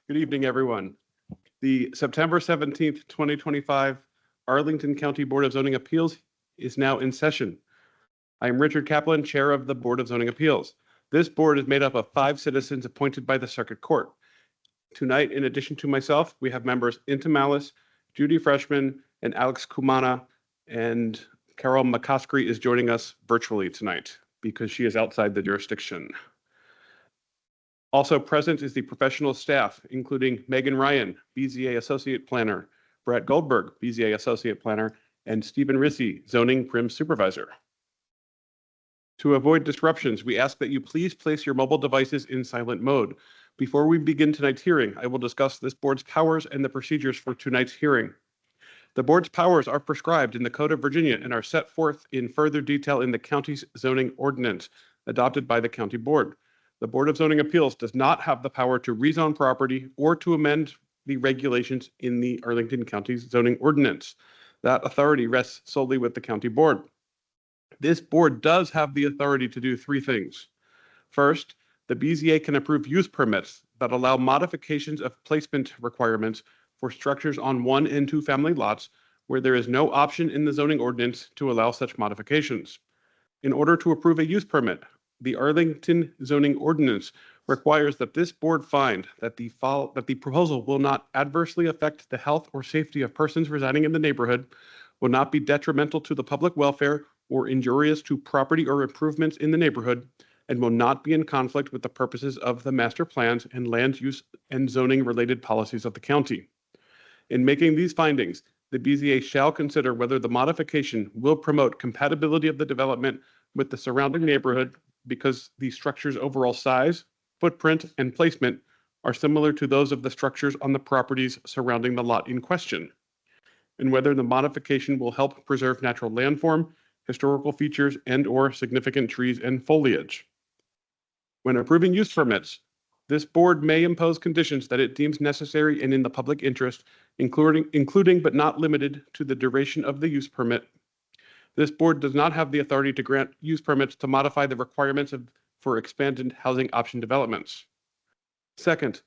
Good evening, everyone. The September 17th, 2025 Arlington County Board of Zoning Appeals is now in session. I am Richard Kaplan, Chair of the Board of Zoning Appeals. This board is made up of 5 citizens appointed by the Circuit Court. Tonight, in addition to myself, we have members Inta Malice, Judy Freshman, and Alex Kumana, and Carol McCoskry is joining us virtually tonight because she is outside the jurisdiction. Also present is the professional staff, including Megan Ryan, BZA Associate Planner, Brett Goldberg, BZA Associate Planner, and Stephen Rissy, Zoning Prim Supervisor. To avoid disruptions, we ask that you please place your mobile devices in silent mode. Before we begin tonight's hearing, I will discuss this board's powers and the procedures for tonight's hearing. The board's powers are prescribed in the Code of Virginia and are set forth in further detail in the county's zoning ordinance adopted by the county board. The Board of Zoning Appeals does not have the power to rezone property or to amend the regulations in the Arlington County's zoning ordinance. That authority rests solely with the county board. This board does have the authority to do 3 things. First, the BZA can approve use permits that allow modifications of placement requirements for structures on 1 and 2 family lots where there is no option in the zoning ordinance to allow such modifications. In order to approve a use permit, the Arlington zoning ordinance requires that this board find that the proposal will not adversely affect the health or safety of persons residing in the neighborhood, will not be detrimental to the public welfare or injurious to property or improvements in the neighborhood, and will not be in conflict with the purposes of the master plans and land use and zoning related policies of the county. In making these findings, the BZA shall consider whether the modification will promote compatibility of the development with the surrounding neighborhood because the structure's overall size, footprint, and placement are similar to those of the structures on the properties surrounding the lot in question, and whether the modification will help preserve natural landform, historical features, and/or significant trees and foliage. When approving use permits, this board may impose conditions that it deems necessary and in the public interest, including but not limited to the duration of the use permit. This board does not have the authority to grant use permits to modify the requirements for expanded housing option developments. Second,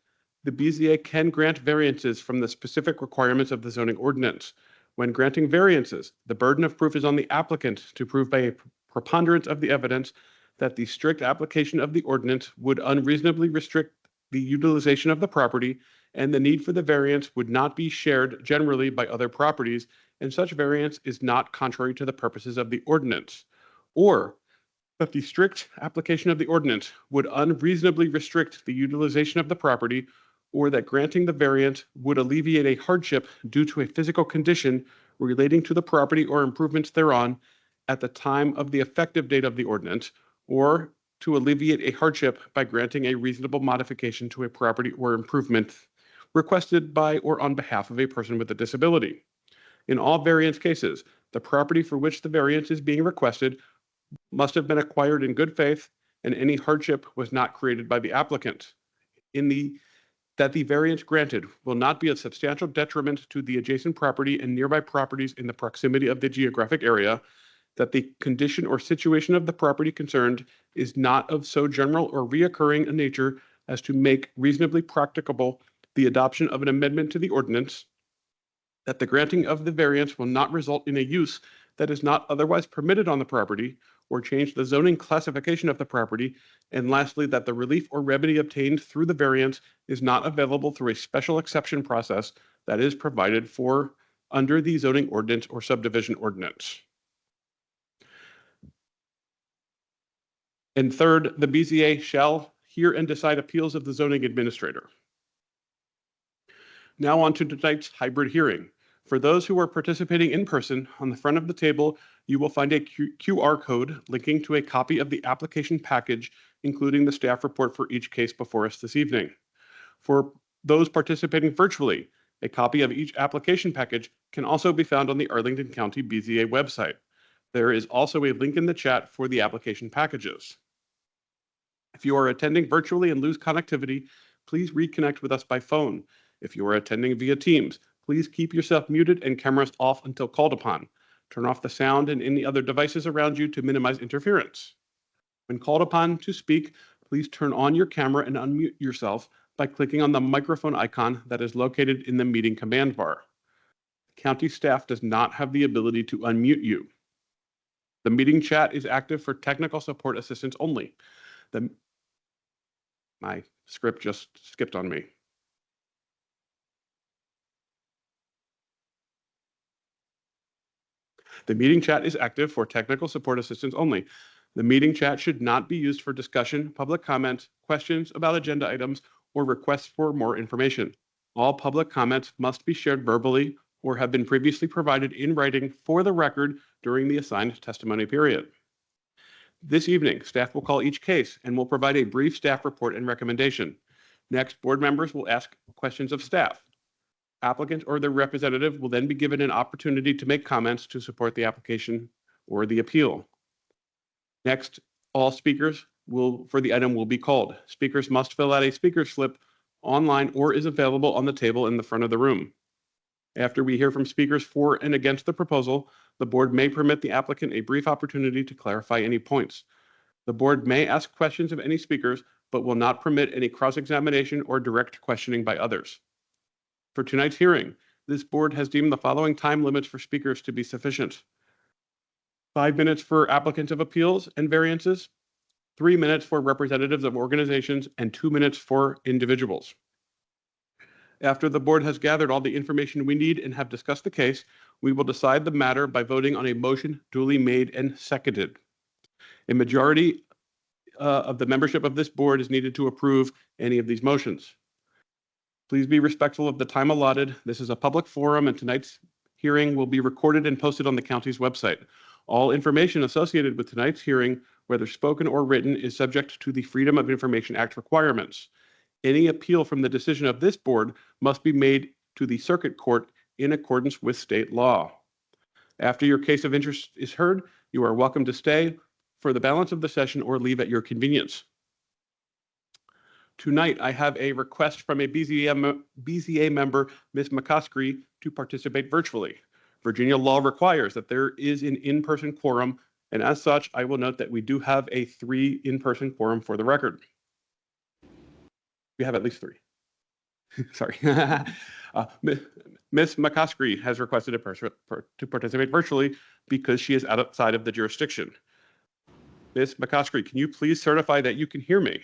the BZA can grant variances from the specific requirements of the zoning ordinance. When granting variances, the burden of proof is on the applicant to prove by a preponderance of the evidence that the strict application of the ordinance would unreasonably restrict the utilization of the property, and the need for the variance would not be shared generally by other properties, and such variance is not contrary to the purposes of the ordinance, or that the strict application of the ordinance would unreasonably restrict the utilization of the property, or that granting the variance would alleviate a hardship due to a physical condition relating to the property or improvements thereon at the time of the effective date of the ordinance, or to alleviate a hardship by granting a reasonable modification to a property or improvement requested by or on behalf of a person with a disability. In all variance cases, the property for which the variance is being requested must have been acquired in good faith, and any hardship was not created by the applicant. That the variance granted will not be a substantial detriment to the adjacent property and nearby properties in the proximity of the geographic area, that the condition or situation of the property concerned is not of so general or reoccurring a nature as to make reasonably practicable the adoption of an amendment to the ordinance, that the granting of the variance will not result in a use that is not otherwise permitted on the property or change the zoning classification of the property, and lastly, that the relief or remedy obtained through the variance is not available through a special exception process that is provided for under the zoning ordinance or subdivision ordinance. And third, the BZA shall hear and decide appeals of the zoning administrator. Now on to tonight's hybrid hearing. For those who are participating in person, on the front of the table, you will find a QR code linking to a copy of the application package, including the staff report for each case before us this evening. For those participating virtually, a copy of each application package can also be found on the Arlington County BZA website. There is also a link in the chat for the application packages. If you are attending virtually and lose connectivity, please reconnect with us by phone. If you are attending via Teams, please keep yourself muted and cameras off until called upon. Turn off the sound and any other devices around you to minimize interference. When called upon to speak, please turn on your camera and unmute yourself, by clicking on the microphone icon that is located in the meeting command bar. County staff does not have the ability to unmute you. The meeting chat is active for technical support assistance only. My script just skipped on me. The meeting chat is active for technical support assistance only. The meeting chat should not be used for discussion, public comment, questions about agenda items, or requests for more information. All public comments must be shared verbally or have been previously provided in writing for the record during the assigned testimony period. This evening, staff will call each case and will provide a brief staff report and recommendation. Next, board members will ask questions of staff. Applicant or their representative will then be given an opportunity to make comments to support the application or the appeal. Next, all speakers for the item will be called. Speakers must fill out a speaker slip online or is available on the table in the front of the room. After we hear from speakers for and against the proposal, the board may permit the applicant a brief opportunity to clarify any points. The board may ask questions of any speakers, but will not permit any cross-examination or direct questioning by others. For tonight's hearing, this board has deemed the following time limits for speakers to be sufficient. 5 minutes for applicants of appeals and variances, 3 minutes for representatives of organizations, and 2 minutes for individuals. After the board has gathered all the information we need and have discussed the case, we will decide the matter by voting on a motion duly made and seconded. A majority of the membership of this board is needed to approve any of these motions. Please be respectful of the time allotted. This is a public forum, and tonight's hearing will be recorded and posted on the county's website. All information associated with tonight's hearing, whether spoken or written, is subject to the Freedom of Information Act requirements. Any appeal from the decision of this board must be made to the circuit court in accordance with state law. After your case of interest is heard, you are welcome to stay for the balance of the session or leave at your convenience. Tonight, I have a request from a BZA member, Ms. McCoskey, to participate virtually. Virginia law requires that there is an in-person quorum, and as such, I will note that we do have a 3 in-person quorum for the record. We have at least 3. Sorry. Ms. McCoskey has requested to participate virtually because she is outside of the jurisdiction. Ms. McCoskey, can you please certify that you can hear me?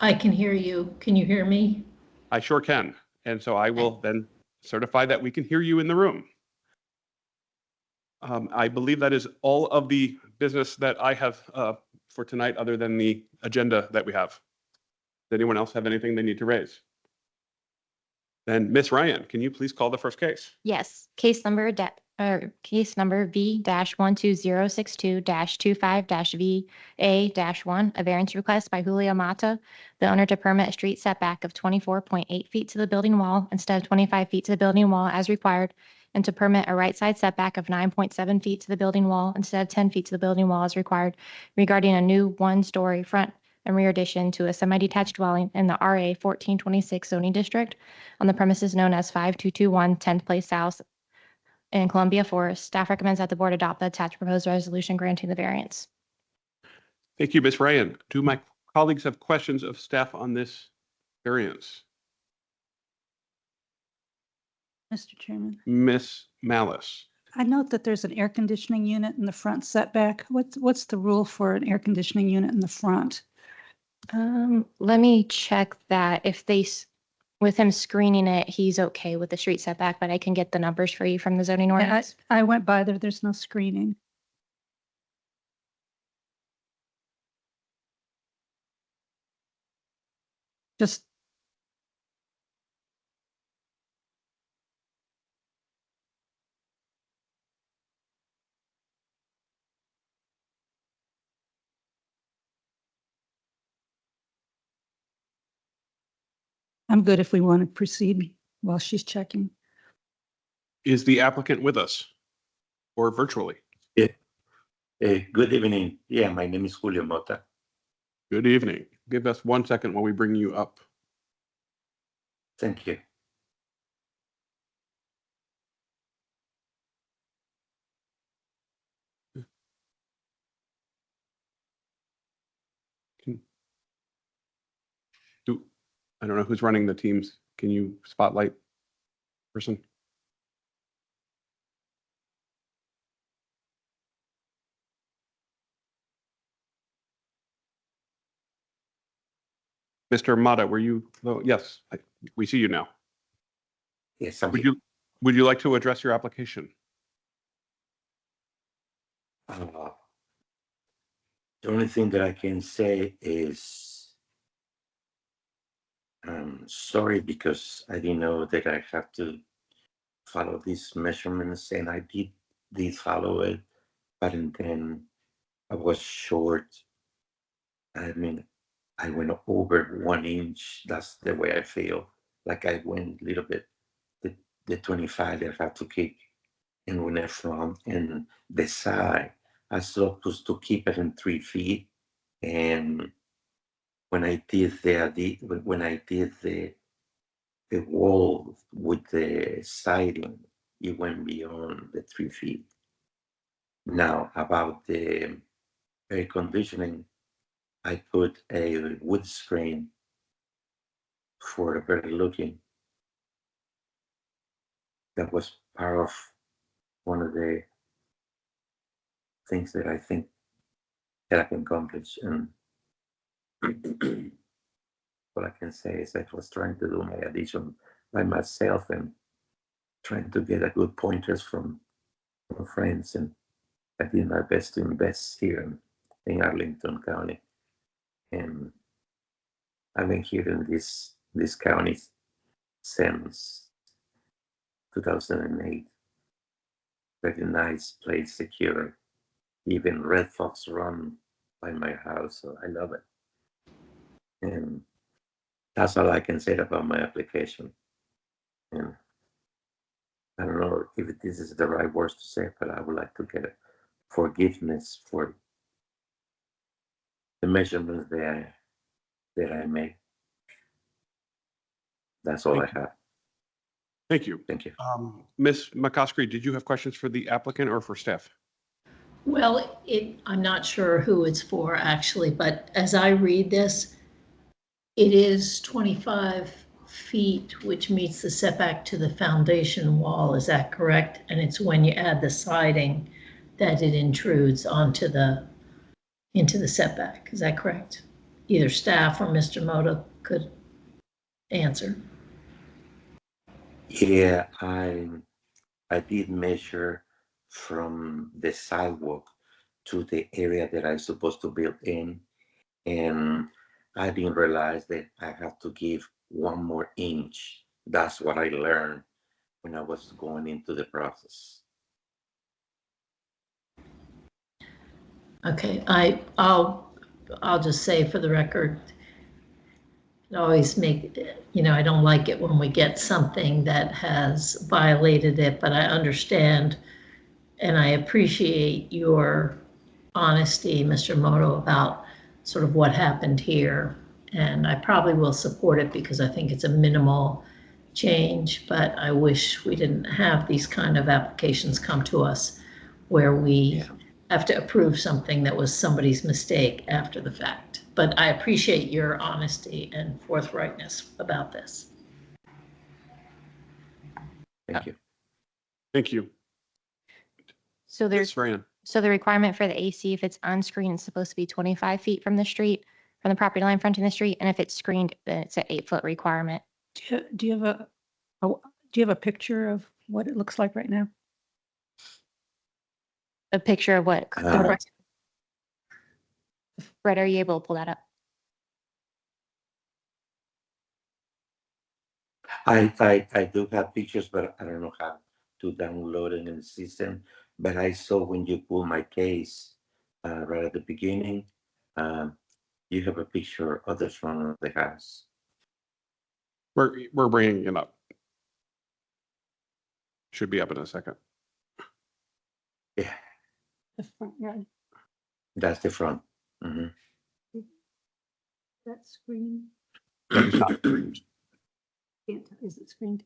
I can hear you. Can you hear me? I sure can. And so I will then certify that we can hear you in the room. I believe that is all of the business that I have for tonight, other than the agenda that we have. Does anyone else have anything they need to raise? Then Ms. Ryan, can you please call the first case? Yes, case number V-12062-25-VA-1, a variance request by Julio Mata, the owner to permit a street setback of 24.8 feet to the building wall instead of 25 feet to the building wall as required, and to permit a right side setback of 9.7 feet to the building wall instead of 10 feet to the building wall as required regarding a new 1-story front and rear addition to a semi-detached dwelling in the RA 1426 zoning district on the premises known as 5221 10th Place South in Columbia Forest. Staff recommends that the board adopt the attached proposed resolution granting the variance. Thank you, Ms. Ryan. Do my colleagues have questions of staff on this variance? Mr. Chairman, Ms. Malice. I note that there's an air conditioning unit in the front setback. What's the rule for an air conditioning unit in the front? Let me check that. If with him screening it, he's okay with the street setback, but I can get the numbers for you from the zoning ordinance. I went by there. There's no screening. Just I'm good if we want to proceed while she's checking. Is the applicant with us or virtually? Yeah. Good evening. Yeah, my name is Julio Mota. Good evening. Give us 1 second while we bring you up. Thank you. I don't know who's running the teams. Can you spotlight person? Mr. Mata, were you? Oh, yes, we see you now. Yes, I'm Would here. you like to address your application? The only thing that I can say is sorry because I didn't know that I have to follow these measurements, and I did follow it, but then I was short. I mean, I went over 1 inch. That's the way I feel. Like I went a little bit the 25 that I have to kick and when I from and the side. I supposed to keep it in 3 feet, and when I did the wall with the siding, it went beyond the 3 feet. Now about the air conditioning, I put a wood screen for the better looking. That was part of one of the things that I think that I can accomplish. And what I can say is I was trying to do my addition by myself and trying to get a good pointers from friends, and I did my best to invest here in Arlington County. And I've been here in this county since 2008. Very nice place, secure. Even red fox run by my house, so I love it. And that's all I can say about my application. And I don't know if this is the right words to say, but I would like to get forgiveness for the measurements that I made. That's all I have. Thank you. Thank you. Ms. McCoskey, did you have questions for the applicant or for staff? Well, I'm not sure who it's for actually, but as I read this, it is 25 feet, which meets the setback to the foundation wall. Is that correct? And it's when you add the siding that it intrudes into the setback. Is that correct? Either staff or Mr. Moto could answer. Yeah, I did measure from the sidewalk to the area that I'm supposed to build in, and I didn't realize that I have to give 1 more inch. That's what I learned when I was going into the process. Okay, I'll just say for the record, it always I don't like it when we get something that has violated it, but I understand and I appreciate your honesty, Mr. Moto, about sort of what happened here. And I probably will support it because I think it's a minimal change, but I wish we didn't have these kind of applications come to us where we have to approve something that was somebody's mistake after the fact. But I appreciate your honesty and forthrightness about this. Thank you. Thank you. So Ms. there's, Fran. so the requirement for the AC, if it's unscreened, it's supposed to be 25 feet from the street, from the property line fronting the street. And if it's screened, then it's an 8-foot requirement. Do you have a picture of what it looks like right now? A picture of what? Uh, Brett, are you able to pull that up? I do have pictures, but I don't know how to download it in the system. But I saw when you pull my case right at the beginning, you have a picture of the front of the house. We're bringing it up. Should be up in a second. Yeah, The front yard, that's the front. Mhm. that screen, That is not screened. is it screened?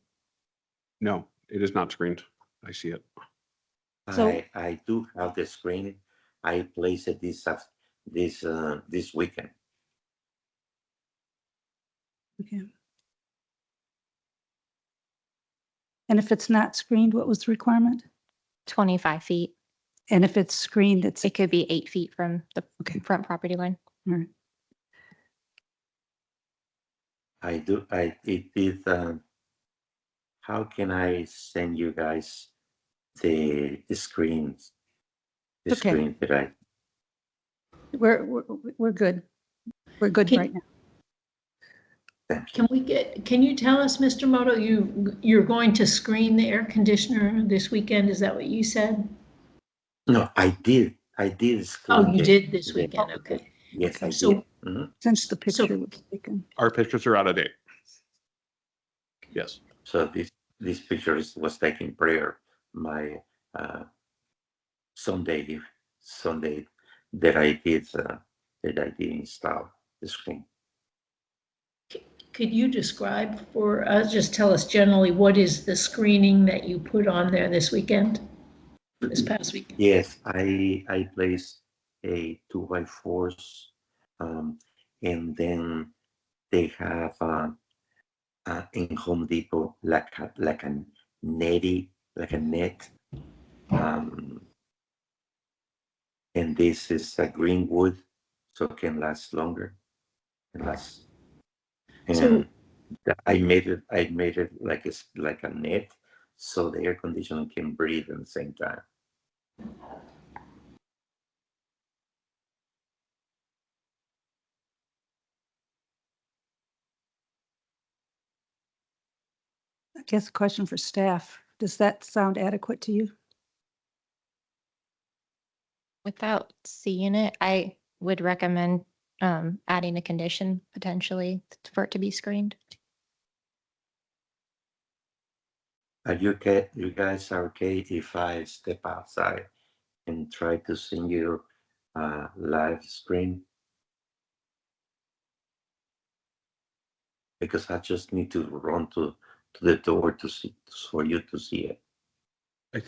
No, it is not screened. I see it. So- I do have the screen. I placed it this weekend. Okay. And if it's not screened, what was the requirement? 25 feet. And if it's screened, it's, It could be 8 feet from the Okay. front property line. all right. It did, how can I send you guys the screens? The Okay. screen that I, We're good. We're good Can- right now. Can you tell us, Mr. Moto, you're going to screen the air conditioner this weekend? Is that what you said? no, I did Oh, screen you the- did this the- weekend, okay. Yes, Okay. I So- did. Mhm. Since the picture was taken. Our pictures are out of date. Yes. So this picture was taken prior my Sunday that I did install the screen. Could you describe for us, just tell us generally, what is the screening that you put on there this weekend, this past weekend? Yes, I placed a 2x4s, and then they have in Home Depot like a net, and this is a green wood, so it can last longer, can last. So- And I made it like a net, so the air conditioner can breathe at the same time. I guess a question for staff. Does that sound adequate to you? Without seeing it, I would recommend adding a condition potentially for it to be screened. Are you okay? You guys are okay if I step outside and try to send you live screen? Because I just need to run to the door to see for you to see it. I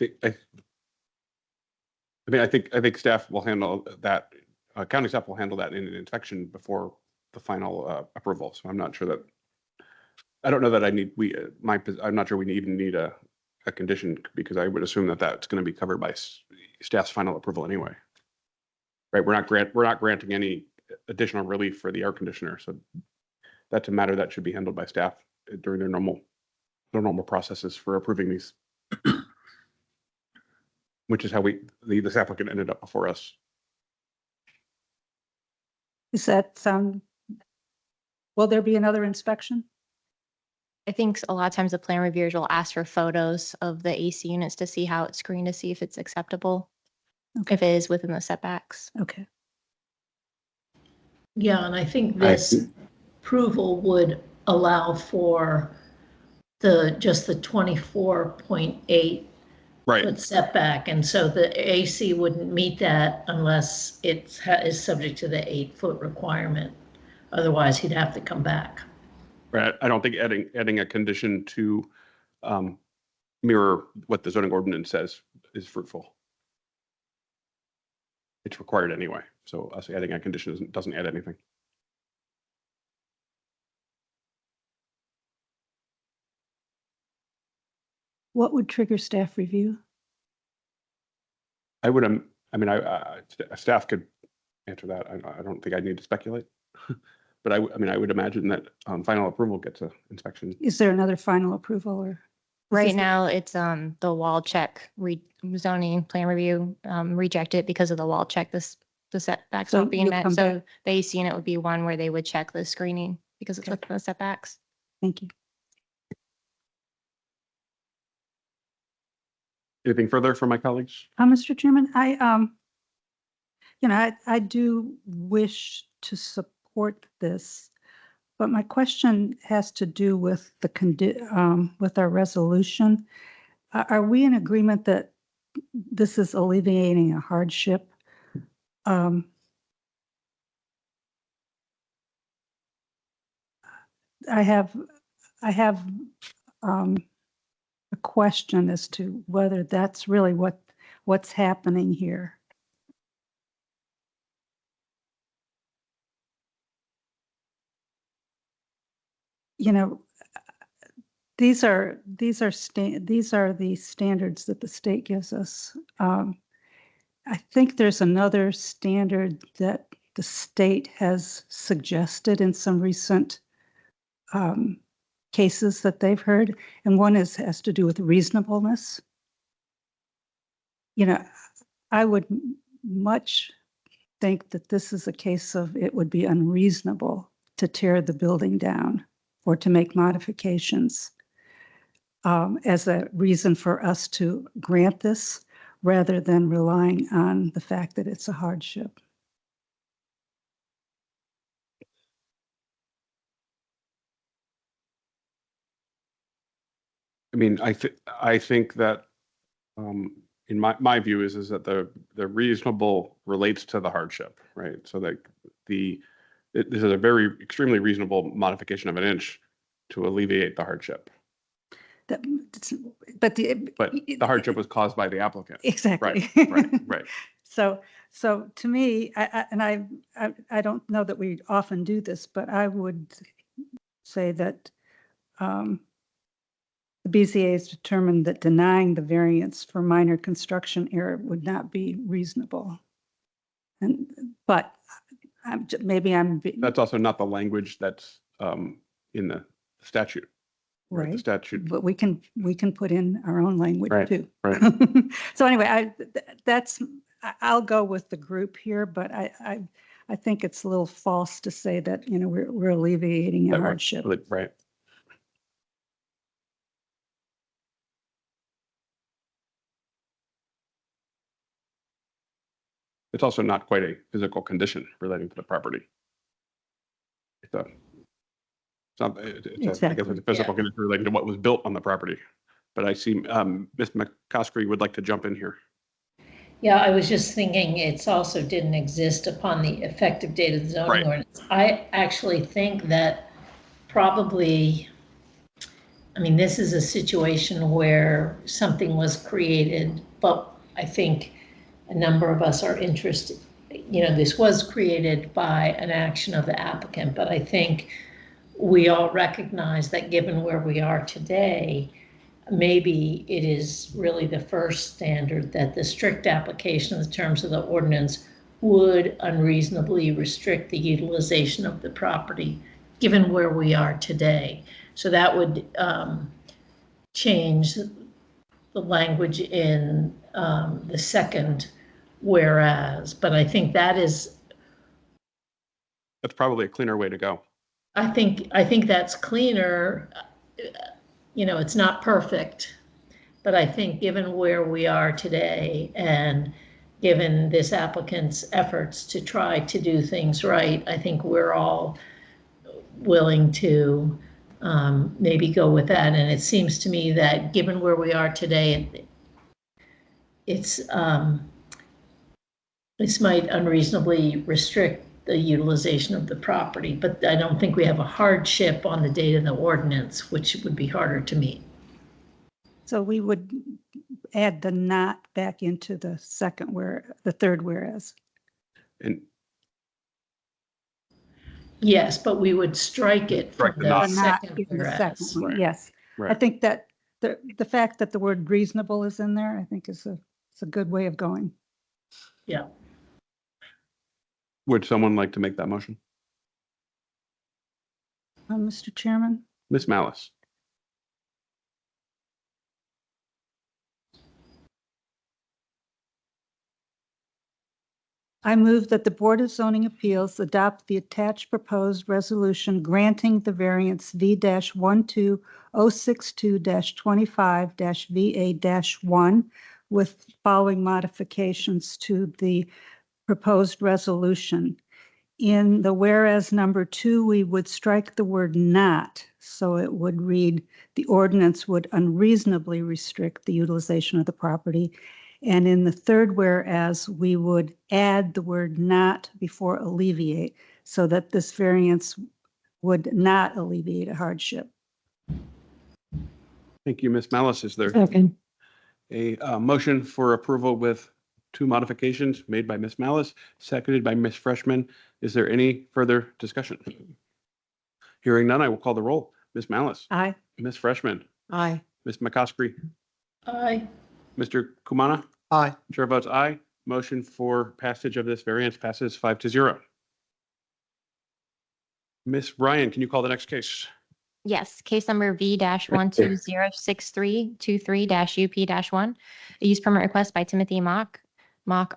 think staff will handle that, county staff will handle that in an inspection before the final approval. So I'm not sure that, I don't know that I need, I'm not sure we even need a condition, because I would assume that that's going to be covered by staff's final approval anyway. Right, we're not granting any additional relief for the air conditioner, so that's a matter that should be handled by staff during their normal processes for approving these. Which is how this applicant ended up before us. Does that sound, will there be another inspection? I think a lot of times the plan reviewers will ask for photos of the AC units to see how it's screened, to see if it's acceptable, Okay. if it is within the setbacks. Okay. Yeah, and I think I this see. approval would allow for just the 24.8 Right, foot setback, and so the AC wouldn't meet that unless it is subject to the 8-foot requirement. Otherwise, he'd have to come back. right. I don't think adding a condition to mirror what the zoning ordinance says is fruitful. It's required anyway, so us adding a condition doesn't add anything. What would trigger staff review? I would, staff could answer that. I don't think I need to speculate. But I would imagine that final approval gets an inspection. Is there another final approval or? is Right this- now, it's the wall check zoning plan review rejected because of the wall check, the setbacks So not being you'll met. come So the AC unit would be one where they would check the screening because it's Okay. within the setbacks. Thank you. Anything further from my colleagues? Mr. Chairman, I do wish to support this, but my question has to do with with our resolution. Are we in agreement that this is alleviating a hardship? I have a question as to whether that's really what's happening here. these are the standards that the state gives us. I think there's another standard that the state has suggested in some recent cases that they've heard, and one has to do with reasonableness. You know, I would much think that this is a case of it would be unreasonable to tear the building down or to make modifications as a reason for us to grant this, rather than relying on the fact that it's a hardship. I mean, I think that, in my view is that the reasonable relates to the hardship, right? So that this is a very extremely reasonable modification of an inch to alleviate the hardship. That, but the hardship was caused by the applicant. Exactly. Right. So to me, I don't know that we often do this, but I would say that the BZA has determined that denying the variance for minor construction error would not be reasonable. But That's also not the language that's in the statute. right. The statute. But we can put in our own language too. Right. So anyway, I'll go with the group here, but I think it's a little false to say that, you know, we're alleviating a hardship. Right. It's also not quite a physical condition relating to the property. I guess it's a physical condition relating to what was built on the property. But I see Ms. McCoskey would like to jump in here. Yeah, I was just thinking it's also didn't exist upon the effective date of the zoning ordinance. I actually think that probably, I mean, this is a situation where something was created, but I think a number of us are interested, you know, this was created by an action of the applicant, but I think we all recognize that given where we are today, maybe it is really the first standard that the strict application of the terms of the ordinance would unreasonably restrict the utilization of the property, given where we are today. So that would change the language in the second whereas, but I think that's probably a cleaner way to go. I think that's cleaner. You know, it's not perfect, but I think given where we are today and given this applicant's efforts to try to do things right, I think we're all willing to maybe go with that. And it seems to me that given where we are today, this might unreasonably restrict the utilization of the property, but I don't think we have a hardship on the date of the ordinance, which would be harder to meet. So we would add the not back into the third whereas. And yes, but we would strike it from Strike the the not. second In the whereas. second one, Right. yes. right. I think that the fact that the word reasonable is in there, I think it's a good way of going. Yeah. Would someone like to make that motion? Mr. Chairman? Ms. Malice. I move that the Board of Zoning Appeals adopt the attached proposed resolution granting the variance V-12062-25-VA-1 with following modifications to the proposed resolution. In the whereas number 2, we would strike the word not, so it would read, the ordinance would unreasonably restrict the utilization of the property. And in the third whereas, we would add the word not before alleviate, so that this variance would not alleviate a hardship. Thank you, Ms. Malice. Is there Second. a motion for approval with 2 modifications made by Ms. Malice, seconded by Ms. Freshman? Is there any further discussion? Hearing none, I will call the roll. Ms. Malice. Aye. Ms. Freshman, Aye. Ms. McCoskey, Aye. Mr. Kumana. Aye. Chair votes aye. Motion for passage of this variance passes 5-0. Ms. Ryan, can you call the next case? Yes, case number V-1206323-UP-1, a use permit request by Timothy Mock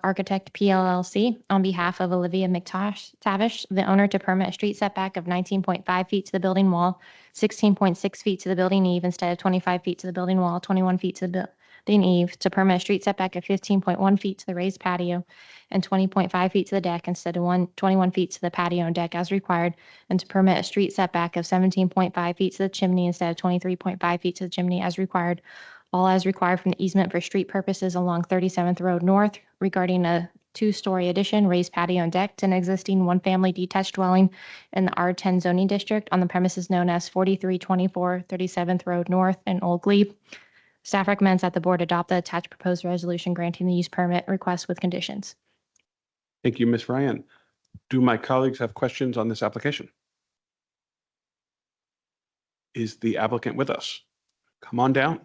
Architect PLLC, on behalf of Olivia McTavish, the owner, to permit a street setback of 19.5 feet to the building wall, 16.6 feet to the building eave instead of 25 feet to the building wall, 21 feet to the building eave, to permit a street setback of 15.1 feet to the raised patio and 20.5 feet to the deck instead of 21 feet to the patio and deck as required, and to permit a street setback of 17.5 feet to the chimney instead of 23.5 feet to the chimney as required, all as required from the easement for street purposes along 37th Road North regarding a 2-story addition, raised patio and deck to an existing one-family detached dwelling in the R10 zoning district on the premises known as 4324 37th Road North in Old Glebe. Staff recommends that the board adopt the attached proposed resolution granting the use permit request with conditions. Thank you, Ms. Ryan. Do my colleagues have questions on this application? Is the applicant with us? Come on down.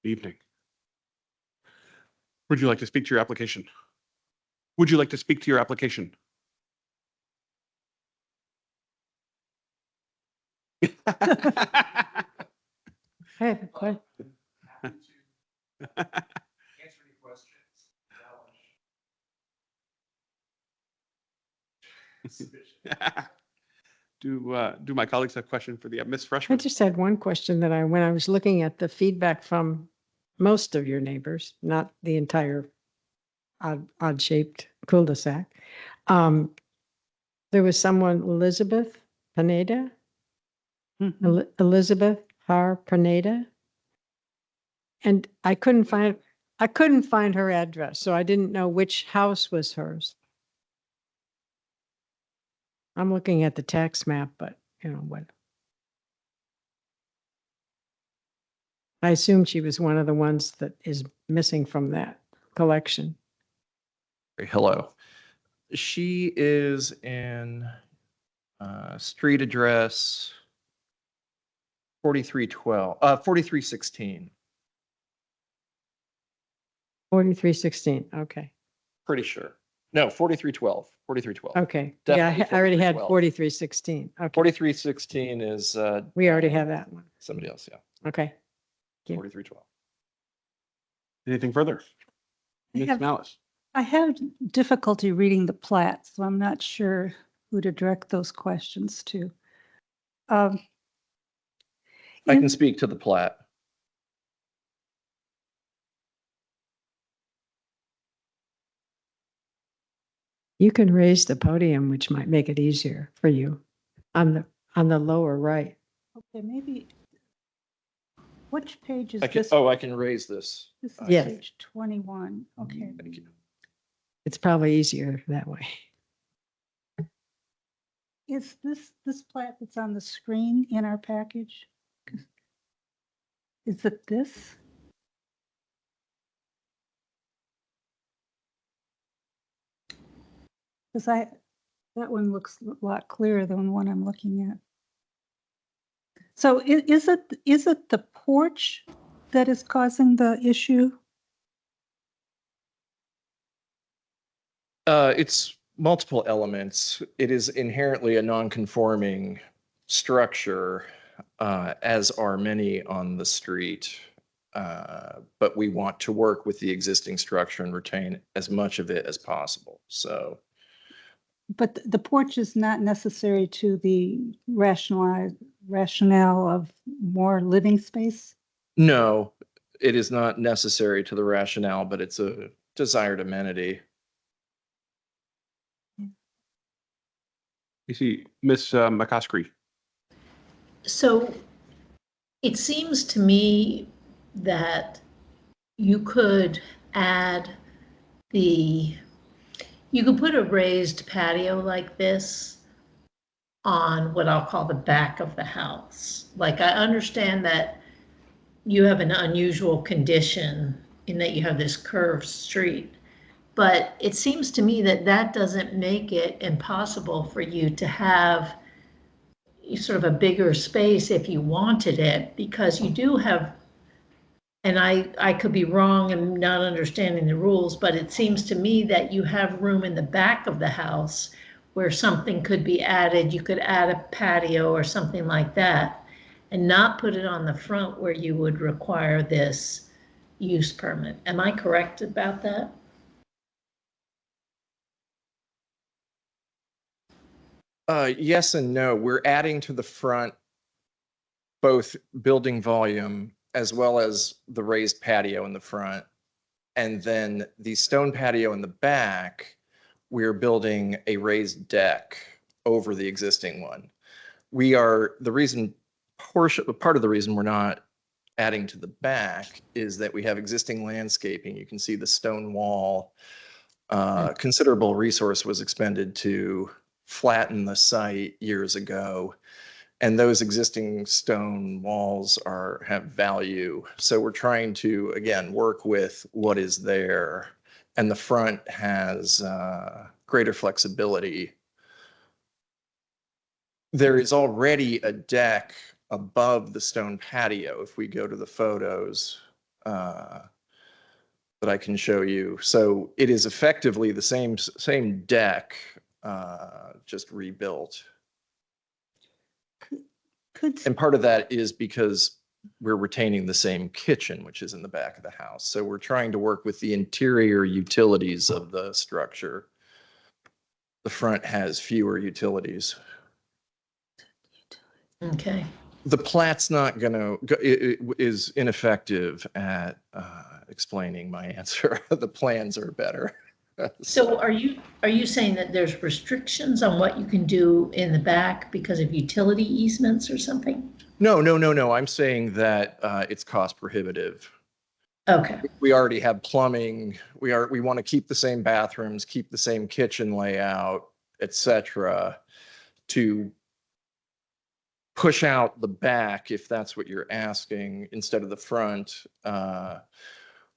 Evening. Would you like to speak to your application? Would you like to speak to your application? I have a question. Do my colleagues have question for the Ms. I Freshman? just had one question that when I was looking at the feedback from most of your neighbors, not the entire odd-shaped cul-de-sac. There was someone, Elizabeth Pineda, Elizabeth Har Pineda. And I couldn't find her address, so I didn't know which house was hers. I'm looking at the tax map, but what? I assume she was one of the ones that is missing from that collection. Hello. She is in street address 4316. 4316, okay. Pretty sure. No, 4312. Okay, yeah, Definitely I already had 4312. 4316. Okay, 4316 is we already have that one. somebody else, yeah. Okay. you. 4312. Anything further? I Ms. have- Malice? I have difficulty reading the plat, so I'm not sure who to direct those questions to. I in- can speak to the plat. You can raise the podium, which might make it easier for you on the lower right. Okay, maybe, which page is I can, this? I can raise this. This is Yes. page 21, okay. Thank you. It's probably easier that way. Is this plat that's on the screen in our package? Is it this? Because that one looks a lot clearer than the one I'm looking at. So is it the porch that is causing the issue? It's multiple elements. It is inherently a non-conforming structure, as are many on the street. But we want to work with the existing structure and retain as much of it as possible. So, But the porch is not necessary to the rationale of more living space? no, it is not necessary to the rationale, but it's a desired amenity. You see, Ms. McCoskey? So it seems to me that you could you could put a raised patio like this on what I'll call the back of the house. Like, I understand that you have an unusual condition in that you have this curved street, But it seems to me that that doesn't make it impossible for you to have sort of a bigger space if you wanted it, because you do have, and I could be wrong and not understanding the rules, but it seems to me that you have room in the back of the house where something could be added. You could add a patio or something like that and not put it on the front where you would require this use permit. Am I correct about that? Yes and no. We're adding to the front both building volume as well as the raised patio in the front. And then the stone patio in the back, we're building a raised deck over the existing one. Part of the reason we're not adding to the back is that we have existing landscaping. You can see the stone wall. Considerable resource was expended to flatten the site years ago. And those existing stone walls have value. So we're trying to, again, work with what is there. And the front has greater flexibility. There is already a deck above the stone patio. If we go to the photos that I can show you. So it is effectively the same deck, just rebuilt. And part of that is because we're retaining the same kitchen, which is in the back of the house. So we're trying to work with the interior utilities of the structure. The front has fewer utilities. Okay. The plat's not gonna, is ineffective at explaining my answer. The plans are better. So are you saying that there's restrictions on what you can do in the back because of utility easements or something? No. I'm saying that it's cost prohibitive. Okay. We already have plumbing. We want to keep the same bathrooms, keep the same kitchen layout, etc. To push out the back, if that's what you're asking, instead of the front,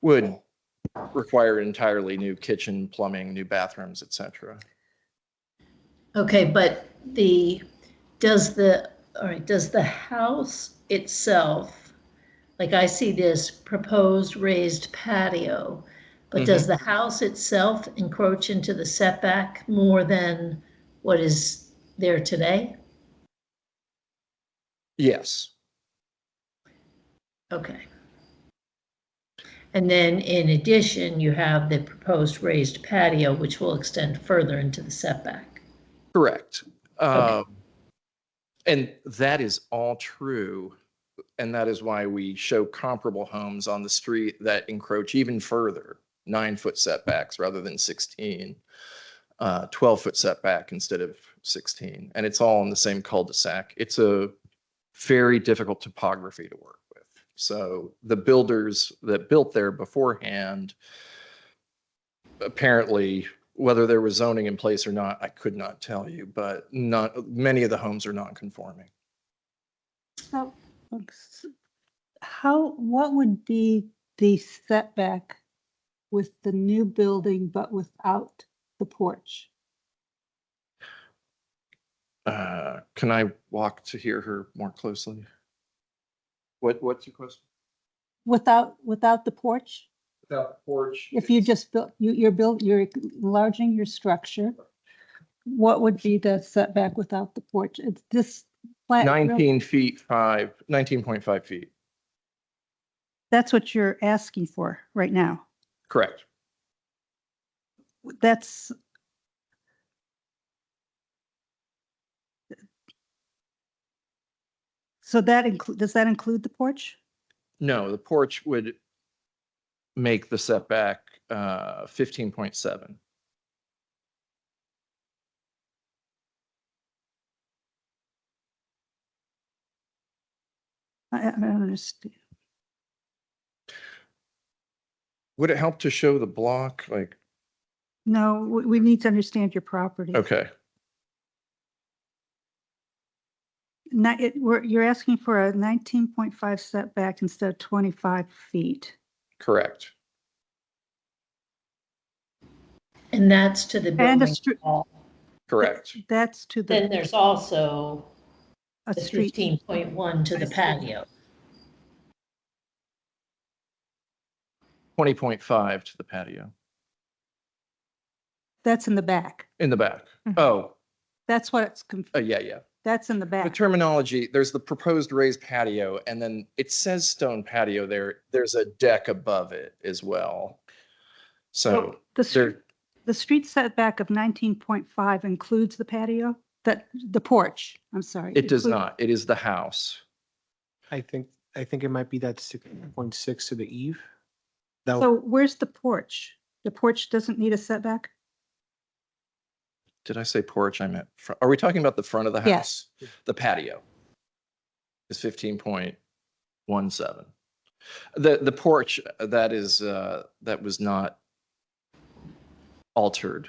would require entirely new kitchen, plumbing, new bathrooms, etc. Okay, but does the house itself, like I see this proposed raised patio, but does the house itself encroach into the setback more than what is there today? Yes. Okay. And then in addition, you have the proposed raised patio, which will extend further into the setback. Correct. Okay. And that is all true. And that is why we show comparable homes on the street that encroach even further, 9-foot setbacks rather than 16, 12-foot setback instead of 16. And it's all in the same cul-de-sac. It's a very difficult topography to work with. So the builders that built there beforehand, apparently, whether there was zoning in place or not, I could not tell you, but many of the homes are non-conforming. So, what would be the setback with the new building, but without the porch? Can I walk to hear her more closely? What's your question? Without the porch? Without the porch. If you just built, you're enlarging your structure, what would be the setback without the porch? It's this flat. 19.5 feet. That's what you're asking for right now. Correct. That's. So does that include the porch? No, the porch would make the setback 15.7. I don't understand. Would it help to show the block? Like, No, we need to understand your property. okay. You're asking for a 19.5 setback instead of 25 feet. Correct. And that's to the And a building street, wall. Correct. that's to Then the, there's also a the street. 15.1 to the patio. 20.5 to the patio That's in the back. in the back. Mhm. Oh, That's what it's, yeah. that's in the The back. terminology, there's the proposed raised patio, and then it says stone patio there. There's a deck above it as well. So The street, there, the street setback of 19.5 includes the patio, that, the porch, I'm sorry. it does include- not. It is the house. I think it might be that 6.6 to the eve. That So where's the porch? The porch doesn't need a setback? Did I say porch? I meant, are we talking about the front of the house? Yes. The patio is 15.17. The porch, that is, that was not altered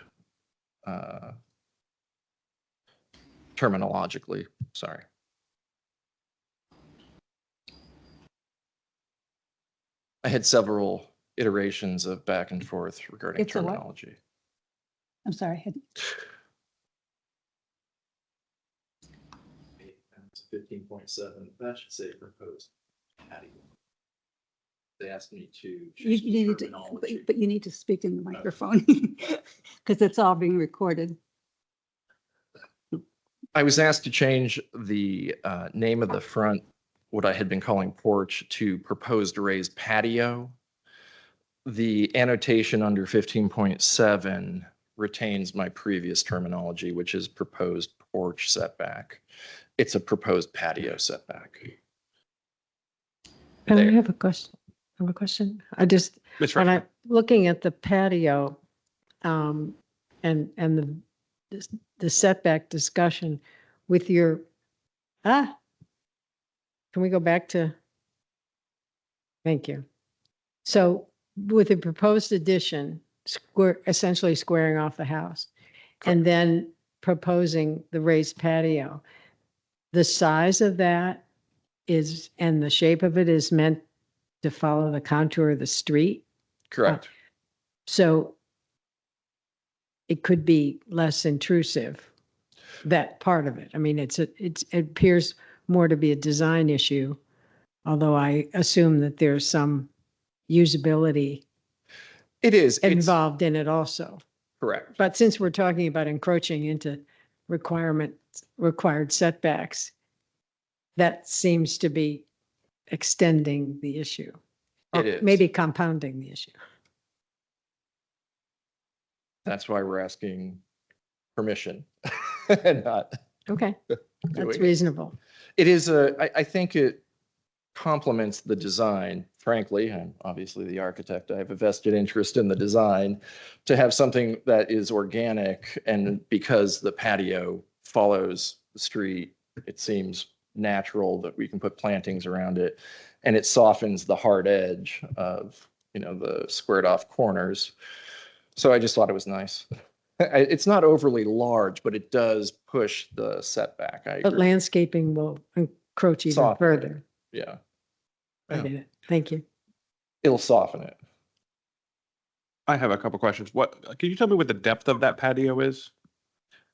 terminologically, sorry. I had several iterations of back and forth regarding It's a what? terminology. I'm sorry. 15.7, that should say proposed patio. They asked me to You change the need to, terminology. but you need to speak in the microphone because it's all being recorded. I was asked to change the name of the front, what I had been calling porch, to proposed raised patio. The annotation under 15.7 retains my previous terminology, which is proposed porch setback. It's a proposed patio setback. And I There. have a question. I have a question. I just, Ms. when Reichman. I'm looking at the patio, and the setback discussion with your, can we go back to? Thank you. So with the proposed addition, essentially squaring off the house, and then proposing the raised patio, the size of that is, and the shape of it is meant to follow the contour of the street. Correct. So it could be less intrusive, that part of it. I mean, it appears more to be a design issue, although I assume that there's some usability It is. It's involved in it also. correct. But since we're talking about encroaching into required setbacks, that seems to be extending the issue. It Or is. maybe compounding the issue. That's why we're asking permission and not Okay, doing that's it. reasonable. It is I think it complements the design, frankly. I'm obviously the architect. I have a vested interest in the design to have something that is organic. And because the patio follows the street, it seems natural that we can put plantings around it. And it softens the hard edge of, the squared off corners. So I just thought it was nice. It's not overly large, but it does push the setback. I But agree. landscaping will encroach even Soften it. further. Yeah, I Yeah. get it. Thank you. it'll soften it. I have a couple questions. Can you tell me what the depth of that patio is?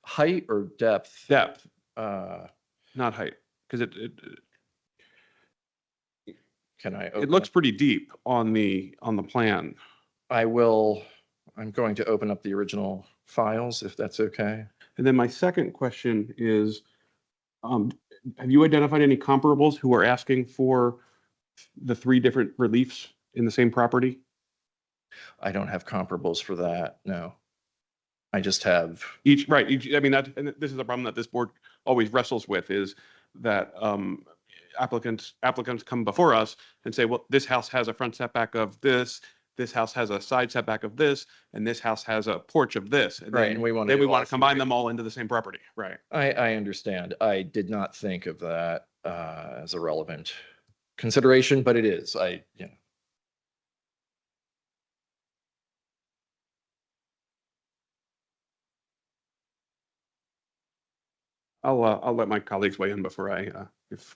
Height or depth? Depth, Uh, not height, because Can I? it open looks up- pretty deep on the plan. I'm going to open up the original files if that's okay. And then my second question is, have you identified any comparables who are asking for the 3 different reliefs in the same property? I don't have comparables for that, no. I just have, I mean, and this is a problem that this board always wrestles with, is that applicants come before us and say, well, this house has a front setback of this house has a side setback of this, and this house has a porch of this. And Right, then and we wanna then do we want all to combine three. them all into the same property, right? I understand. I did not think of that as a relevant consideration, but it is. I'll let my colleagues weigh in before I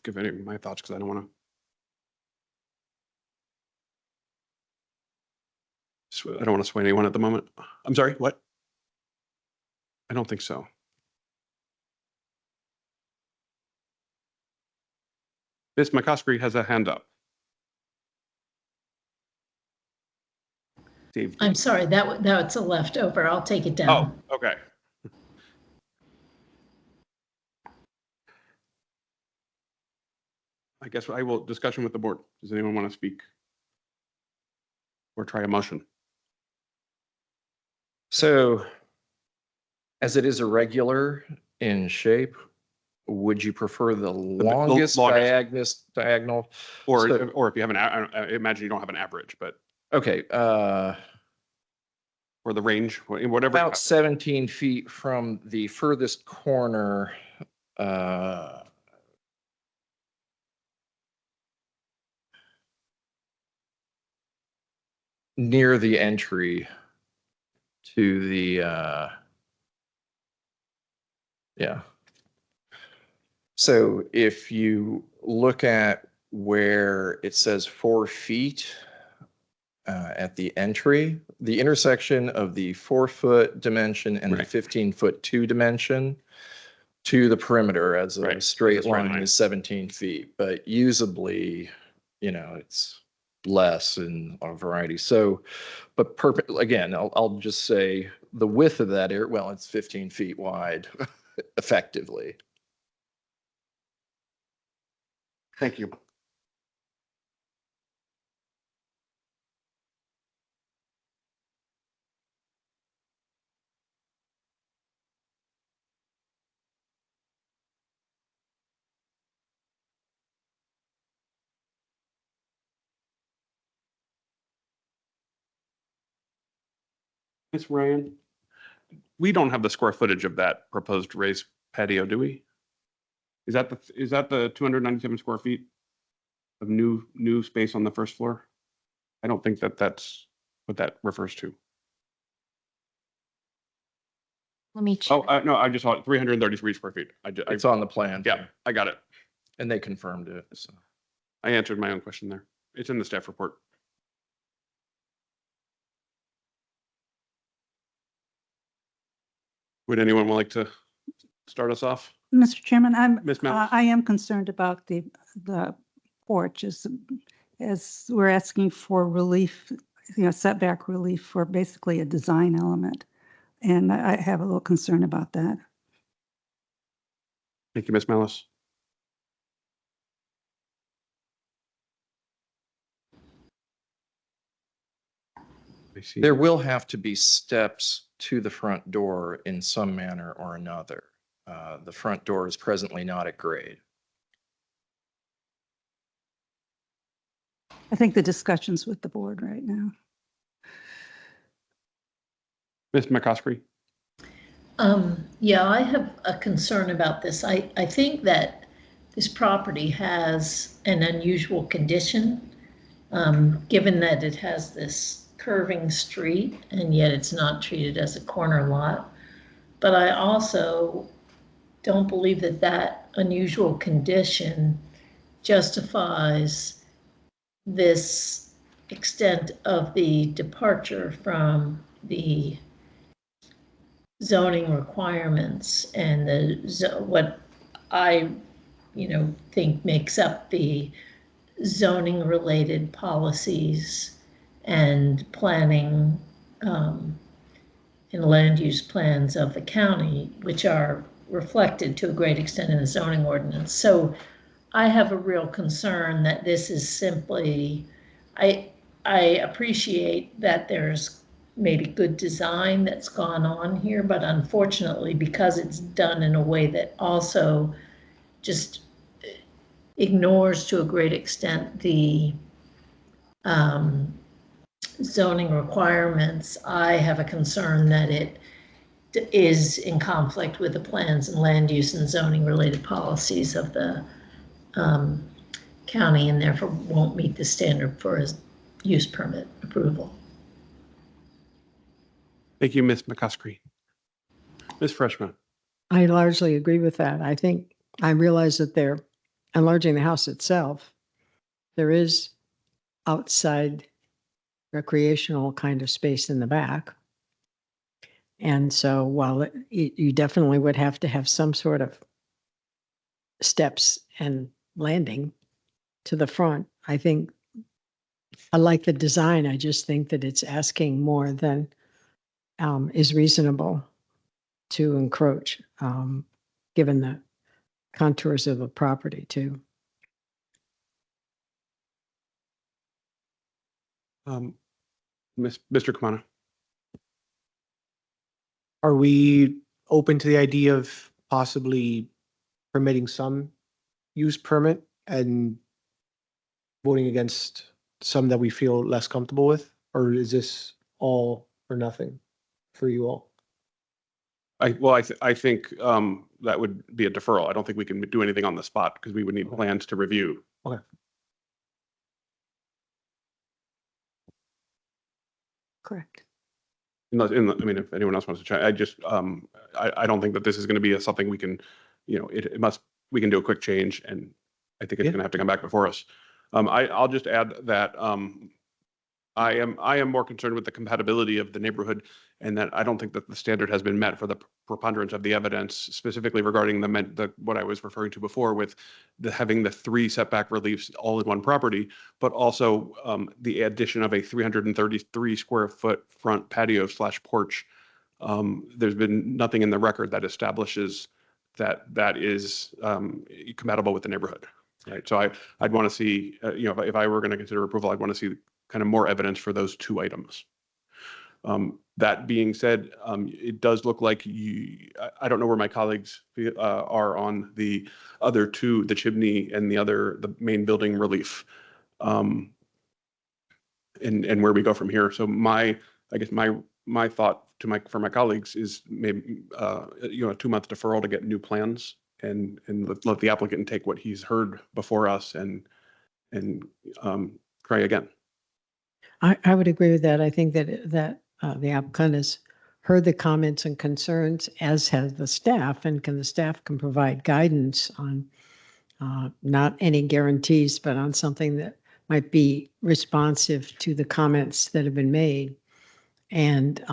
give any of my thoughts, because I don't want to sway anyone at the moment. I'm sorry, what? I don't think so. Ms. McCoskey has a hand up. Dave. I'm sorry, that's a leftover. I'll take it down. Oh, okay. I guess I will discussion with the board. Does anyone want to speak? Or try a motion? So as it is irregular in shape, would you prefer the longest diagonal? Or, So- or if you have I imagine you don't have an average, but, Okay, or the range, whatever. about 17 feet from the furthest corner, near the entry to the, yeah. So if you look at where it says 4 feet at the entry, the intersection of the 4-foot dimension and the Right. 15-foot 2 dimension to the perimeter as a Right, straight as a straight line line. is 17 feet, but usably, it's less in a variety. So, but again, I'll just say the width of that area, well, it's 15 feet wide effectively. Thank you. Ms. Ryan, we don't have the square footage of that proposed raised patio, do we? Is that the 297 square feet of new space on the first floor? I don't think that's what that refers to. Let me check. Oh, no, I just saw it, 333 square feet. It's on the plan. Yeah, I got it. And they confirmed it, so. I answered my own question there. It's in the staff report. Would anyone like to start us off? Mr. Chairman, Ms. Mouse? I am concerned about the porch as we're asking for relief, setback relief for basically a design element. And I have a little concern about that. Thank you, Ms. Malice. I see. There will have to be steps to the front door in some manner or another. The front door is presently not at grade. I think the discussion's with the board right now. Ms. McCoskey? Yeah, I have a concern about this. I think that this property has an unusual condition, given that it has this curving street and yet it's not treated as a corner lot. But I also don't believe that that unusual condition justifies this extent of the departure from the zoning requirements and what I, think makes up the zoning related policies and planning and land use plans of the county, which are reflected to a great extent in the zoning ordinance. So I have a real concern that this is simply, I appreciate that there's maybe good design that's gone on here, but unfortunately, because it's done in a way that also just ignores to a great extent the zoning requirements, I have a concern that it is in conflict with the plans and land use and zoning related policies of the county and therefore won't meet the standard for a use permit approval. Thank you, Ms. McCoskey. Ms. Freshman? I largely agree with that. I realize that they're enlarging the house itself. There is outside recreational kind of space in the back. And so while you definitely would have to have some sort of steps and landing to the front, I think I like the design. I just think that it's asking more than is reasonable to encroach, given the contours of the property too. Mr. Kamana. Are we open to the idea of possibly permitting some use permit and voting against some that we feel less comfortable with? Or is this all or nothing for you all? I think that would be a deferral. I don't think we can do anything on the spot because we would need plans to review. Okay. Correct. I mean, if anyone else wants to try, I don't think that this is going to be something we can, we can do a quick change, and I think it's Yeah. going to have to come back before us. I'll just add that I am more concerned with the compatibility of the neighborhood, and that I don't think that the standard has been met for the preponderance of the evidence, specifically regarding what I was referring to before with having the 3 setback reliefs all in one property, but also the addition of a 333 square foot front patio / porch. There's been nothing in the record that establishes that is compatible with the neighborhood. Right. So I'd want to see, if I were going to consider approval, I'd want to see kind of more evidence for those 2 items. That being said, it does look like I don't know where my colleagues are on the other 2, the chimney and the main building relief, and where we go from here. So I guess my thought for my colleagues is maybe a 2-month deferral to get new plans and let the applicant take what he's heard before us and try again. I would agree with that. I think that the applicant has heard the comments and concerns, as has the staff, and the staff can provide guidance on not any guarantees, but on something that might be responsive to the comments that have been made, and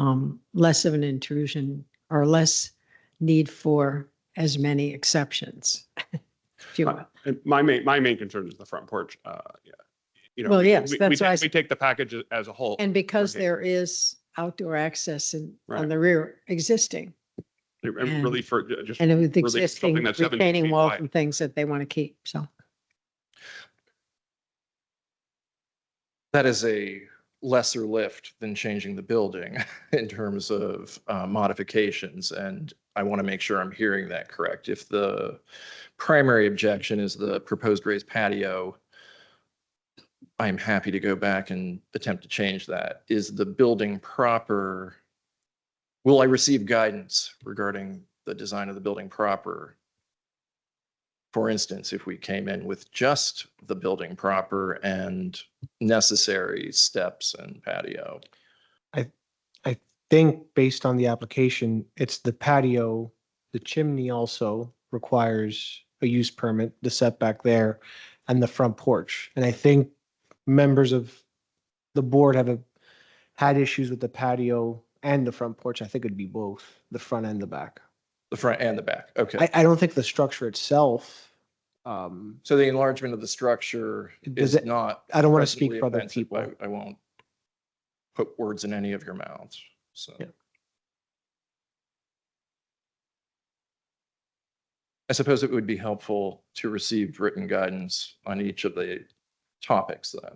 less of an intrusion or less need for as many exceptions, if you will. My main concern is the front porch. Well, yes, that's why we take the package as a whole. And because Okay. there is outdoor access on Right. the rear existing, And and- really for just and with really existing something that's 17 retaining feet walls wide. and things that they want to keep, so. That is a lesser lift than changing the building in terms of modifications. And I want to make sure I'm hearing that correct. If the primary objection is the proposed raised patio, I'm happy to go back and attempt to change that. Is the building proper? Will I receive guidance regarding the design of the building proper? For instance, if we came in with just the building proper and necessary steps and patio. I think based on the application, it's the patio, the chimney also requires a use permit, the setback there, and the front porch. And I think members of the board have had issues with the patio and the front porch. I think it'd be both, the front and the back. The front and the back, okay. I don't think the structure itself, So the enlargement of the structure Does is it- not. I don't want to speak presently for other offensive. people. I won't put words in any of your mouths, so. Yeah. I suppose it would be helpful to receive written guidance on each of the topics then.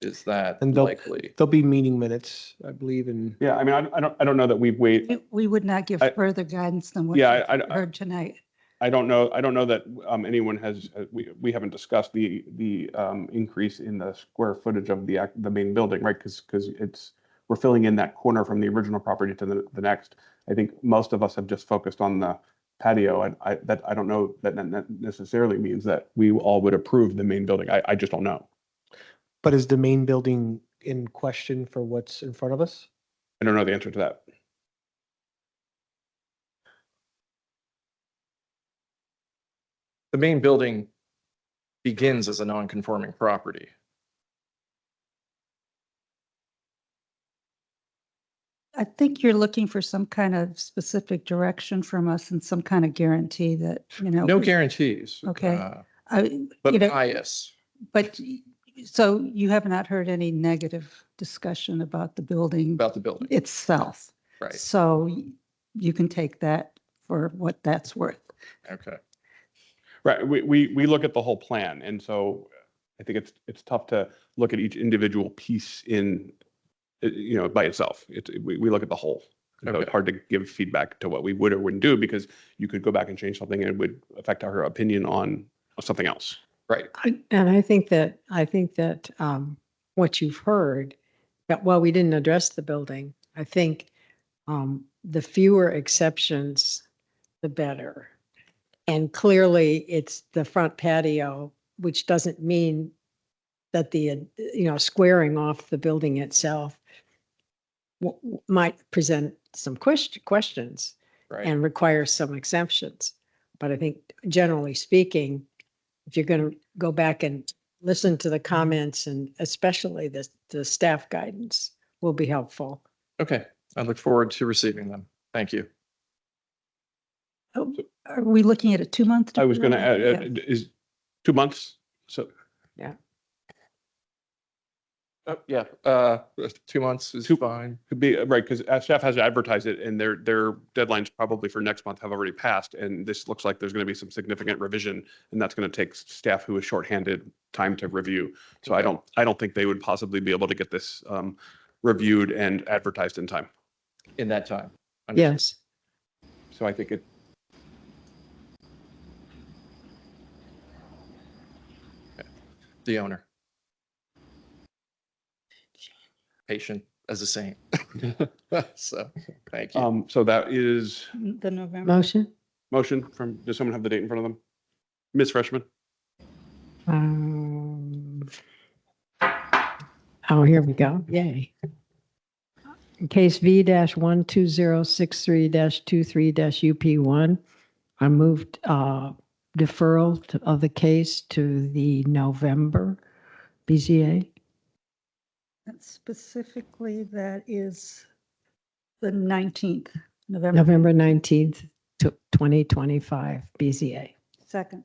Is that And likely? there'll be meeting minutes, I believe, and Yeah, I mean, I don't know that we've waited. We would not give I- further guidance than what Yeah, you heard tonight. I don't know that anyone has, we haven't discussed the increase in the square footage of the main building, right? Because we're filling in that corner from the original property to the next. I think most of us have just focused on the patio, and I don't know that necessarily means that we all would approve the main building. I just don't know. but is the main building in question for what's in front of us? I don't know the answer to that. The main building begins as a non-conforming property. I think you're looking for some kind of specific direction from us and some kind of guarantee that, No guarantees. Okay. But you know, bias. But, so you have not heard any negative discussion about the building About the building. itself? Right. So you can take that for what that's worth. Okay. Right, we look at the whole plan, and so I think it's tough to look at each individual piece in, by itself. We look at the whole. And so it's Okay. hard to give feedback to what we would or wouldn't do, because you could go back and change something and it would affect our opinion on something else. Right. And I think that what you've heard, that while we didn't address the building, I think the fewer exceptions, the better. And clearly it's the front patio, which doesn't mean that the, squaring off the building itself might present some questions Right. and require some exemptions. But I think generally speaking, if you're going to go back and listen to the comments, and especially the staff guidance will be helpful. Okay. I look forward to receiving them. Thank you. Oh, are we looking at a 2-month? I was going to deferral? add, is 2 months? So Yeah. 2 months is fine. could be, right, because staff has to advertise it, and their deadlines probably for next month have already passed, and this looks like there's going to be some significant revision, and that's going to take staff who is shorthanded time to review. So I don't think they would possibly be able to get this reviewed and advertised in time. In that time. Understood. Yes. So I think The owner. Patient as a saint. So, thank you. so that is The November. Motion? from, does someone have the date in front of them? Ms. Freshman? Oh, here we go. Yay. In case V-12063-23-UP1, I moved deferral of the case to the November BZA. Specifically, that is the 19th, November. November 19th, 2025 BZA. Second.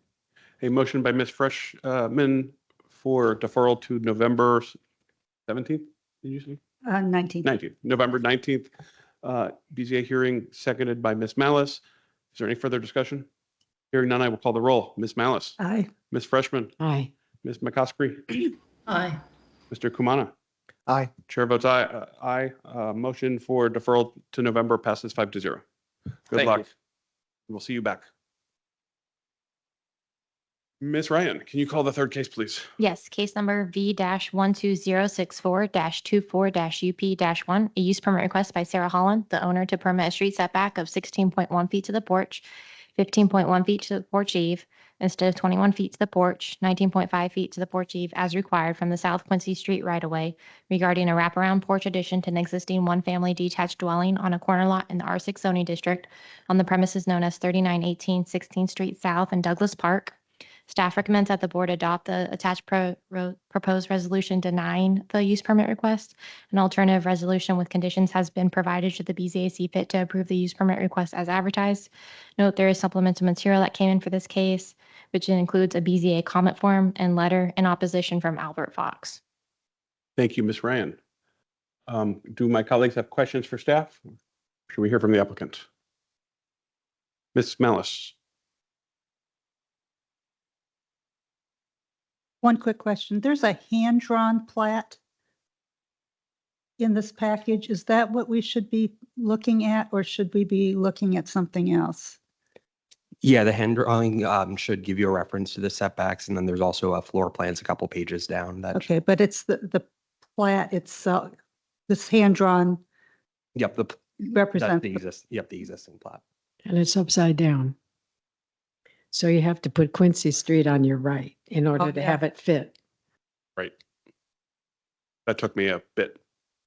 A motion by Ms. Freshman for deferral to November 17th, did you say? 19th. 19th, November 19th. BZA hearing seconded by Ms. Malice. Is there any further discussion? Hearing none, I will call the roll. Ms. Malice, Aye. Ms. Freshman, Aye. Ms. McCoskey, Aye. Mr. Kumana. Aye. Chair votes aye. Aye. Motion for deferral to November passes 5-0. Good Thank luck. you. We'll see you back. Ms. Ryan, can you call the third case, please? Yes, case number V-12064-24-UP-1, a use permit request by Sarah Holland, the owner, to permit a street setback of 16.1 feet to the porch, 15.1 feet to the porch eve, instead of 21 feet to the porch, 19.5 feet to the porch eve, as required from the South Quincy Street right-of-way, regarding a wraparound porch addition to an existing one-family detached dwelling on a corner lot in the R6 zoning district on the premises known as 3918 16th Street South in Douglas Park. Staff recommends that the board adopt the attached proposed resolution denying the use permit request. An alternative resolution with conditions has been provided should the BZA see fit to approve the use permit request as advertised. Note there is supplemental material that came in for this case, which includes a BZA comment form and letter in opposition from Albert Fox. Thank you, Ms. Ryan. Do my colleagues have questions for staff? Should we hear from the applicant? Ms. Malice. One quick question. There's a hand-drawn plat in this package. Is that what we should be looking at, or should we be looking at something else? Yeah, the hand drawing should give you a reference to the setbacks, and then there's also a floor plans a couple pages down that. Okay, but it's the plat itself, this hand-drawn Yep, that's represents. the existing plot. And it's upside down. So you have to put Quincy Street on your right in order to yeah. have it fit. Right. That took me a bit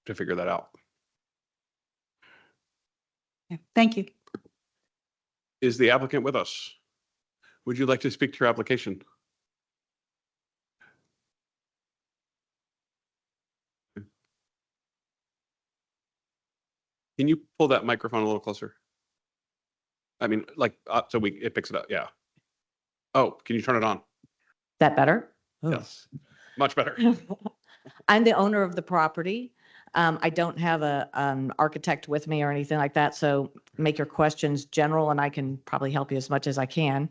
to figure that out. Yeah, thank you. Is the applicant with us? Would you like to speak to your application? Can you pull that microphone a little closer? I mean, like, so it picks it up, yeah. Oh, can you turn it on? That better? Yes, much better. I'm the owner of the property. I don't have an architect with me or anything like that, so make your questions general and I can probably help you as much as I can.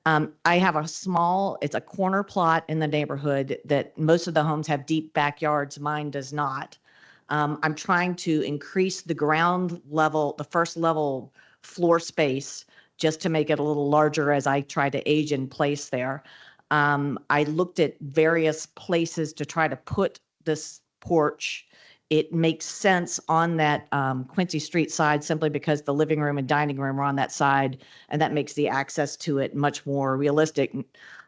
I have it's a corner plot in the neighborhood that most of the homes have deep backyards. Mine does not. I'm trying to increase the ground level, the first level floor space, just to make it a little larger as I try to age in place there. I looked at various places to try to put this porch. It makes sense on that Quincy Street side simply because the living room and dining room are on that side, and that makes the access to it much more realistic.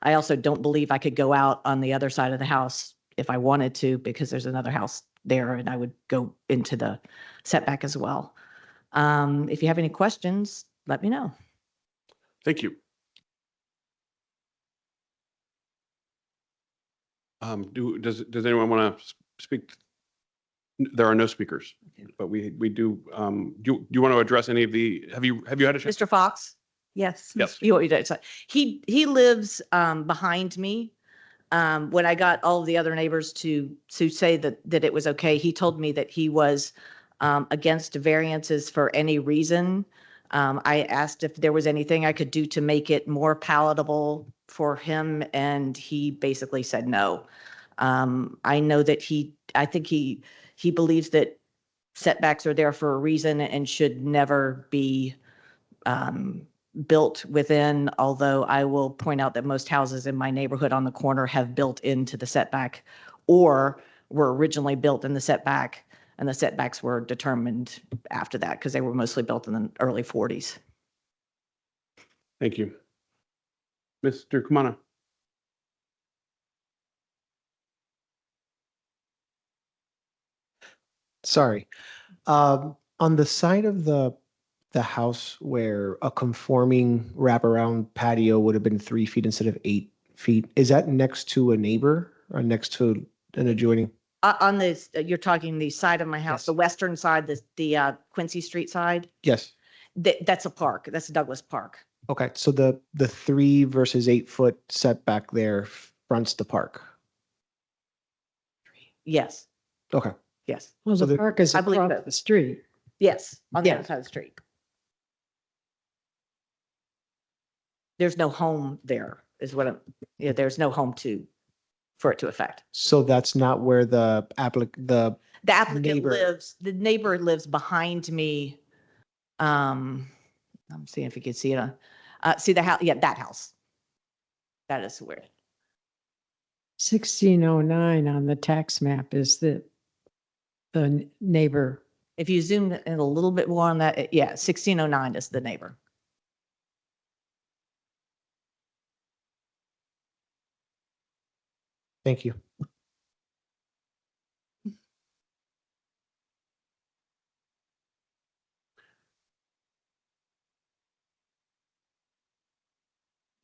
I also don't believe I could go out on the other side of the house if I wanted to, because there's another house there and I would go into the setback as well. If you have any questions, let me know. Thank you. Does anyone want to speak? There are no speakers, but we do, do you want to address any of have you had a chance? Mr. Fox? Yes. Yes. You want me to, he lives behind me. When I got all of the other neighbors to say that it was okay, he told me that he was against variances for any reason. I asked if there was anything I could do to make it more palatable for him, and he basically said no. I know that I think he believes that setbacks are there for a reason and should never be built within, although I will point out that most houses in my neighborhood on the corner have built into the setback or were originally built in the setback, and the setbacks were determined after that because they were mostly built in the early 40s. Thank you. Mr. Kumana. Sorry. On the side of the house where a conforming wraparound patio would have been 3 feet instead of 8 feet, is that next to a neighbor or next to an adjoining? On this, you're talking the side of my house, Yes. the western side, the Quincy Street side. Yes. That's a park. That's Douglas Park. Okay, so the 3 versus 8 foot setback there fronts the park. Yes, Okay. yes, Well, So the the- park is I believe across so. the street. yes, on the Yeah. other side of the street. There's no home there, is what there's no home for it to affect. So that's not where the The applicant Neighbor. the neighbor lives behind me. I'm seeing if you can see it see the house. Yeah, that house. That is where. 1609 on the tax map is the neighbor. If you zoom in a little bit more on that, yeah, 1609 is the neighbor. Thank you.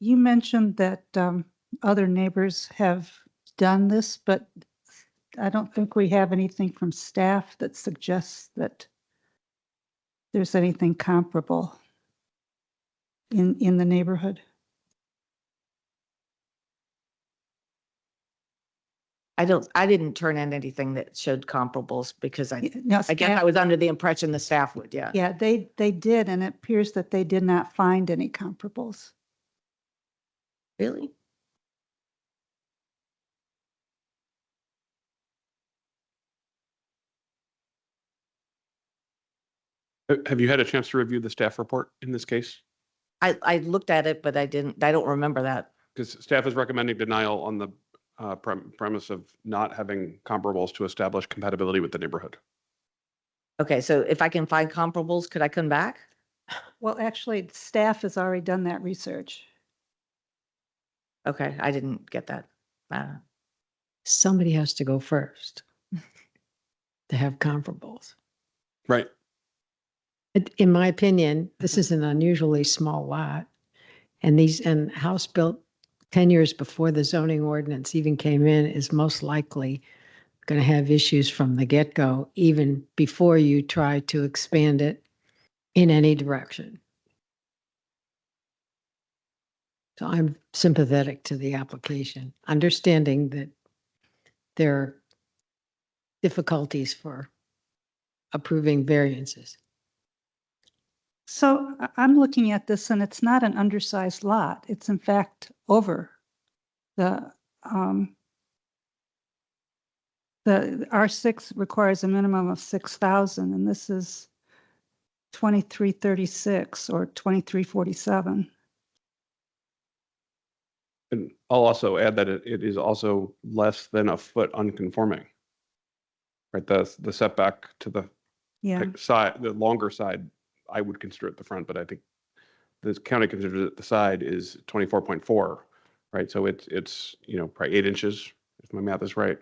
You mentioned that other neighbors have done this, but I don't think we have anything from staff that suggests that there's anything comparable in the neighborhood. I didn't turn in anything that showed comparables because I Now, guess I staff- was under the impression the staff would, yeah. Yeah, they did, and it appears that they did not find any comparables. Really? Have you had a chance to review the staff report in this case? I looked at it, but I don't remember that. Because staff is recommending denial on the premise of not having comparables to establish compatibility with the neighborhood. Okay, so if I can find comparables, could I come back? Well, actually, staff has already done that research. Okay, I didn't get that. Somebody has to go first to have comparables. Right. In my opinion, this is an unusually small lot. And house built 10 years before the zoning ordinance even came in is most likely going to have issues from the get-go, even before you try to expand it in any direction. So I'm sympathetic to the application, understanding that there are difficulties for approving variances. So I'm looking at this and it's not an undersized lot. It's in fact over the R6 requires a minimum of 6,000 and this is 2336 or 2347. And I'll also add that it is also less than a foot unconforming. Right, the setback to the Yeah. side, the longer side, I would consider it the front, but I think the county considers it the side is 24.4, right? So it's probably 8 inches if my math is right.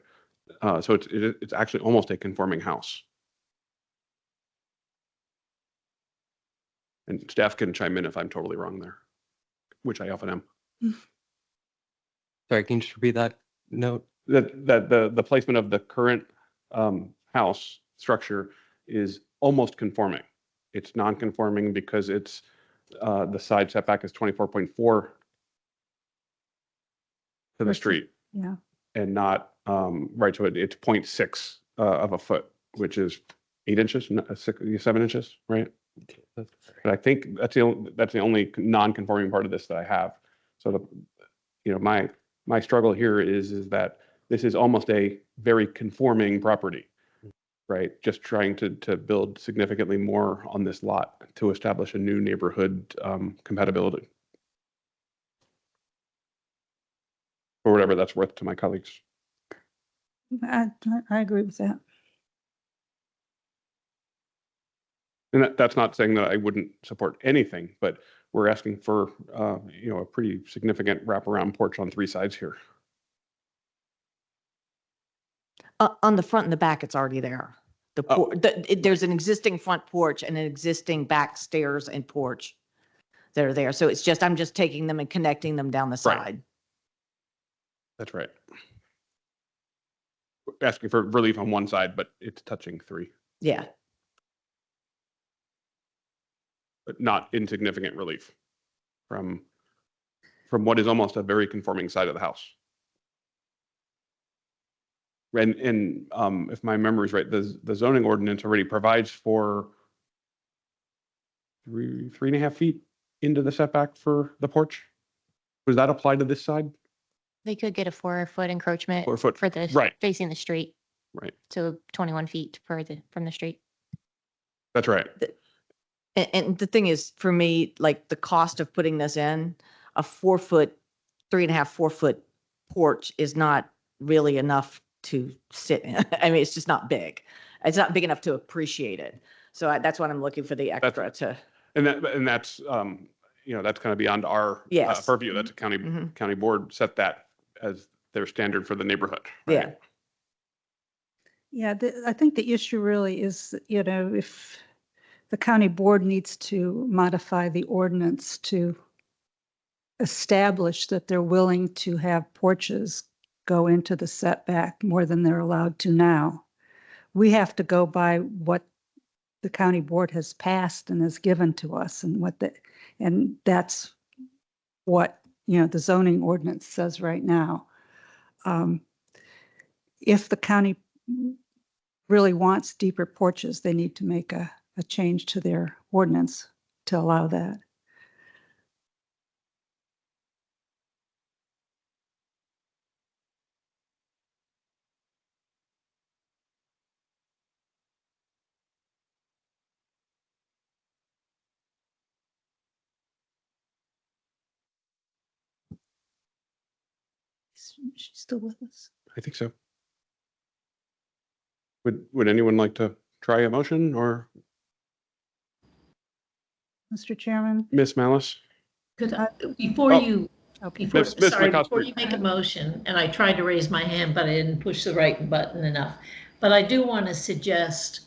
So it's actually almost a conforming house. And staff can chime in if I'm totally wrong there, which I often am. Sorry, can you just repeat that note? That the placement of the current house structure is almost conforming. It's non-conforming because it's the side setback is 24.4 to the Versus- street, Yeah. and not right. So it's 0.6 of a foot, which is 8 inches, 7 inches, right? But I think that's the only non-conforming part of this that I have. So my struggle here is that this is almost a very conforming property, right? Just trying to build significantly more on this lot to establish a new neighborhood compatibility. For whatever that's worth to my colleagues. I agree with that. And that's not saying that I wouldn't support anything, but we're asking for, a pretty significant wraparound porch on 3 sides here. On the front and the back, it's already there. There's an existing front porch and an existing back stairs and porch that are there. So I'm just taking them and connecting them down the Right. side. That's right. Asking for relief on one side, but it's touching 3, Yeah. but not insignificant relief from what is almost a very conforming side of the house. And if my memory is right, the zoning ordinance already provides for 3.5 feet into the setback for the porch. Does that apply to this side? They could get a 4-foot encroachment 4 foot, for the right. facing the street. Right. So 21 feet from the street. That's right. And the thing is, for me, like the cost of putting this in, a 4-foot, 3.5, 4-foot porch is not really enough to sit in. I mean, it's just not big. It's not big enough to appreciate it. So that's what I'm looking for the extra to. And that's that's kind of beyond our Yes. purview. That's a Mhm. county board set that as their standard for the neighborhood. Right? Yeah. Yeah, I think the issue really is, if the county board needs to modify the ordinance to establish that they're willing to have porches go into the setback more than they're allowed to now. We have to go by what the county board has passed and has given to us and that's what, the zoning ordinance says right now. If the county really wants deeper porches, they need to make a change to their ordinance to allow that. She's still with us. I think so. Would anyone like to try a motion, or Mr. Chairman? Miss Malice? Could I, before Oh. you, Okay. before, Miss sorry, McCoskey. before you make a motion, and I tried to raise my hand, but I didn't push the right button enough. But I do want to suggest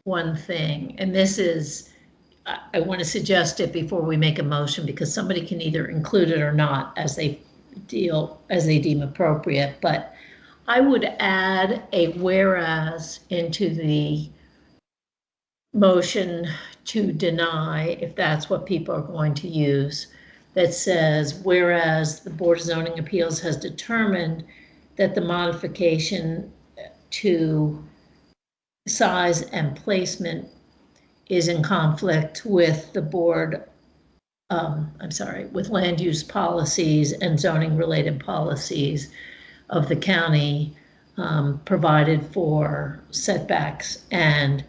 one thing, and this is, I want to suggest it before we make a motion, because somebody can either include it or not as they deem appropriate. But I would add a whereas into the motion to deny, if that's what people are going to use, that says, whereas the Board of Zoning Appeals has determined that the modification to size and placement is in conflict with the board, with land use policies and zoning related policies of the county, provided for setbacks and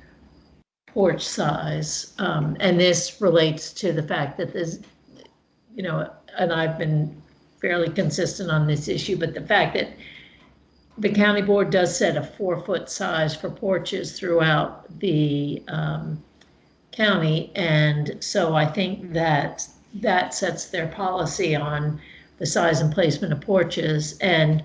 porch size. And this relates to the fact that there's, and I've been fairly consistent on this issue, but the fact that the county board does set a 4-foot size for porches throughout the county. And so I think that that sets their policy on the size and placement of porches. And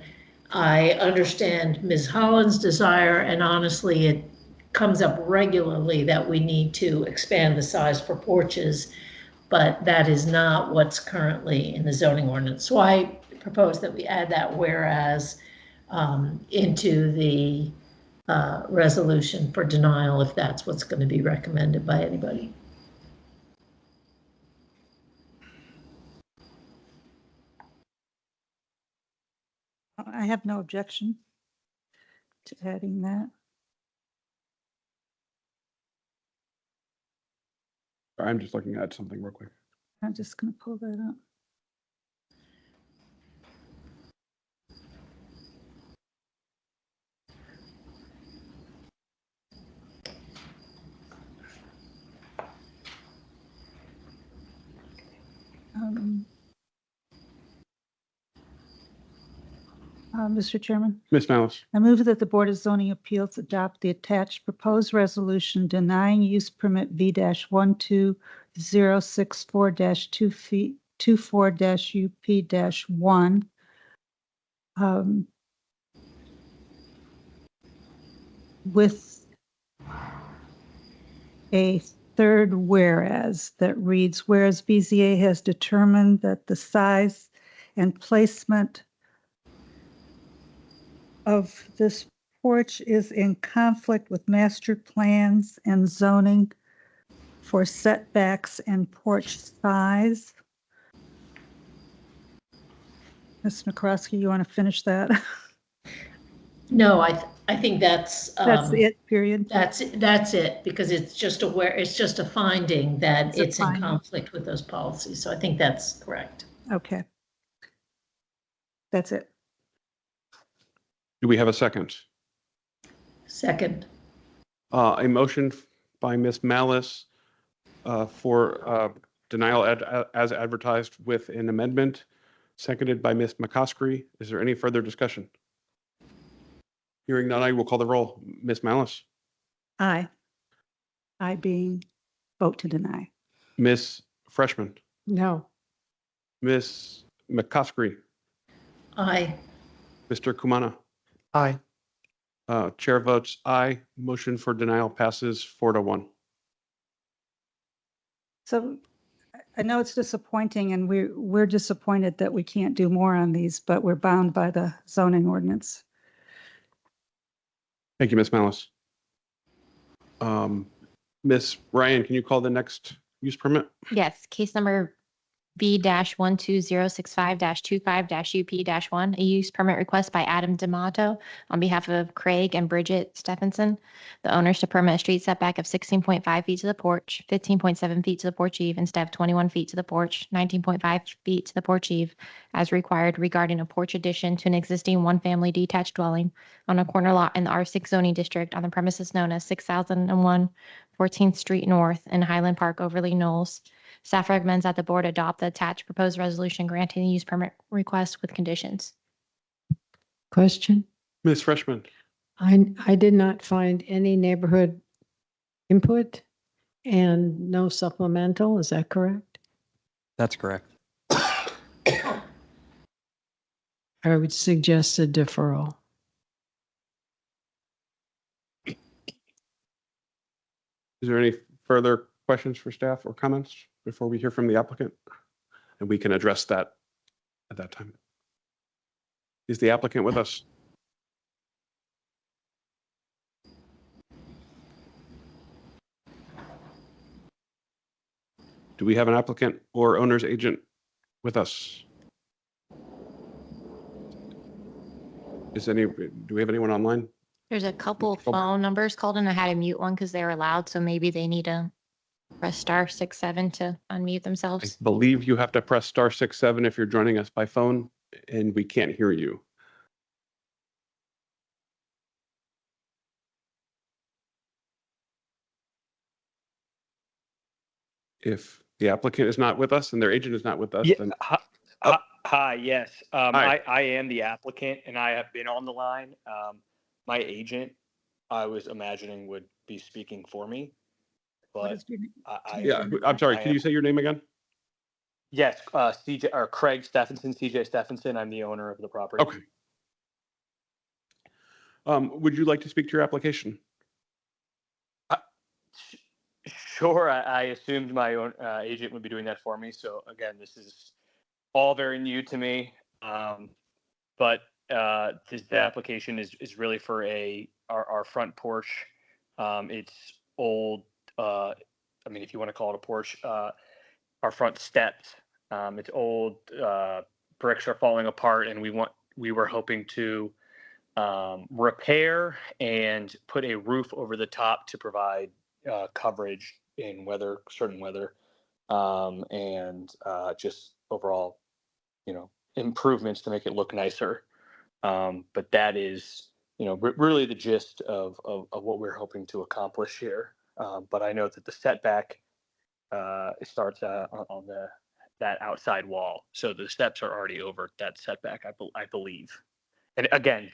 I understand Ms. Holland's desire, and honestly, it comes up regularly that we need to expand the size for porches, but that is not what's currently in the zoning ordinance. So I propose that we add that whereas into the resolution for denial, if that's what's going to be recommended by anybody. I have no objection to adding that. I'm just looking at something real quick. I'm just going to pull that up. Mr. Chairman, Ms. Malice, I move that the Board of Zoning Appeals adopt the attached proposed resolution denying use permit V-12064-24-UP-1 with a third whereas that reads, whereas BZA has determined that the size and placement of this porch is in conflict with master plans and zoning for setbacks and porch size. Ms. McCroskey, you want to finish that? No, I think that's it, period. That's it, because it's just a finding that It's a it's in finding. conflict with those policies. So I think that's correct. Okay. That's it. do we have a second? Second. A motion by Ms. Malice for denial as advertised with an amendment, seconded by Ms. McCoskey. Is there any further discussion? Hearing none, I will call the roll. Ms. Malice, Aye. Aye being vote to deny. Ms. Freshman, No. Ms. McCoskey, Aye. Mr. Kumana. Aye. Chair votes aye. Motion for denial passes 4-1. So I know it's disappointing, and we're disappointed that we can't do more on these, but we're bound by the zoning ordinance. Thank you, Ms. Malice. Ms. Ryan, can you call the next use permit? Yes, case number B-12065-25-UP-1, a use permit request by Adam D'Amato on behalf of Craig and Bridget Stephenson. The owners to permit a street setback of 16.5 feet to the porch, 15.7 feet to the porch eve instead of 21 feet to the porch, 19.5 feet to the porch eve as required regarding a porch addition to an existing one-family detached dwelling on a corner lot in the R6 zoning district on the premises known as 6001 14th Street North in Highland Park, Overley Knolls. Staff recommends that the board adopt the attached proposed resolution granting the use permit request with conditions. Question? Ms. Freshman, I did not find any neighborhood input and no supplemental. Is that correct? That's correct. I would suggest a deferral. is there any further questions for staff or comments before we hear from the applicant? And we can address that at that time. Is the applicant with us? Do we have an applicant or owner's agent with us? Do we have anyone online? There's a couple Oh. phone numbers called and I had to mute one because they were loud. So maybe they need to press *67 to unmute I themselves. believe you have to press *67 if you're joining us by phone, and we can't hear you. If the applicant is not with us and their agent is not with us, Yeah. then Hi, yes. Hi. I am the applicant and I have been on the line. My agent, I was imagining would be speaking for me, What but is your name? yeah, I'm sorry. I Can you am- say your name again? yes, CJ or Craig Stephenson, CJ Stephenson. I'm the owner of the property. Okay. Would you like to speak to your application? Sure. I assumed my own agent would be doing that for me. So again, this is all very new to me. But the application is really for our front porch. It's old. I mean, if you want to call it a porch, our front steps. It's old. Bricks are falling apart, and we were hoping to repair and put a roof over the top to provide coverage in certain weather, and just overall, improvements to make it look nicer. But that is, really the gist of what we're hoping to accomplish here. But I know that the setback starts on that outside wall, so the steps are already over that setback, I believe. And again,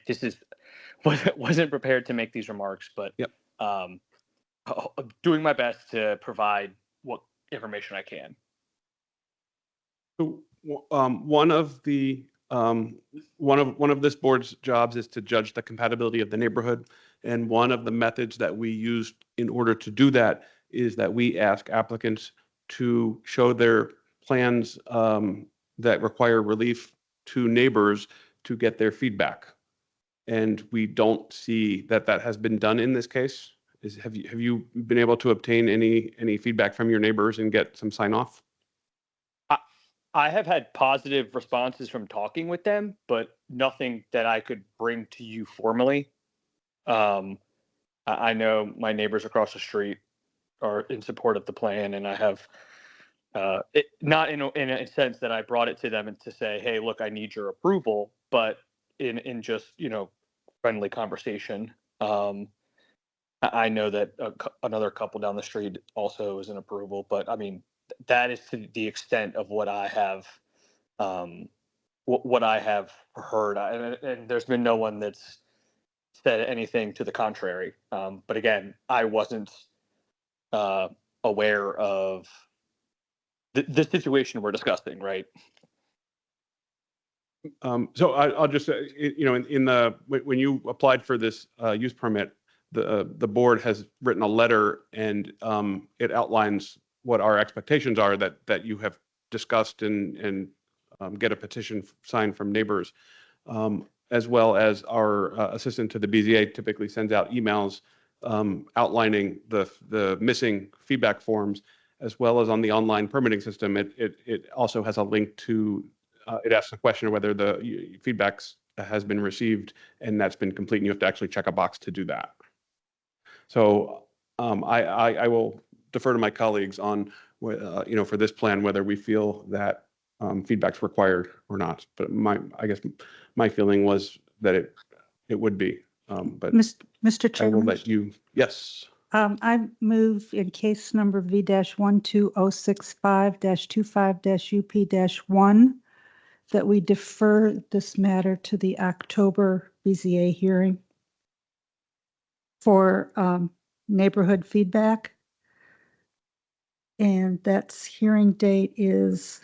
wasn't prepared to make these remarks, but Yep. Doing my best to provide what information I can. So, one of this board's jobs is to judge the compatibility of the neighborhood, and one of the methods that we use in order to do that is that we ask applicants to show their plans that require relief to neighbors to get their feedback. And we don't see that has been done in this case. Have you been able to obtain any feedback from your neighbors and get some sign off? I have had positive responses from talking with them, but nothing that I could bring to you formally. I know my neighbors across the street are in support of the plan, and I have not in a sense that I brought it to them and to say, "Hey, look, I need your approval," but in just friendly conversation. I know that another couple down the street also is in approval, but I mean that is to the extent of what I have, what I have heard, and there's been no one that's said anything to the contrary. But again, I wasn't aware of the situation we're discussing, right? So I'll just say, when you applied for this use permit, the board has written a letter, and it outlines what our expectations are that you have discussed and get a petition signed from neighbors, as well as our assistant to the BZA typically sends out emails outlining the missing feedback forms, as well as on the online permitting system. It also has a link to. It asks a question of whether the feedback has been received and that's been complete, and you have to actually check a box to do that. So I will defer to my colleagues on, for this plan, whether we feel that feedback's required or not. But I guess my feeling was that it would be. But Mr. I will Chairman, let you. Yes. I move in case number V-12065-25-UP-1 that we defer this matter to the October BZA hearing for neighborhood feedback. And that's hearing date is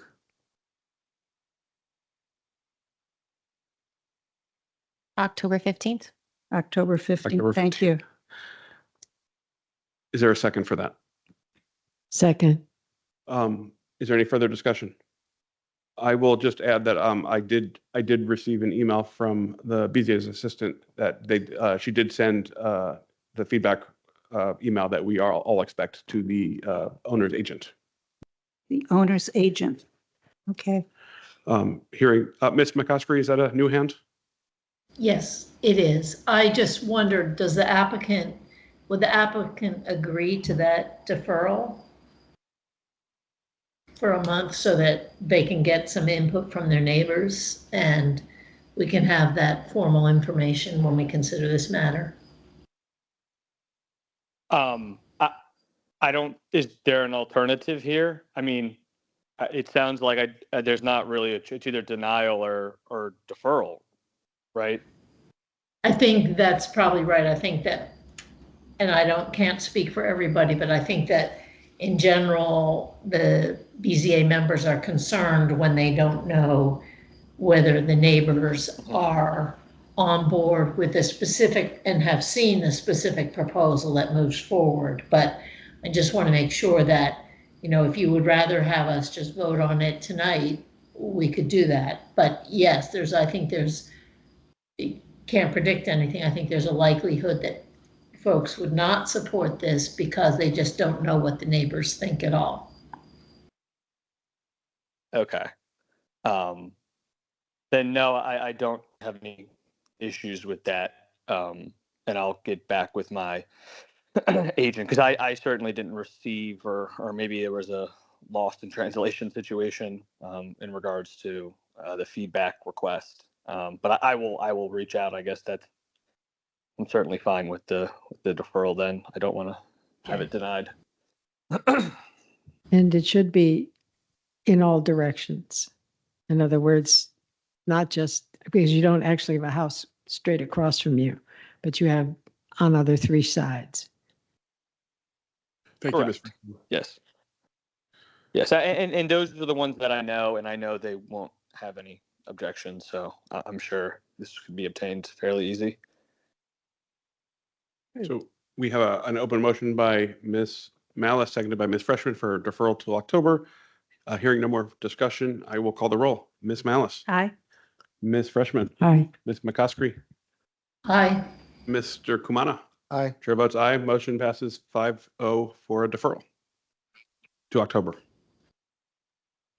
October 15th. October 15th. October Thank you. Is there a second for that? Second. Is there any further discussion? I will just add that I did receive an email from the BZA's assistant that she did send the feedback email that we all expect to the owner's agent. the owner's agent. Okay. Hearing, Ms. McCoskey, is that a new hand? Yes, it is. I just wondered, would the applicant agree to that deferral for a month so that they can get some input from their neighbors and we can have that formal information when we consider this matter? I don't, is there an alternative here? I mean, it sounds like there's not really it's either denial or deferral, right? I think that's probably right. I think that, and can't speak for everybody, but I think that in general, the BZA members are concerned when they don't know whether the neighbors are on board with the specific and have seen the specific proposal that moves forward. But I just want to make sure that, if you would rather have us just vote on it tonight, we could do that. But yes, you can't predict anything. I think there's a likelihood that folks would not support this because they just don't know what the neighbors think at all. Okay. Then no, I don't have any issues with that. And I'll get back with my agent because I certainly didn't receive or maybe there was a lost in translation situation in regards to the feedback request. But I will reach out. I guess I'm certainly fine with the deferral then. I don't want to have it denied. And it should be in all directions. In other words, not just because you don't actually have a house straight across from you, but you have on other three sides. Thank you, Correct. Ms. Yes. Yes, and those are the ones that I know, and I know they won't have any objections, so I'm sure this could be obtained fairly easy. So we have an open motion by Ms. Malice, seconded by Ms. Freshman for deferral to October. Hearing no more discussion, I will call the roll. Ms. Malice. Aye. Ms. Freshman. Aye. Ms. McCoskey. Aye. Mr. Kumana. Aye. Chair votes aye. Motion passes 5-0 for a deferral to October.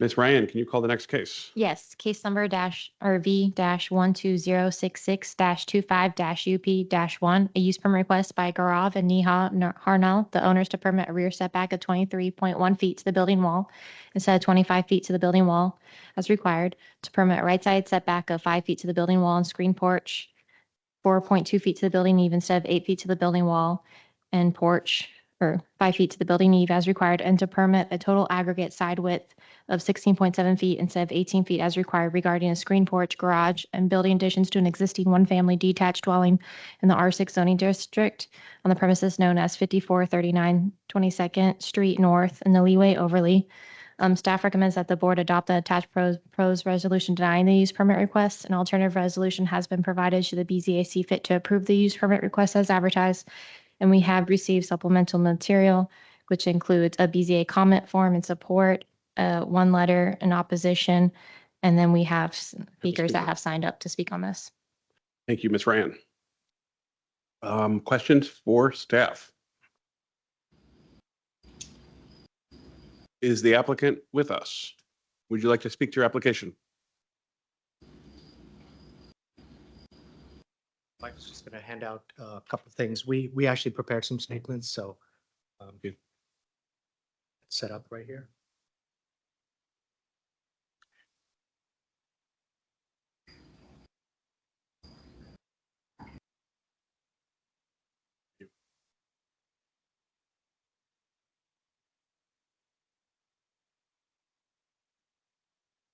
Ms. Ryan, can you call the next case? Yes, case number V-12066-25-UP-1, a use permit request by Gaurav and Neha Harnal, the owners to permit a rear setback of 23.1 feet to the building wall instead of 25 feet to the building wall as required, to permit a right side setback of 5 feet to the building wall and screen porch, 4.2 feet to the building eve instead of 8 feet to the building wall and porch, or 5 feet to the building eve as required, and to permit a total aggregate side width of 16.7 feet instead of 18 feet as required regarding a screen porch, garage, and building additions to an existing one-family detached dwelling in the R6 zoning district on the premises known as 5439 22nd Street North in the Leeway Overley. Staff recommends that the board adopt the attached proposed resolution denying the use permit request. An alternative resolution has been provided should the BZA see fit to approve the use permit request as advertised. And we have received supplemental material, which includes a BZA comment form in support, one letter in opposition, and then we have speakers that have signed up to speak on this. Thank you, Ms. Ryan. Questions for staff? Is the applicant with us? Would you like to speak to your application? I was just going to hand out a couple of things. We actually prepared some statements, so good. Set up right here.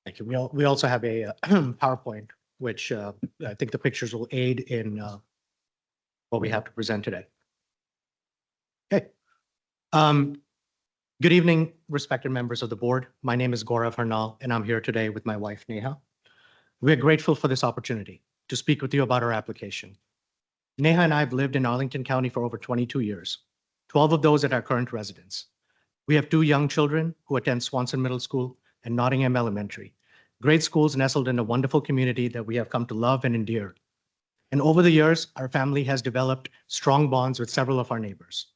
Thank you. We also have a PowerPoint, which I think the pictures will aid in what we have to present today. Okay. Good evening, respected members of the board. My name is Gaurav Harnal, and I'm here today with my wife, Neha. We're grateful for this opportunity to speak with you about our application. Neha and I have lived in Arlington County for over 22 years, 12 of those at our current residence. We have 2 young children who attend Swanson Middle School and Nottingham Elementary, great schools nestled in a wonderful community that we have come to love and endear. And over the years, our family has developed strong bonds with several of our neighbors.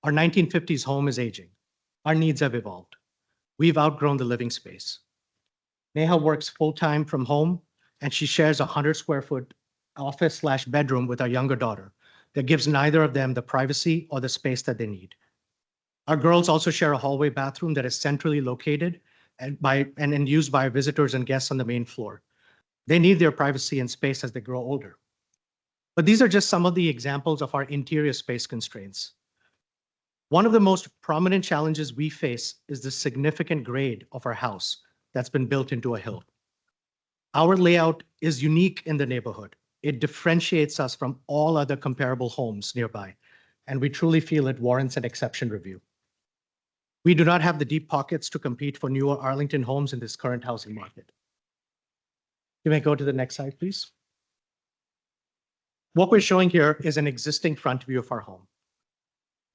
Our 1950s home is aging. Our needs have evolved. We've outgrown the living space. Neha works full-time from home, and she shares a 100-square-foot office/bedroom with our younger daughter that gives neither of them the privacy or the space that they need. Our girls also share a hallway bathroom that is centrally located and used by visitors and guests on the main floor. They need their privacy and space as they grow older. But these are just some of the examples of our interior space constraints. One of the most prominent challenges we face is the significant grade of our house that's been built into a hill. Our layout is unique in the neighborhood. It differentiates us from all other comparable homes nearby, and we truly feel it warrants an exception review. We do not have the deep pockets to compete for newer Arlington homes in this current housing market. You may go to the next slide, please. What we're showing here is an existing front view of our home.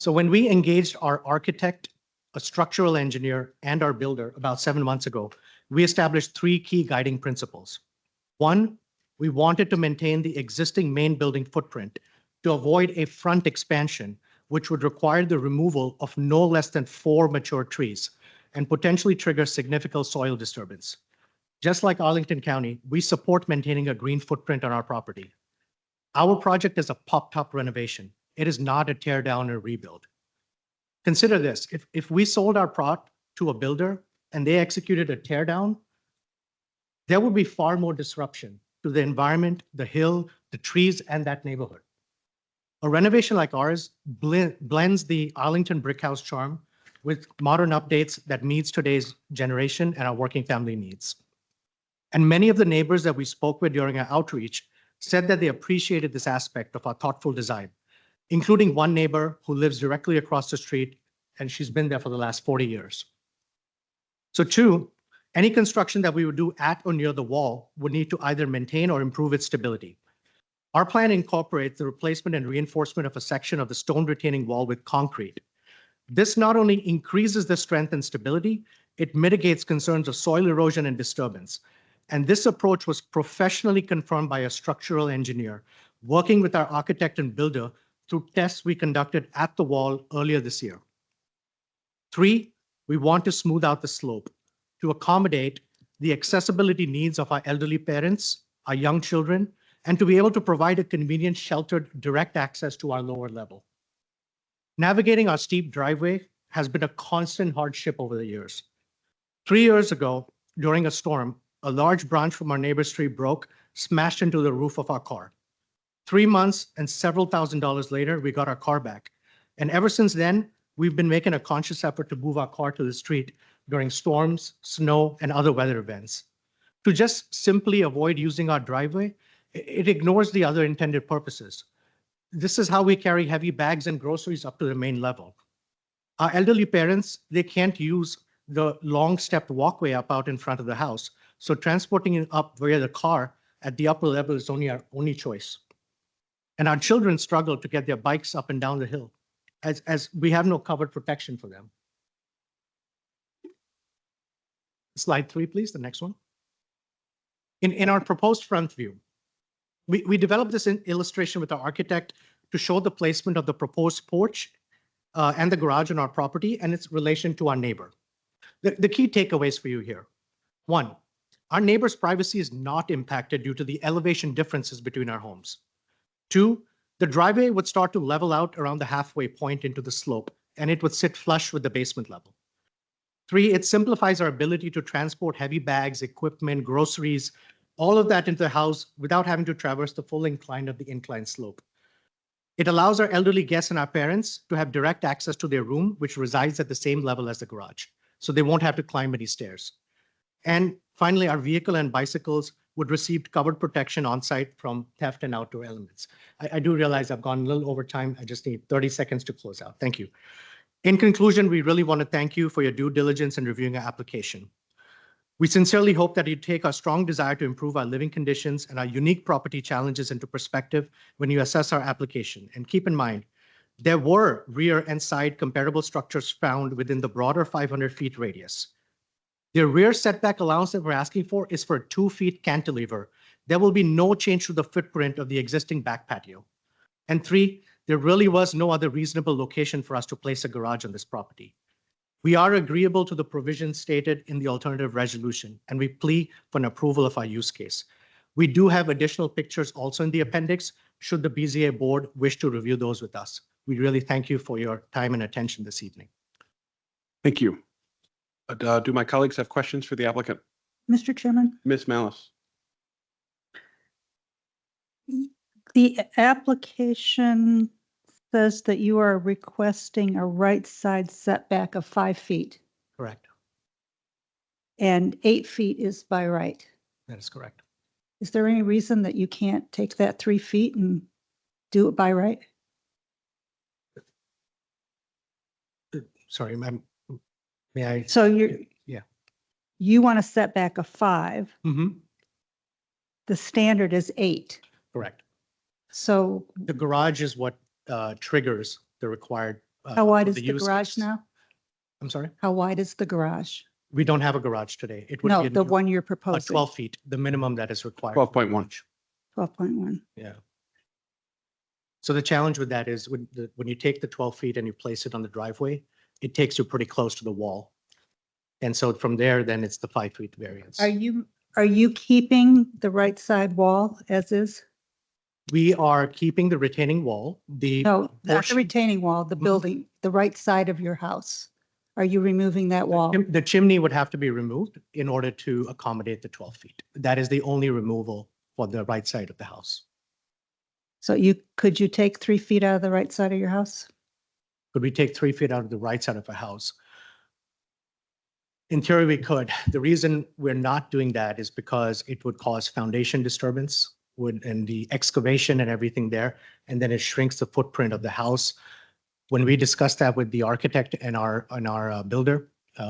So when we engaged our architect, a structural engineer, and our builder about 7 months ago, we established 3 key guiding principles. 1, we wanted to maintain the existing main building footprint to avoid a front expansion, which would require the removal of no less than 4 mature trees and potentially trigger significant soil disturbance. Just like Arlington County, we support maintaining a green footprint on our property. Our project is a pop-top renovation. It is not a tear down or rebuild. Consider this, if we sold our plot to a builder and they executed a tear down, there would be far more disruption to the environment, the hill, the trees, and that neighborhood. A renovation like ours blends the Arlington brick house charm with modern updates that meets today's generation and our working family needs. And many of the neighbors that we spoke with during our outreach said that they appreciated this aspect of our thoughtful design, including one neighbor who lives directly across the street, and she's been there for the last 40 years. So 2, any construction that we would do at or near the wall would need to either maintain or improve its stability. Our plan incorporates the replacement and reinforcement of a section of the stone retaining wall with concrete. This not only increases the strength and stability, it mitigates concerns of soil erosion and disturbance. And this approach was professionally confirmed by a structural engineer working with our architect and builder through tests we conducted at the wall earlier this year. 3, we want to smooth out the slope to accommodate the accessibility needs of our elderly parents, our young children, and to be able to provide a convenient, sheltered, direct access to our lower level. Navigating our steep driveway has been a constant hardship over the years. 3 years ago, during a storm, a large branch from our neighbor's tree broke, smashed into the roof of our car. 3 months and several $1,000s later, we got our car back. And ever since then, we've been making a conscious effort to move our car to the street during storms, snow, and other weather events. To just simply avoid using our driveway, it ignores the other intended purposes. This is how we carry heavy bags and groceries up to the main level. Our elderly parents, they can't use the long stepped walkway up out in front of the house. So transporting it up via the car at the upper level is only our only choice. And our children struggle to get their bikes up and down the hill as we have no covered protection for them. Slide 3, please, the next one. In our proposed front view, we developed this illustration with our architect to show the placement of the proposed porch and the garage on our property and its relation to our neighbor. The key takeaways for you here. 1, our neighbor's privacy is not impacted due to the elevation differences between our homes. 2, the driveway would start to level out around the halfway point into the slope, and it would sit flush with the basement level. 3, it simplifies our ability to transport heavy bags, equipment, groceries, all of that into the house without having to traverse the full incline of the incline slope. It allows our elderly guests and our parents to have direct access to their room, which resides at the same level as the garage, so they won't have to climb any stairs. And finally, our vehicle and bicycles would receive covered protection on site from theft and outdoor elements. I do realize I've gone a little over time. I just need 30 seconds to close out. Thank you. In conclusion, we really want to thank you for your due diligence in reviewing our application. We sincerely hope that you take our strong desire to improve our living conditions and our unique property challenges into perspective when you assess our application. And keep in mind, there were rear and side comparable structures found within the broader 500 feet radius. The rear setback allowance that we're asking for is for a 2 feet cantilever. There will be no change to the footprint of the existing back patio. And 3, there really was no other reasonable location for us to place a garage on this property. We are agreeable to the provisions stated in the alternative resolution, and we plea for an approval of our use case. We do have additional pictures also in the appendix, should the BZA board wish to review those with us. We really thank you for your time and attention this evening. Thank you. Do my colleagues have questions for the applicant? Mr. Chairman, Ms. Malice? the application says that you are requesting a right side setback of 5 feet Correct. and 8 feet is by right. That is correct. Is there any reason that you can't take that 3 feet and do it by right? Sorry, ma'am. May I? So Yeah. you want a setback of 5. Mhm. The standard is 8. Correct. So The garage is what triggers the required. how wide for is the use garage case. now? I'm sorry? How wide is the garage? We don't have a garage today. It would No, be the one you're 12 proposing, feet, the minimum that is required. for 12.1. garage. 12.1. Yeah. So the challenge with that is when you take the 12 feet and you place it on the driveway, it takes you pretty close to the wall. And so from there, then it's the 5 feet variance. Are you keeping the right side wall as is? We are keeping the retaining wall, the No, not the portion- retaining wall, the building, the right side of your house. Are you removing that wall? The chimney would have to be removed in order to accommodate the 12 feet. That is the only removal for the right side of the house. So could you take 3 feet out of the right side of your house? Could we take 3 feet out of the right side of a house? In theory, we could. The reason we're not doing that is because it would cause foundation disturbance and the excavation and everything there, and then it shrinks the footprint of the house. When we discussed that with the architect and our builder,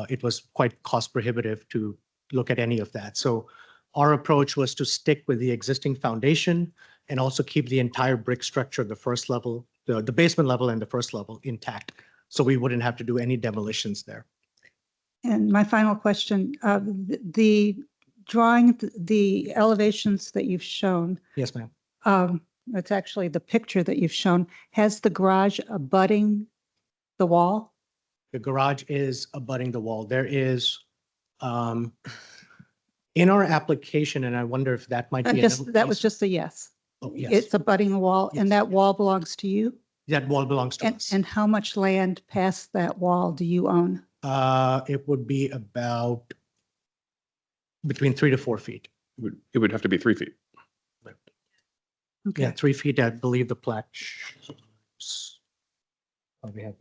it was quite cost prohibitive to look at any of that. So our approach was to stick with the existing foundation and also keep the entire brick structure, the first level, the basement level and the first level intact. So we wouldn't have to do any demolitions there. And my final question, the drawing, the elevations that you've shown, Yes, ma'am. it's actually the picture that you've shown, has the garage abutting the wall? The garage is abutting the wall. There is, in our application, and I wonder if that might be. That was just a yes. Oh, yes. It's abutting the wall and Yes. that wall belongs to you? That wall belongs to us. And how much land past that wall do you own? It would be about between 3 to 4 feet. It would have to be 3 feet. Yeah, Okay. 3 feet, I believe the plat. We have,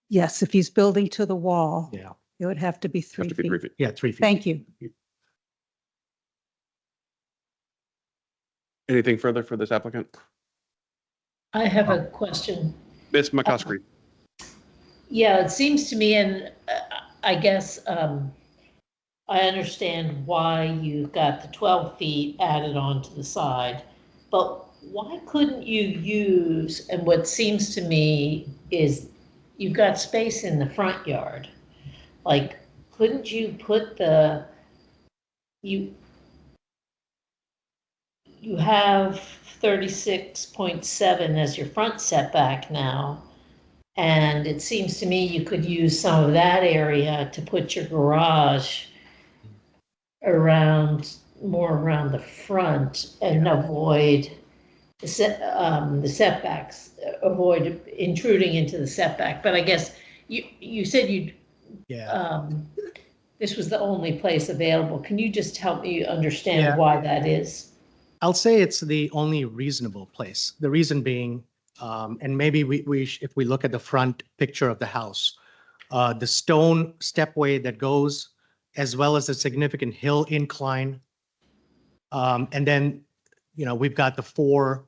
Yes, if he's building to the wall, yeah, it would have to be 3 Have to be 3 feet. feet. yeah, 3 feet. Thank you. Anything further for this applicant? I have a question. Ms. McCoskey? Yeah, it seems to me, and I guess I understand why you've got the 12 feet added on to the side, but why couldn't you use, and what seems to me is you've got space in the front yard. Like, couldn't you put you have 36.7 as your front setback now. And it seems to me you could use some of that area to put your garage more around the front and avoid the setbacks, avoid intruding into the setback. But I guess you said Yeah, this was the only place available. Can you just help me understand Yeah. why that is? I'll say it's the only reasonable place. The reason being, and maybe if we look at the front picture of the house, the stone stepway that goes, as well as a significant hill incline. And then, we've got the 4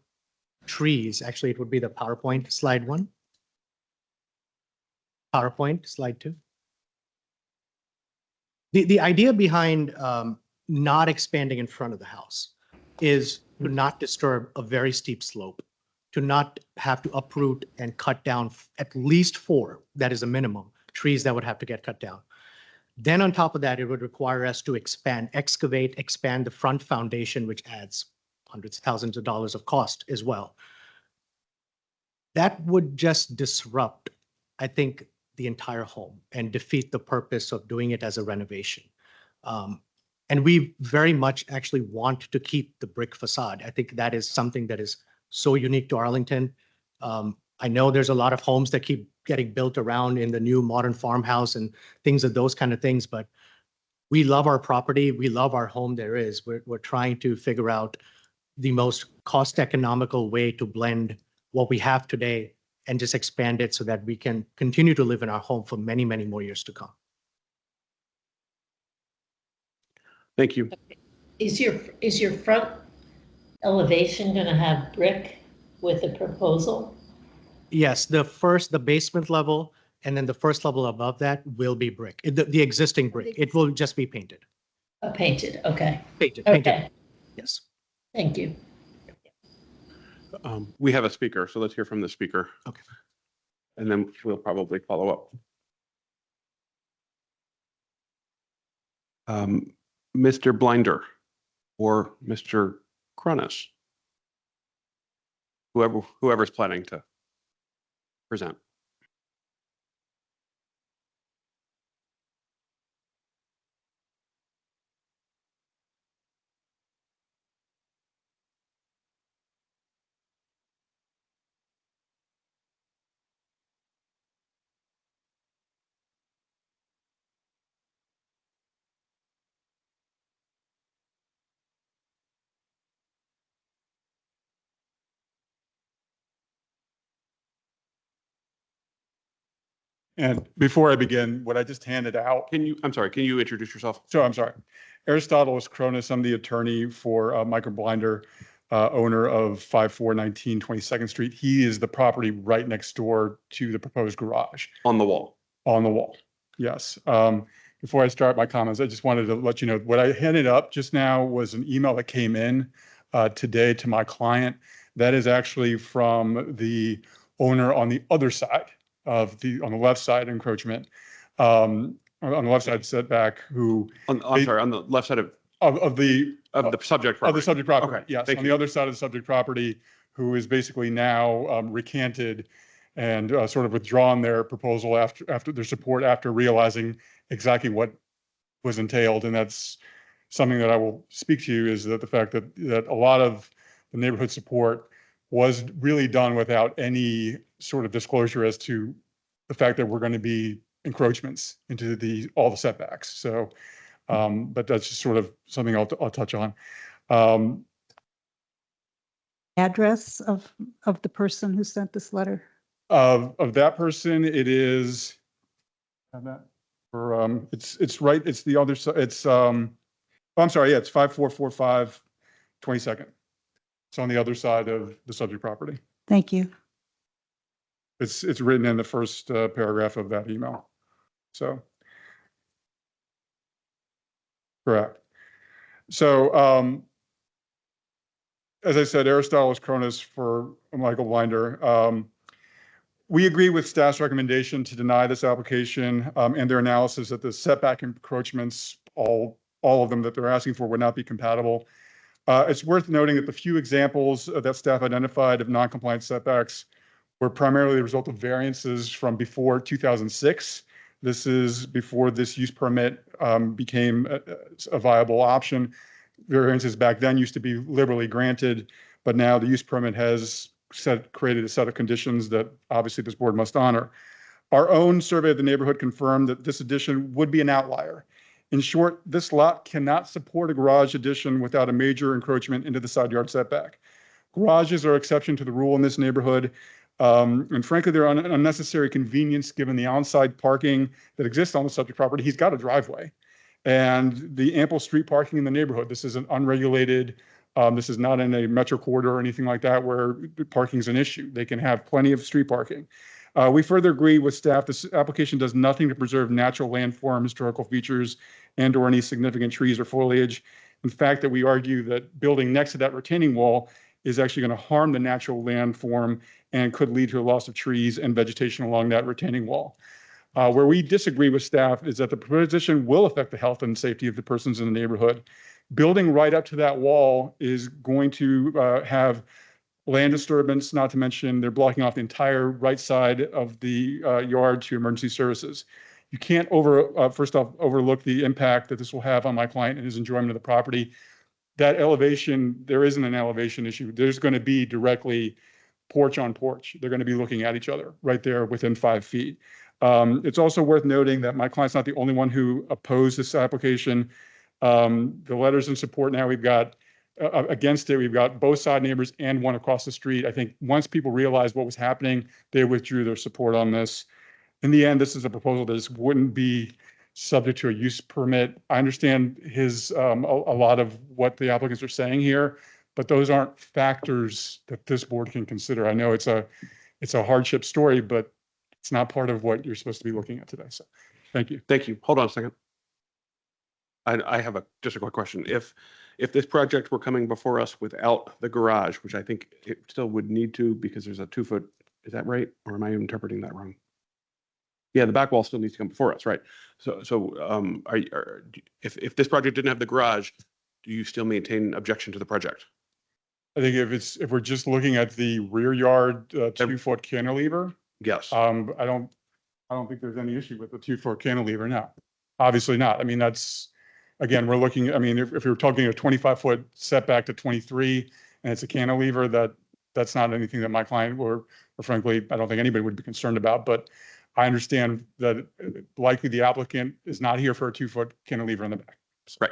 trees. Actually, it would be the PowerPoint slide 1. PowerPoint slide 2. The idea behind not expanding in front of the house is to not disturb a very steep slope, to not have to uproot and cut down at least 4, that is a minimum, trees that would have to get cut down. Then on top of that, it would require us to expand the front foundation, which adds hundreds of thousands of dollars of cost as well. That would just disrupt, I think, the entire home and defeat the purpose of doing it as a renovation. And we very much actually want to keep the brick facade. I think that is something that is so unique to Arlington. I know there's a lot of homes that keep getting built around in the new modern farmhouse and things of those kind of things, but we love our property. We love our home there is. We're trying to figure out the most cost economical way to blend what we have today and just expand it so that we can continue to live in our home for many, many more years to come. Thank you. Is your front elevation going to have brick with the proposal? Yes, the basement level and then the first level above that will be brick, the existing brick. It will just be painted. Painted, okay. Painted, Okay, yes. thank you. We have a speaker, so let's hear from the speaker. Okay. And then we'll probably follow up. Mr. Blinder or Mr. Cronus? Whoever's planning to present. And before I begin, what I just handed out. I'm sorry, can you introduce yourself? So I'm sorry. Aristotle Cronus. I'm the attorney for Michael Blinder, owner of 5419 22nd Street. He is the property right next door to the proposed garage. On the wall. On the wall, yes. Before I start my comments, I just wanted to let you know what I handed up just now was an email that came in today to my client. That is actually from the owner on the other side of on the left side encroachment, on the left side setback, who on the left side of the subject property. Of the subject property, Okay, yes. thank On you. the other side of the subject property, who is basically now recanted and sort of withdrawn their proposal after their support after realizing exactly what was entailed. And that's something that I will speak to you, is that the fact that a lot of the neighborhood support was really done without any sort of disclosure as to the fact that we're going to be encroachments into all the setbacks. So, but that's just sort of something I'll touch on. Address of the person who sent this letter? Of that person, it is, it's right, it's the other side, it's, I'm sorry, yeah, it's 5445 22nd. It's on the other side of the subject property. Thank you. It's written in the first paragraph of that email. So, correct. So, as I said, Aristotle Cronus for Michael Blinder. We agree with staff's recommendation to deny this application and their analysis that the setback encroachments, all of them that they're asking for, would not be compatible. It's worth noting that the few examples that staff identified of non-compliant setbacks were primarily the result of variances from before 2006. This is before this use permit became a viable option. Variances back then used to be liberally granted, but now the use permit has created a set of conditions that obviously this board must honor. Our own survey of the neighborhood confirmed that this addition would be an outlier. In short, this lot cannot support a garage addition without a major encroachment into the side yard setback. Garages are exception to the rule in this neighborhood. And frankly, they're an unnecessary convenience given the on-site parking that exists on the subject property. He's got a driveway and the ample street parking in the neighborhood. This is an unregulated, this is not in a metro corridor or anything like that where parking is an issue. They can have plenty of street parking. We further agree with staff. This application does nothing to preserve natural landform, historical features, and or any significant trees or foliage. In fact, that we argue that building next to that retaining wall is actually going to harm the natural landform and could lead to a loss of trees and vegetation along that retaining wall. Where we disagree with staff is that the proposition will affect the health and safety of the persons in the neighborhood. Building right up to that wall is going to have land disturbance, not to mention they're blocking off the entire right side of the yard to emergency services. You can't first off, overlook the impact that this will have on my client and his enjoyment of the property. That elevation, there isn't an elevation issue. There's going to be directly porch on porch. They're going to be looking at each other right there within 5 feet. It's also worth noting that my client's not the only one who opposed this application. The letters in support now we've got against it, we've got both side neighbors and one across the street. I think once people realized what was happening, they withdrew their support on this. In the end, this is a proposal that just wouldn't be subject to a use permit. I understand a lot of what the applicants are saying here, but those aren't factors that this board can consider. I know it's a hardship story, but it's not part of what you're supposed to be looking at today. So thank you. Thank you. Hold on a second. I have just a quick question. If this project were coming before us without the garage, which I think it still would need to because there's a 2-foot, is that right? Or am I interpreting that wrong? Yeah, the back wall still needs to come before us, right? So if this project didn't have the garage, do you still maintain objection to the project? I think if we're just looking at the rear yard 2-foot cantilever, Yes. I don't think there's any issue with the 2-foot cantilever now. Obviously not. I mean, that's, again, we're looking, I mean, if you're talking a 25-foot setback to 23 and it's a cantilever, that's not anything that my client or frankly, I don't think anybody would be concerned about. But I understand that likely the applicant is not here for a 2-foot cantilever in the back. So. Right.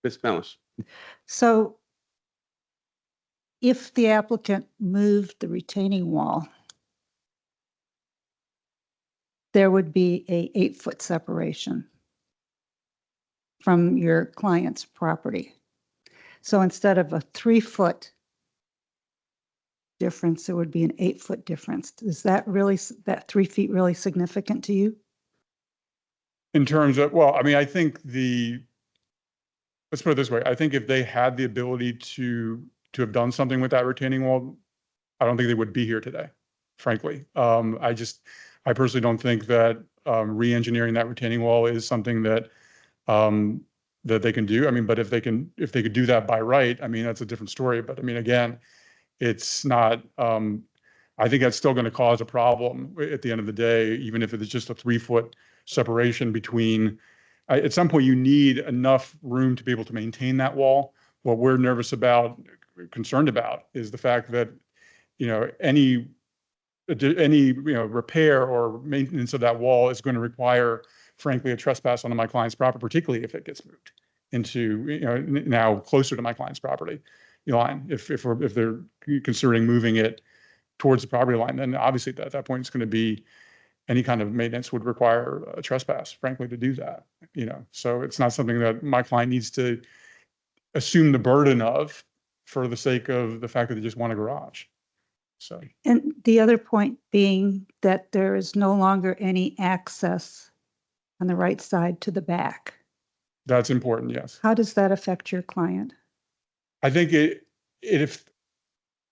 Ms. Mellis. So if the applicant moved the retaining wall, there would be a 8-foot separation from your client's property. So instead of a 3-foot difference, it would be an 8-foot difference. Is that 3 feet really significant to you? In terms of, well, I mean, I think let's put it this way. I think if they had the ability to have done something with that retaining wall, I don't think they would be here today, frankly. I personally don't think that re-engineering that retaining wall is something that that they can do. I mean, but if they could do that by right, I mean, that's a different story. But I mean, again, it's not, I think that's still going to cause a problem at the end of the day, even if it's just a 3-foot separation between, at some point you need enough room to be able to maintain that wall. What we're concerned about is the fact that, any repair or maintenance of that wall is going to require, frankly, a trespass onto my client's property, particularly if it gets moved into, now closer to my client's property line. If they're considering moving it towards the property line, then obviously at that point it's going to be any kind of maintenance would require a trespass, frankly, to do that. So it's not something that my client needs to assume the burden of for the sake of the fact that they just want a garage. So. And the other point being that there is no longer any access on the right side to the back. That's important, yes. How does that affect your client? I think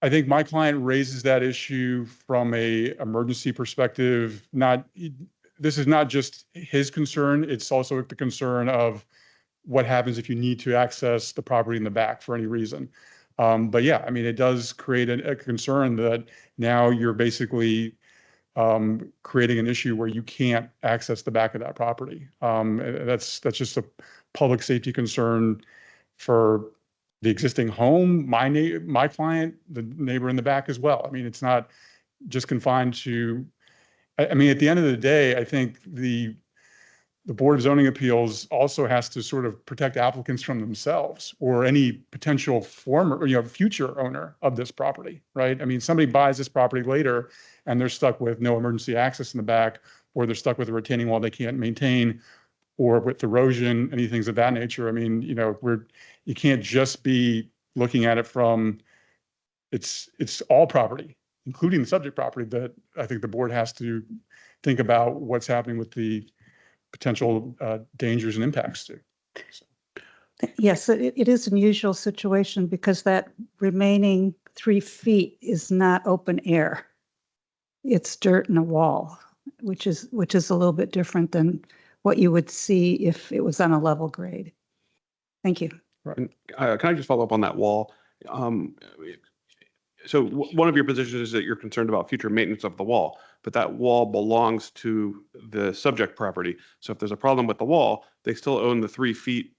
I think my client raises that issue from a emergency perspective. This is not just his concern, it's also the concern of what happens if you need to access the property in the back for any reason. But yeah, I mean, it does create a concern that now you're basically creating an issue where you can't access the back of that property. That's just a public safety concern for the existing home, my client, the neighbor in the back as well. I mean, it's not just confined to, I mean, at the end of the day, I think the Board of Zoning Appeals also has to sort of protect applicants from themselves or any potential future owner of this property, right? I mean, somebody buys this property later and they're stuck with no emergency access in the back, or they're stuck with a retaining wall they can't maintain, or with erosion, any things of that nature. I mean, you can't just be looking at it from it's all property, including the subject property, that I think the board has to think about what's happening with the potential dangers and impacts to. So. Yes, it is an unusual situation because that remaining 3 feet is not open air. It's dirt and a wall, which is a little bit different than what you would see if it was on a level grade. Thank you. Right. Can I just follow up on that wall? So one of your positions is that you're concerned about future maintenance of the wall, but that wall belongs to the subject property. So if there's a problem with the wall, they still own the 3 feet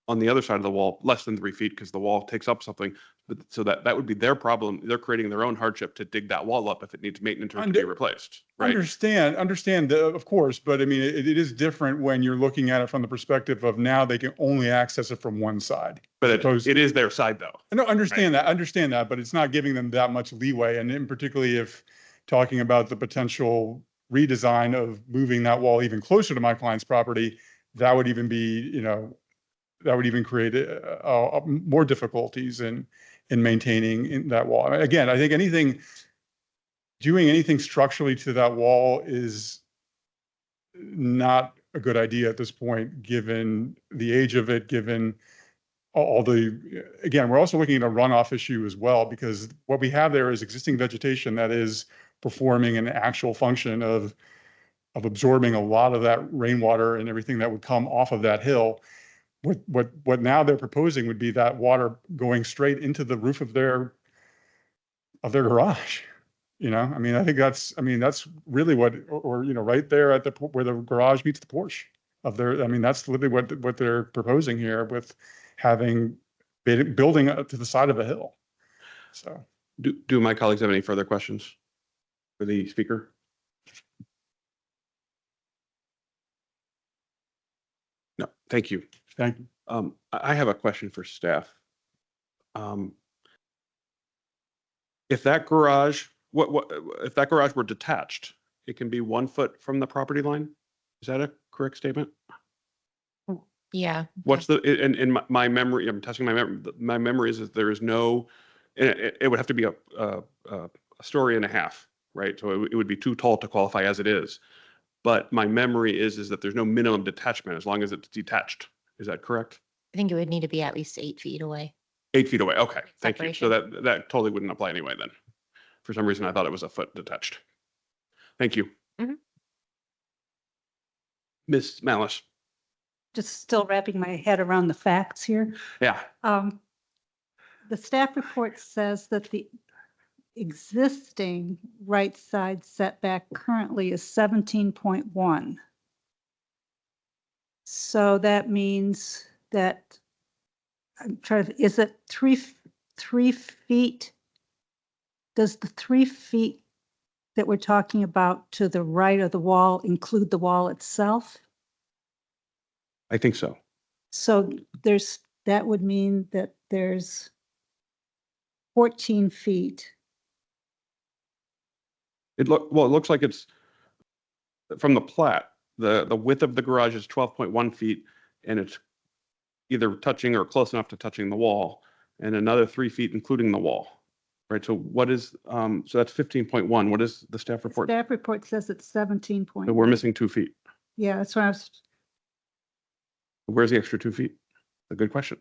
on the other side of the wall, less than 3 feet, because the wall takes up something. But so that would be their problem. They're creating their own hardship to dig that wall up if it needs maintenance or to be replaced, right? Understand, of course, but I mean, it is different when you're looking at it from the perspective of now they can only access it from one side. But it is their side though. No, understand that, but it's not giving them that much leeway. And in particularly if talking about the potential redesign of moving that wall even closer to my client's property, that would even be, that would even create more difficulties in maintaining that wall. Again, I think doing anything structurally to that wall is not a good idea at this point, given the age of it, given again, we're also looking at a runoff issue as well, because what we have there is existing vegetation that is performing an actual function of absorbing a lot of that rainwater and everything that would come off of that hill. What now they're proposing would be that water going straight into the roof of their garage. I mean, I think that's really right there at where the garage meets the porch of their, that's literally what they're proposing here with building up to the side of a hill. So do my colleagues have any further questions for the speaker? No, thank you. Thank you. I have a question for staff. If that garage, if that garage were detached, it can be 1 foot from the property line? Is that a correct statement? Yeah. What's in my memory, I'm testing my memory. My memory is that there is no, it would have to be a story and a half, right? So it would be too tall to qualify as it is. But my memory is that there's no minimum detachment as long as it's detached. Is that correct? I think it would need to be at least 8 feet away. 8 feet away. Okay, thank you. So Separation. that totally wouldn't apply anyway then. For some reason, I thought it was a foot detached. Thank you. Mhm. Ms. Malice. Just still wrapping my head around the facts here. Yeah. The staff report says that the existing right side setback currently is 17.1. So that means that, is it three feet? Does the 3 feet that we're talking about to the right of the wall include the wall itself? I think so. So that would mean that there's 14 feet. It looks like it's from the plat. The width of the garage is 12.1 feet, and it's either touching or close enough to touching the wall, and another 3 feet including the wall. Right. So what is so that's 15.1. What is the staff report? Staff report says it's 17. So we're missing 2 feet. Yeah, that's what I was. Where's the extra 2 feet? A good question.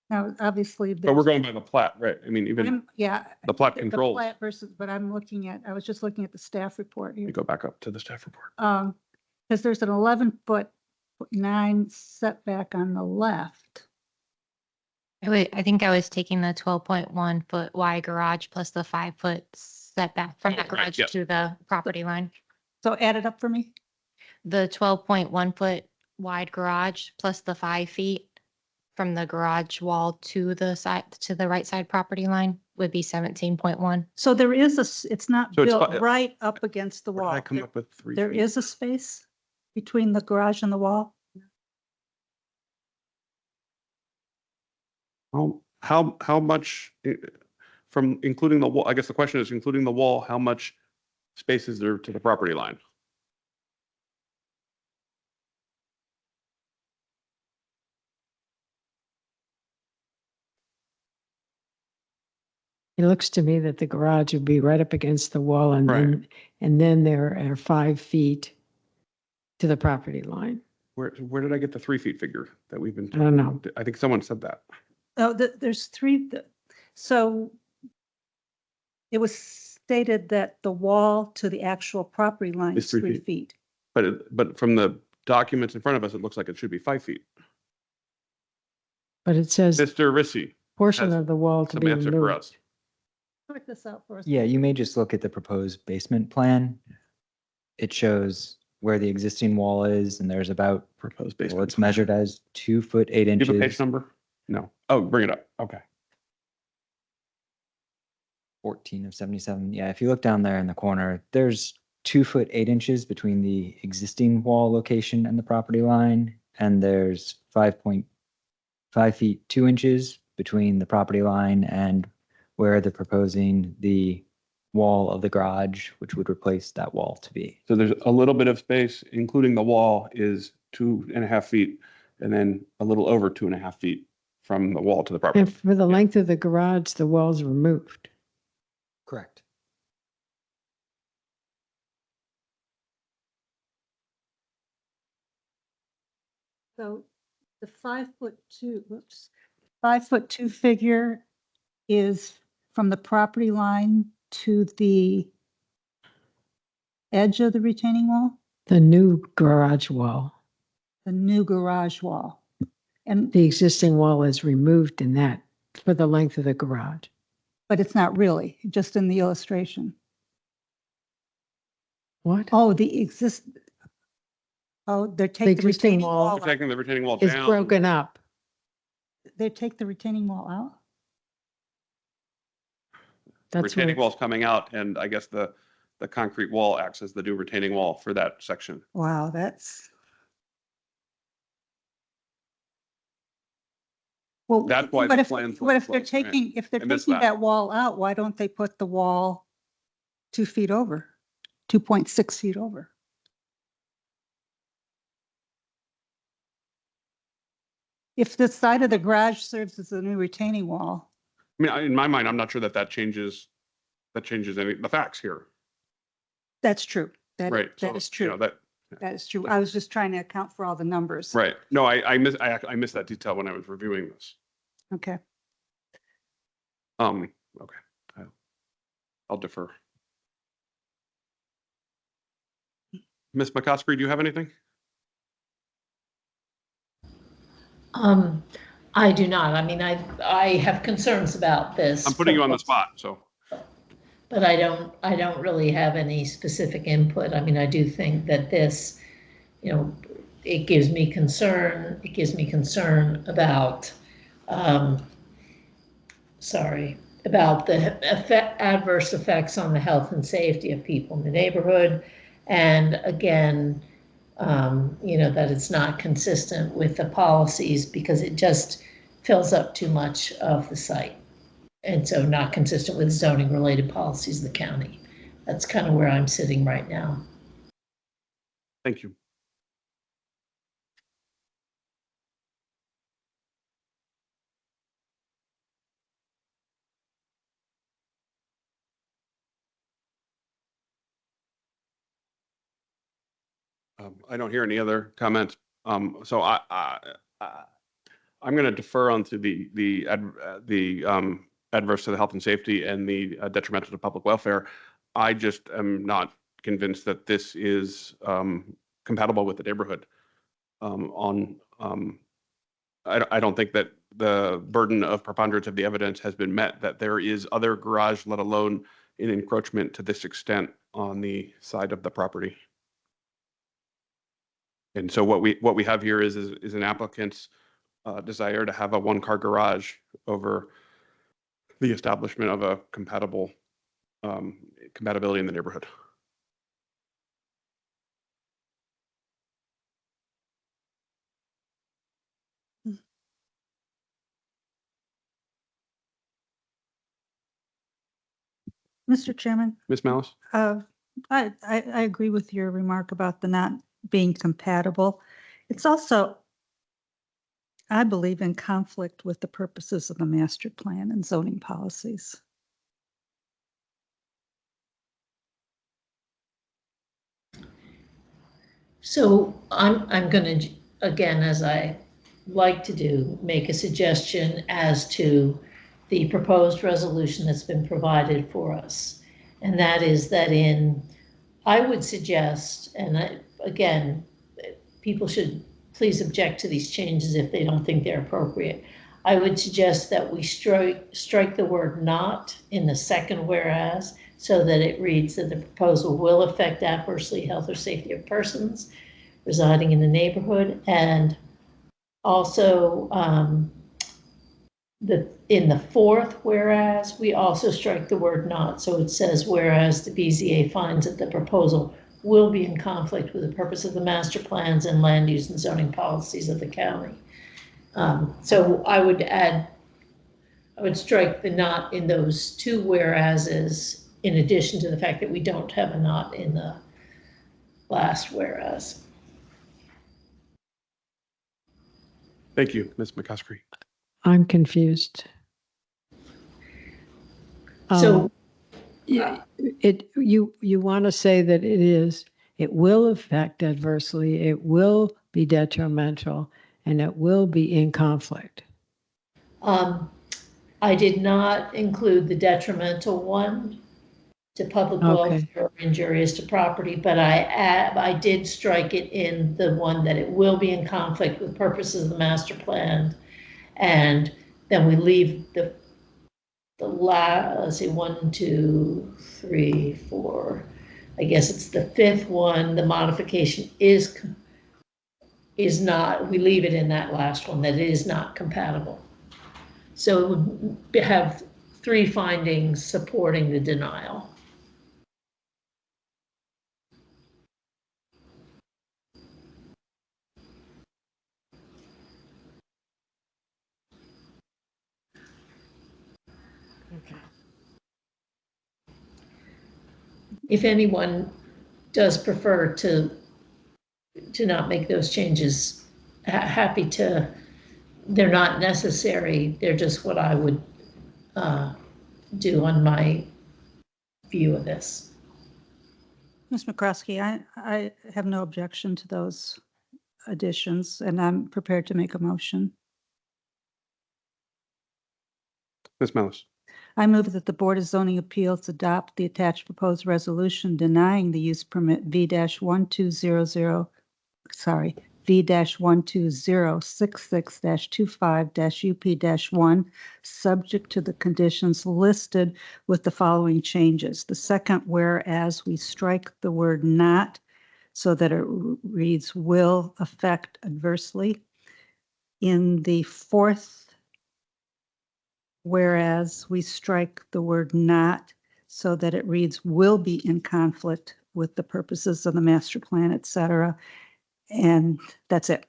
Now, obviously. But we're going by the plat, right? I mean, even Yeah. the plat The controls. plat versus, but I was just looking at the staff report Let here. me go back up to the staff report. Because there's an 11.9 setback on the left. I think I was taking the 12.1 foot wide garage plus the 5 foot setback from that right, garage yes. to the property line. So add it up for me. The 12.1 foot wide garage plus the 5 feet from the garage wall to the right side property line would be 17.1. So there is it's not So it's built right up against the Where did wall. I come up with 3 There feet? is a space between the garage and the wall. How much from including the wall? I guess the question is, including the wall, how much space is there to the property line? It looks to me that the garage would be right up against the wall and Right. then there are 5 feet to the property line. Where did I get the 3 feet figure that we've been? I don't know. I think someone said that. Oh, there's three. So it was stated that the wall to the actual property line Is is 3 3 feet. feet. But from the documents in front of us, it looks like it should be 5 feet. But it says Mr. Rissy portion has of the wall to some be answer for removed. us. Sort this out for us. Yeah, you may just look at the proposed basement plan. It shows where the existing wall is, and there's about, Proposed well, basement. it's measured as 2 foot 8 Do you have a page inches, number? No. Oh, bring it up. Okay. 14 of 77. Yeah, if you look down there in the corner, there's 2 foot 8 inches between the existing wall location and the property line, and there's 5.5 feet 2 inches between the property line and where they're proposing the wall of the garage, which would replace that wall to be. So there's a little bit of space, including the wall is 2.5 feet, and then a little over 2.5 feet from the wall to the property. And for the length of the garage, the wall's removed. Correct. So the 5'2" figure is from the property line to the edge of the retaining wall, The new garage wall, the new garage wall. And, the existing wall is removed in that for the length of the garage. but it's not really, just in the illustration. What? Oh, they're taking the existing retaining wall wall We're out. taking the retaining wall It's down. broken up. They take the retaining wall out? That's Retaining what, wall's coming out, and I guess the concrete wall acts as the new retaining wall for that section. Wow, that's. Well, That's why but the if, plans but if look they're close, right. taking, if they're I missed taking that. that wall out, why don't they put the wall 2 feet over, 2.6 feet over? If the side of the garage serves as a new retaining wall, I mean, in my mind, I'm not sure that changes the facts here, that's true. right? That is true. That is true. I was just trying to account for all the numbers. Right. No, I missed that detail when I was reviewing this. Okay. Okay. I'll defer. Ms. McCoskey, do you have anything? I do not. I mean, I have concerns about this. I'm putting you on the spot, so. But I don't really have any specific input. I mean, I do think that this, it gives me concern. It gives me concern about, about the adverse effects on the health and safety of people in the neighborhood. And again, that it's not consistent with the policies because it just fills up too much of the site. And so not consistent with zoning related policies of the county. That's kind of where I'm sitting right now. Thank you. I don't hear any other comments. So I'm going to defer onto the adverse to the health and safety and the detrimental to public welfare. I just am not convinced that this is compatible with the neighborhood. I don't think that the burden of preponderance of the evidence has been met, that there is other garage, let alone an encroachment to this extent on the side of the property. And so what we have here is an applicant's desire to have a one-car garage over the establishment of a compatibility in the neighborhood. Mr. Chairman, Ms. Malice? I agree with your remark about the not being compatible. It's also, I believe, in conflict with the purposes of the master plan and zoning policies. So I'm going to, again, as I like to do, make a suggestion as to the proposed resolution that's been provided for us. And that is that I would suggest, and again, people should please object to these changes if they don't think they're appropriate. I would suggest that we strike the word not in the second whereas so that it reads that the proposal will affect adversely health or safety of persons residing in the neighborhood. And also in the fourth whereas, we also strike the word not. So it says, whereas the BZA finds that the proposal will be in conflict with the purpose of the master plans and land use and zoning policies of the county. So I would strike the not in those two whereases, in addition to the fact that we don't have a not in the last whereas. Thank you, Ms. McCoskey. I'm confused. So You want to say that it will affect adversely, it will be detrimental, and it will be in conflict. I did not include the detrimental one to public welfare or injurious to property, but I did strike it in the one that it will be in conflict with purposes of the master plan. And then we leave the let's see, 1, 2, 3, 4. I guess it's the fifth one. The modification is not, we leave it in that last one, that it is not compatible. So it would have 3 findings supporting the denial. Okay. If anyone does prefer to not make those changes, happy to. They're not necessary. They're just what I would do on my view of this. Ms. McCroskey, I have no objection to those additions, and I'm prepared to make a motion. Ms. Mellis. I move that the Board of Zoning Appeals adopt the attached proposed resolution denying the use permit V-1200, V-12066-25-UP-1, subject to the conditions listed with the following changes. The second, whereas we strike the word not so that it reads will affect adversely. In the fourth, whereas we strike the word not so that it reads will be in conflict with the purposes of the master plan, et cetera. And that's it.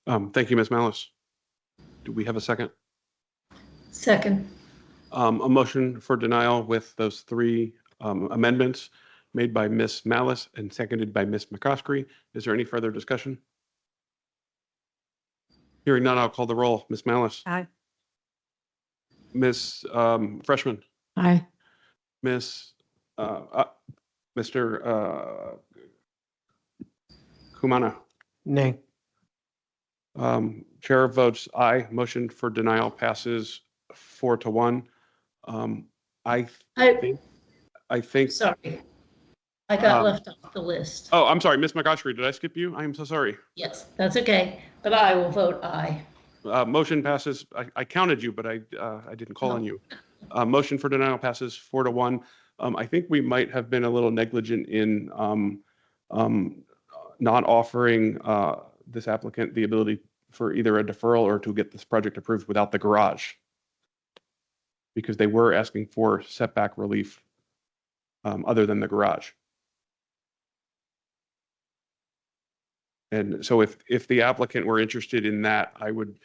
Thank you, Ms. Mellis. Do we have a second? Second. A motion for denial with those 3 amendments made by Ms. Malice and seconded by Ms. McCoskey. Is there any further discussion? Hearing none, I'll call the roll. Ms. Malice. Aye. Ms. Freshman. Aye. Mr. Kumana. Nay. Chair votes aye. Motion for denial passes 4-1. I think. Sorry, I got left off the list. Oh, I'm sorry, Ms. McCoskey. Did I skip you? I am so sorry. Yes, that's okay, but I will vote aye. Motion passes. I counted you, but I didn't call on you. Motion for denial passes 4-1. I think we might have been a little negligent in not offering this applicant the ability for either a deferral or to get this project approved without the garage, because they were asking for setback relief other than the garage. And so if the applicant were interested in that, I would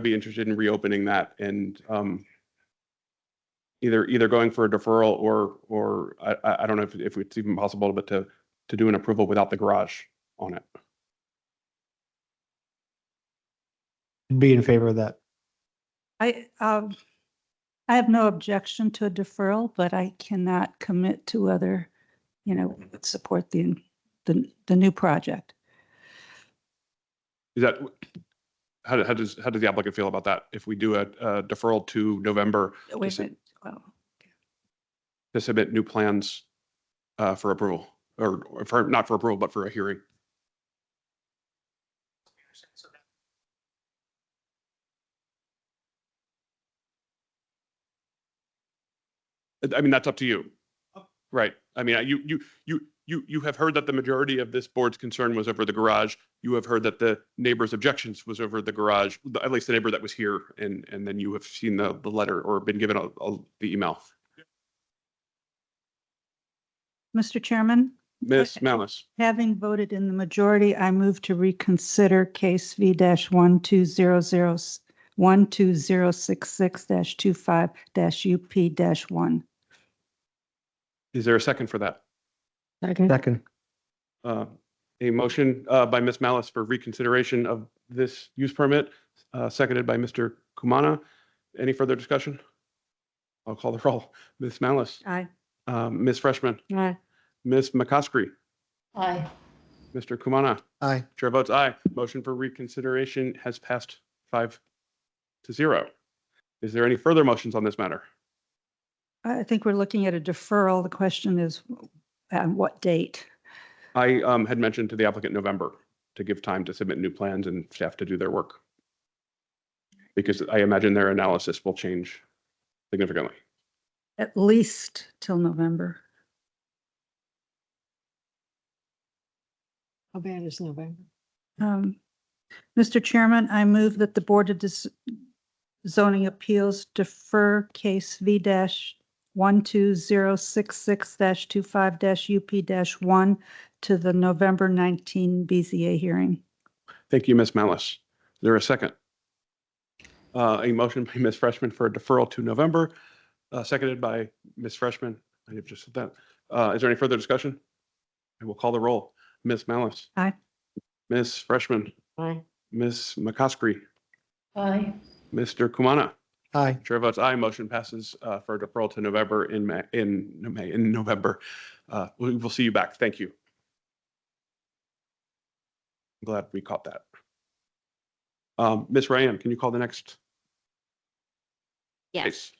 be interested in reopening that and either going for a deferral or I don't know if it's even possible, but to do an approval without the garage on it. Be in favor of that. I have no objection to a deferral, but I cannot commit to other, support the new project. Is that how does the applicant feel about that? If we do a deferral to November Wait a minute. Well, to submit new plans for approval? or for, not for approval, but for a hearing. I mean, that's up to you. Right. I mean, you have heard that the majority of this board's concern was over the garage. You have heard that the neighbor's objections was over the garage, at least the neighbor that was here. And then you have seen the letter or been given the email. Mr. Chairman, Ms. Malice. having voted in the majority, I move to reconsider case V-1200 12066-25-UP-1. Is there a second for that? Second. A motion by Ms. Malice for reconsideration of this use permit, seconded by Mr. Kumana. Any further discussion? I'll call the roll. Ms. Malice. Aye. Ms. Freshman. Aye. Ms. McCoskey. Aye. Mr. Kumana. Aye. Chair votes aye. Motion for reconsideration has passed 5-0. Is there any further motions on this matter? I think we're looking at a deferral. The question is, at what date? I had mentioned to the applicant November to give time to submit new plans and staff to do their work. Because I imagine their analysis will change significantly. At least till November. How bad is November? Mr. Chairman, I move that the Board of Zoning Appeals defer case V-12066-25-UP-1 to the November 19 BZA hearing. Thank you, Ms. Malice. Is there a second? A motion by Ms. Freshman for a deferral to November, seconded by Ms. Freshman. I have just said that. Is there any further discussion? I will call the roll. Ms. Malice. Aye. Ms. Freshman. Aye. Ms. McCoskey. Aye. Mr. Kumana. Aye. Chair votes aye. Motion passes for a deferral to November in November. We will see you back. Thank you. I'm glad we caught that. Ms. Ryan, can you call the next Yes. case?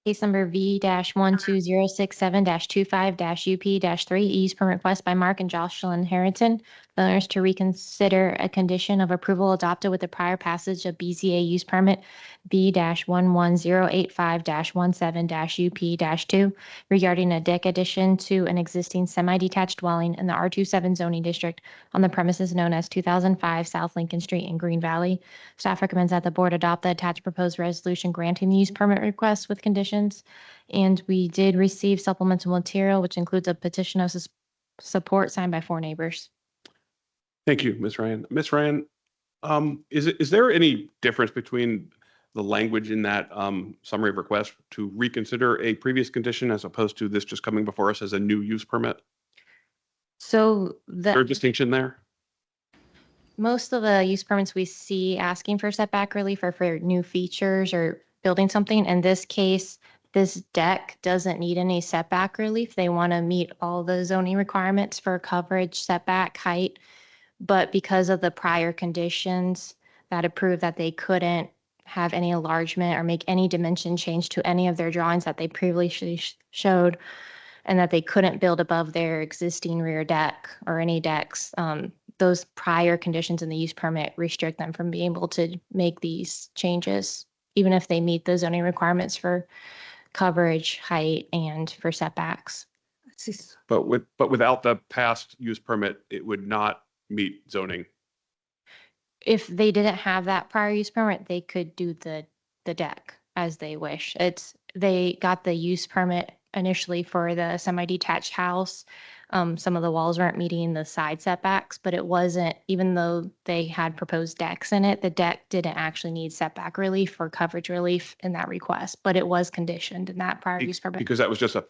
Case number V-12067-25-UP-3, use permit request by Mark and Jocelyn Harrington, the owners to reconsider a condition of approval adopted with the prior passage of BZA use permit B-11085-17-UP-2 regarding a deck addition to an existing semi-detached dwelling in the R27 zoning district on the premises known as 2005 South Lincoln Street in Green Valley. Staff recommends that the board adopt the attached proposed resolution granting the use permit request with conditions. And we did receive supplemental material, which includes a petition of support signed by 4 neighbors. Thank you, Ms. Ryan. Ms. Ryan, is there any difference between the language in that summary of request to reconsider a previous condition as opposed to this just coming before us as a new use permit? So Is there a distinction there? most of the use permits we see asking for setback relief are for new features or building something. In this case, this deck doesn't need any setback relief. They want to meet all the zoning requirements for coverage, setback, height. But because of the prior conditions that approved that they couldn't have any enlargement or make any dimension change to any of their drawings that they previously showed, and that they couldn't build above their existing rear deck or any decks, those prior conditions in the use permit restrict them from being able to make these changes, even if they meet the zoning requirements for coverage, height, and for setbacks. But without the past use permit, it would not meet zoning. If they didn't have that prior use permit, they could do the deck as they wish. They got the use permit initially for the semi-detached house. Some of the walls weren't meeting the side setbacks, but it wasn't, even though they had proposed decks in it, the deck didn't actually need setback relief or coverage relief in that request, but it was conditioned in that prior use permit. Because that was just a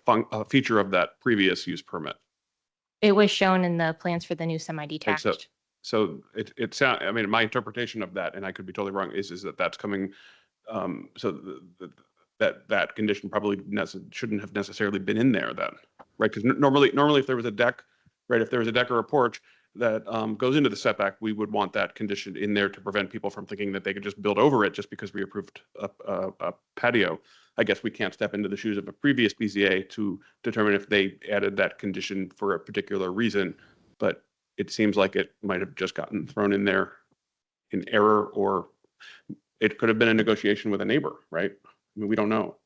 feature of that previous use permit. It was shown in the plans for the new semi-detached. So it sound, I mean, my interpretation of that, and I could be totally wrong, is that that's coming, so that condition probably shouldn't have necessarily been in there then, right? Because normally if there was a deck, right, if there was a deck or a porch, that goes into the setback, we would want that condition in there to prevent people from thinking that they could just build over it just because we approved a patio. I guess we can't step into the shoes of a previous BZA to determine if they added that condition for a particular reason, but it seems like it might have just gotten thrown in there in error, or it could have been a negotiation with a neighbor, right? I mean, we don't know.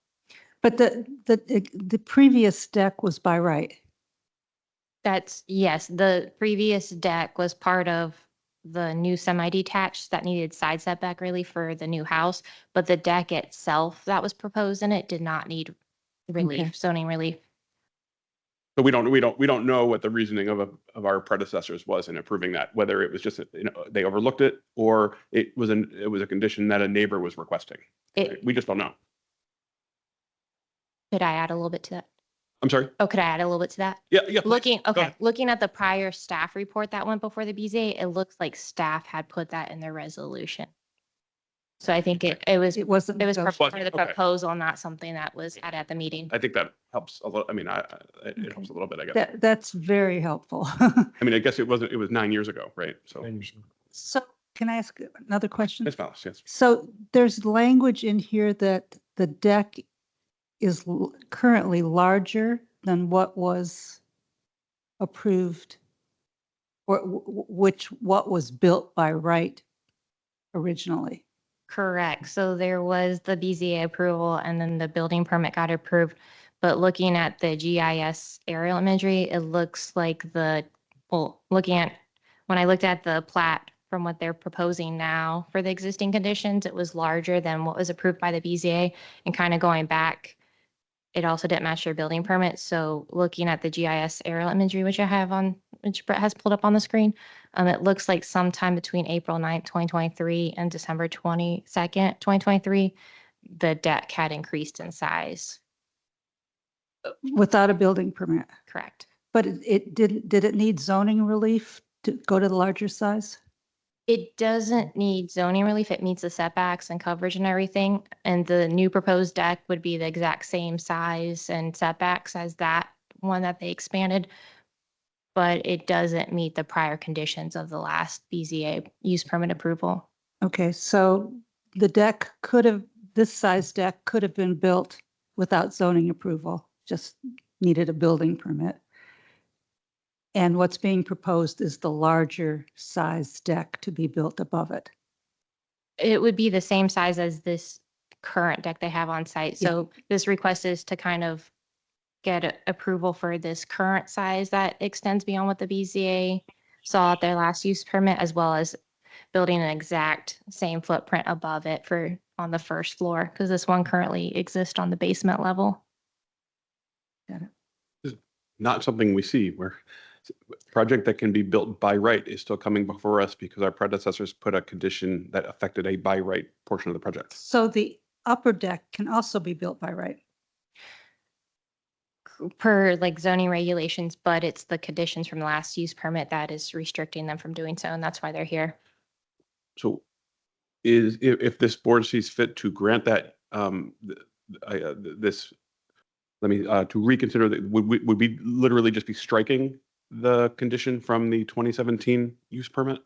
But the previous deck was by right. That's, yes, the previous deck was part of the new semi-detached that needed side setback relief for the new house, but the deck itself that was proposed in it did not need relief, Okay. zoning relief. But we don't know what the reasoning of our predecessors was in approving that, whether it was just, they overlooked it or it was a condition that a neighbor was requesting. Right? We just don't know. Could I add a little bit to that? I'm sorry. Oh, could I add a little bit to that? Yeah, please. Looking, Go okay, ahead. looking at the prior staff report that went before the BZA, it looks like staff had put that in their resolution. So I think it was It wasn't. part of the Okay. proposal, not something that was had at the meeting. I think that helps a little. I mean, it helps a little bit, I guess. That's very helpful. I mean, I guess it was 9 years ago, right? So So can I ask another question? it's Alice, yes. So there's language in here that the deck is currently larger than what was approved or what was built by right originally. Correct. So there was the BZA approval and then the building permit got approved. But looking at the GIS aerial imagery, it looks like looking at, when I looked at the plat from what they're proposing now for the existing conditions, it was larger than what was approved by the BZA. And kind of going back, it also didn't match their building permit. So looking at the GIS aerial imagery, which Brett has pulled up on the screen, it looks like sometime between April 9th, 2023 and December 22nd, 2023, the deck had increased in size. Without a building permit. Correct. But did it need zoning relief to go to the larger size? It doesn't need zoning relief. It meets the setbacks and coverage and everything. And the new proposed deck would be the exact same size and setbacks as that one that they expanded. But it doesn't meet the prior conditions of the last BZA use permit approval. Okay, so this size deck could have been built without zoning approval, just needed a building permit. And what's being proposed is the larger size deck to be built above it. It would be the same size as this current deck they have on site. So this request is to kind of get approval for this current size that extends beyond what the BZA saw at their last use permit, as well as building an exact same footprint above it on the first floor, because this one currently exists on the basement level. Not something we see where project that can be built by right is still coming before us because our predecessors put a condition that affected a by right portion of the project. So the upper deck can also be built by right. Per like zoning regulations, but it's the conditions from the last use permit that is restricting them from doing so, and that's why they're here. So if this board sees fit to grant that, to reconsider, would we literally just be striking the condition from the 2017 use permit?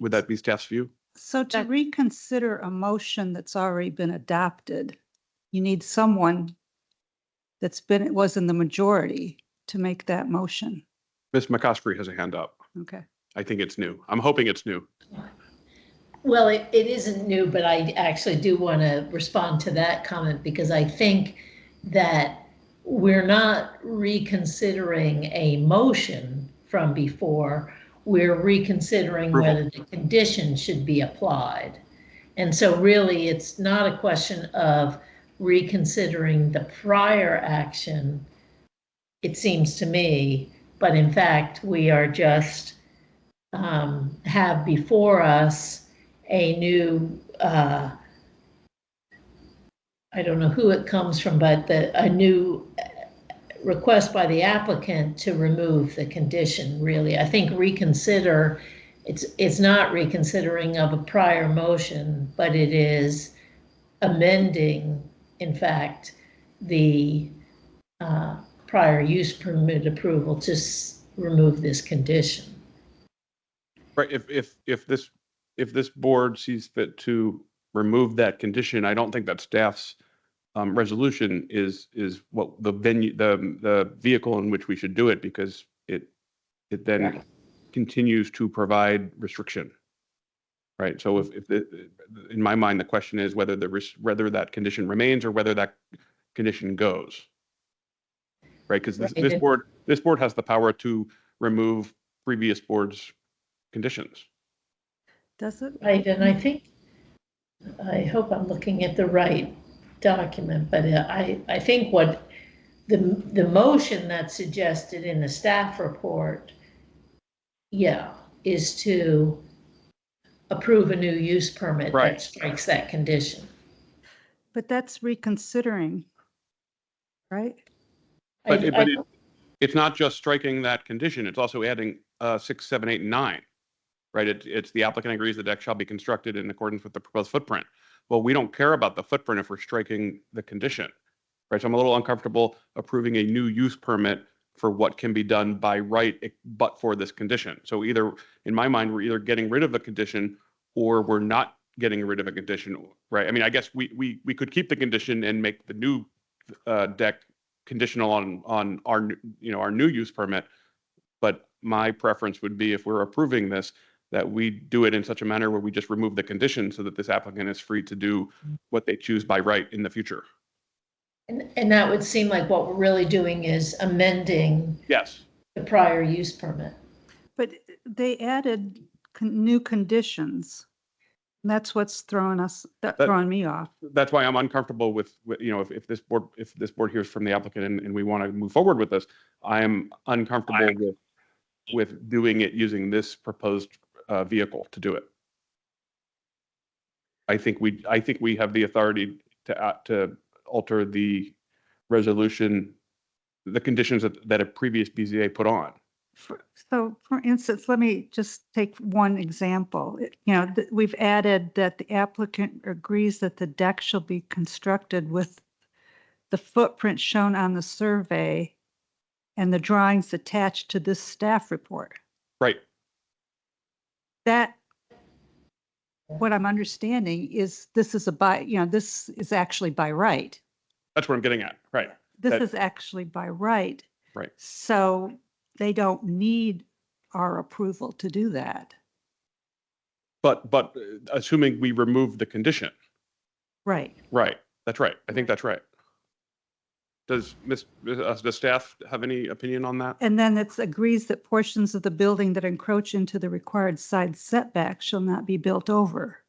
Would that be staff's view? So to reconsider a motion that's already been adopted, you need someone was in the majority to make that motion. Ms. McCoskey has a hand up. Okay. I think it's new. I'm hoping it's new. Well, it isn't new, but I actually do want to respond to that comment because I think that we're not reconsidering a motion from before. We're reconsidering whether the condition should be applied. And so really, it's not a question of reconsidering the prior action, it seems to me, but in fact, we are just have before us a new, I don't know who it comes from, but a new request by the applicant to remove the condition, really. I think reconsider, it's not reconsidering of a prior motion, but it is amending, in fact, the prior use permit approval to remove this condition. Right, if this board sees fit to remove that condition, I don't think that staff's resolution is what the venue, the vehicle in which we should do it, because it then continues to provide restriction. Right, so in my mind, the question is whether whether that condition remains or whether that condition goes. Right, because this board has the power to remove previous boards' conditions. Does it? Right, and I hope I'm looking at the right document, but I think what the motion that's suggested in the staff report, yeah, is to approve a new use permit Right. that strikes that condition. But that's reconsidering, right? But it's not just striking that condition, it's also adding 6, 7, 8, and 9. Right, it's the applicant agrees the deck shall be constructed in accordance with the proposed footprint. Well, we don't care about the footprint if we're striking the condition. Right, so I'm a little uncomfortable approving a new use permit for what can be done by right, but for this condition. So either, in my mind, we're either getting rid of a condition or we're not getting rid of a condition, right? I mean, I guess we could keep the condition and make the new deck conditional on our, our new use permit. But my preference would be, if we're approving this, that we do it in such a manner where we just remove the condition so that this applicant is free to do what they choose by right in the future. And that would seem like what we're really doing is amending Yes. the prior use permit. But they added new conditions. And that's what's throwing me off. That's why I'm uncomfortable with if this board hears from the applicant and we want to move forward with this, I am uncomfortable with doing it using this proposed vehicle to do it. I think we have the authority to alter the resolution, the conditions that a previous BZA put on. So for instance, let me just take one example. We've added that the applicant agrees that the deck shall be constructed with the footprint shown on the survey and the drawings attached to this staff report. Right. That, what I'm understanding is this is this is actually by right. That's what I'm getting at. Right. This is actually by right. Right. So they don't need our approval to do that. But assuming we remove the condition. Right. Right. That's right. I think that's right. Does staff have any opinion on that? And then it agrees that portions of the building that encroach into the required side setback shall not be built over.